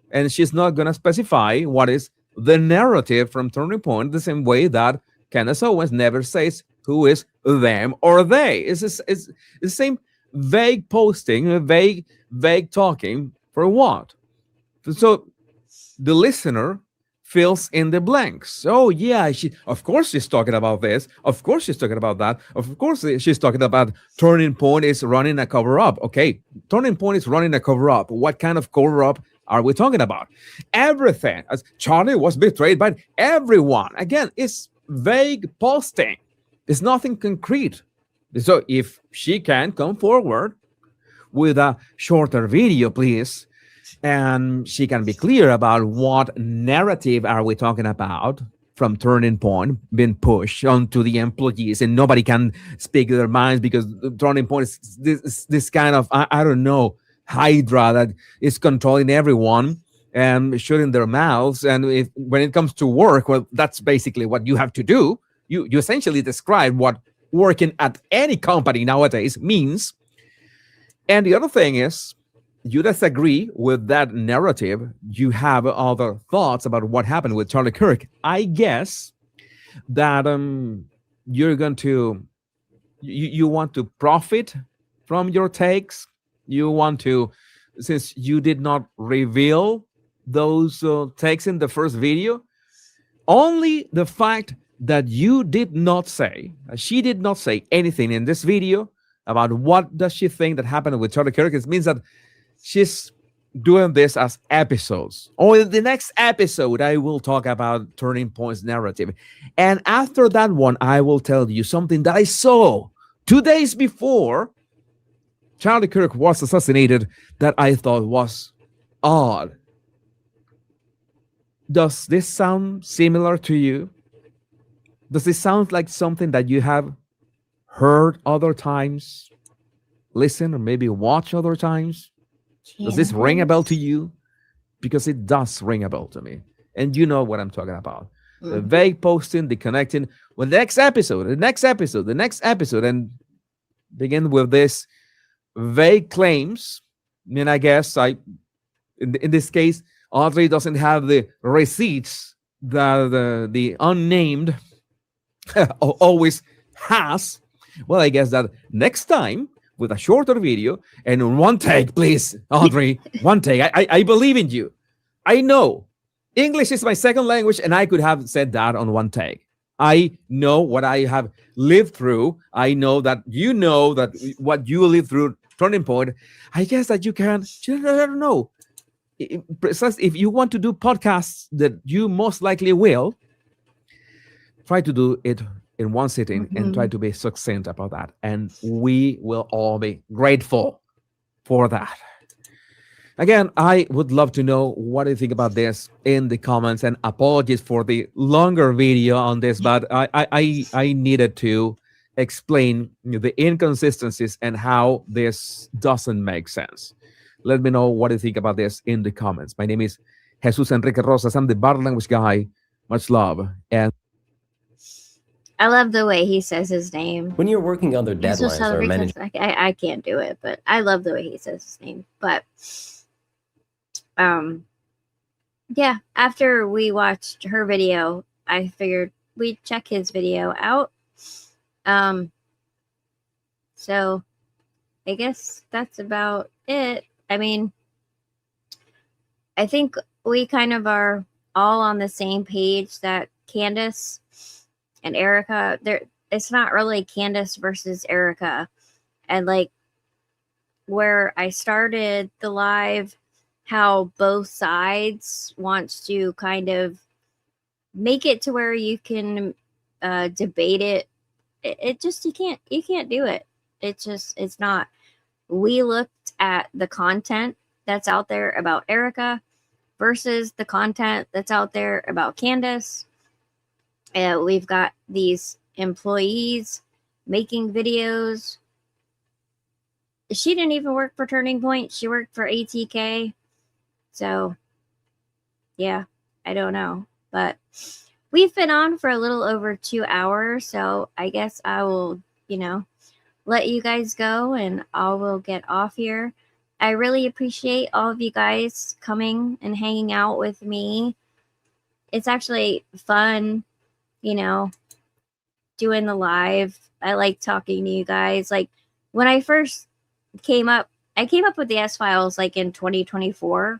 And she's not going to specify what is the narrative from Turning Point the same way that Candace Owens never says who is them or they. It's the same vague posting, vague talking for what? So the listener fills in the blanks. Oh yeah, of course she's talking about this. Of course she's talking about that. Of course she's talking about Turning Point is running a cover-up. Okay, Turning Point is running a cover-up. What kind of cover-up are we talking about? Everything. As Charlie was betrayed by everyone. Again, it's vague posting. It's nothing concrete. So if she can come forward with a shorter video, please, and she can be clear about what narrative are we talking about from Turning Point being pushed onto the employees, and nobody can speak their minds because Turning Point is this kind of, I don't know, hydra that is controlling everyone and shutting their mouths. And when it comes to work, well, that's basically what you have to do. You essentially describe what working at any company nowadays means. And the other thing is, you disagree with that narrative. You have other thoughts about what happened with Charlie Kirk. I guess that you're going to, you want to profit from your takes. You want to, since you did not reveal those takes in the first video, only the fact that you did not say, she did not say anything in this video about what does she think that happened with Charlie Kirk, it means that she's doing this as episodes. Or in the next episode, I will talk about Turning Point's narrative. And after that one, I will tell you something that I saw 2 days before Charlie Kirk was assassinated that I thought was odd. Does this sound similar to you? Does this sound like something that you have heard other times, listen, or maybe watch other times? Does this ring a bell to you? Because it does ring a bell to me. And you know what I'm talking about. The vague posting, the connecting. Well, the next episode, and begin with this vague claims. I mean, I guess in this case, Audrey doesn't have the receipts that the unnamed always has. Well, I guess that next time with a shorter video and one take, please, Audrey, one take. I believe in you. I know English is my second language, and I could have said that on one take. I know what I have lived through. I know that you know that what you lived through, Turning Point. I guess that you can, I don't know. If you want to do podcasts that you most likely will, try to do it in one sitting and try to be succinct about that. And we will all be grateful for that. Again, I would love to know what you think about this in the comments, and apologies for the longer video on this, but I needed to explain the inconsistencies and how this doesn't make sense. Let me know what you think about this in the comments. My name is Jesus Enrique Rosas. I'm the body language guy. Much love. And I love the way he says his name. When you're working on their deadlines or managing, I can't do it, but I love the way he says his name. But yeah, after we watched her video, I figured we'd check his video out. So I guess that's about it. I mean, I think we kind of are all on the same page that Candace and Erika, it's not really Candace versus Erika. And like where I started the live, how both sides wants to kind of make it to where you can debate it. It just, you can't do it. It's not. We looked at the content that's out there about Erika versus the content that's out there about Candace. We've got these employees making videos. She didn't even work for Turning Point. She worked for ATK. So, yeah, I don't know. But we've been on for a little over 2 hours. So I guess I will, let you guys go, and I will get off here. I really appreciate all of you guys coming and hanging out with me. It's actually fun, doing the live. I like talking to you guys. Like when I first came up with the S-Files like in 2024,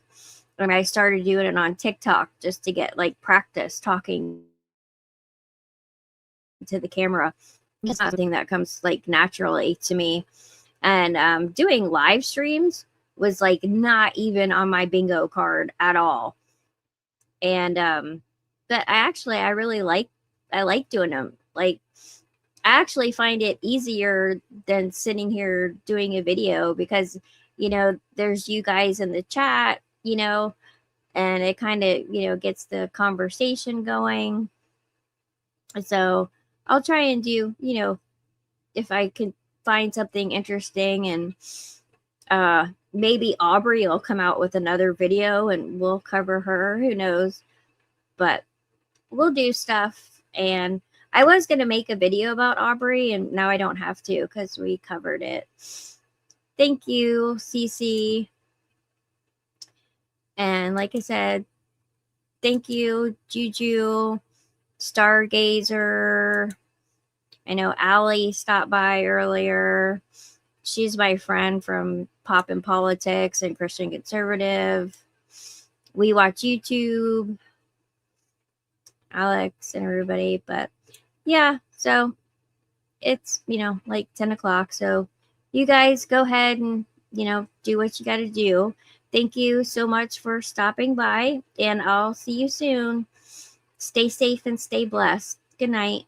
and I started doing it on TikTok just to get like practice talking to the camera. It's not something that comes like naturally to me. And doing live streams was like not even on my bingo card at all. And but I really like doing them. Like I actually find it easier than sitting here doing a video because there's you guys in the chat, and it kind of gets the conversation going. So I'll try and do if I can find something interesting, and maybe Aubrey will come out with another video and we'll cover her, who knows. But we'll do stuff. And I was going to make a video about Aubrey, and now I don't have to because we covered it. Thank you, Cece. And like I said, thank you, Juju, Stargazer. I know Allie stopped by earlier. She's my friend from Pop and Politics and Christian Conservative. We watch YouTube. Alex and everybody. But yeah, so it's, like 10 o'clock. So you guys go ahead and, do what you got to do. Thank you so much for stopping by, and I'll see you soon. Stay safe and stay blessed. Good night.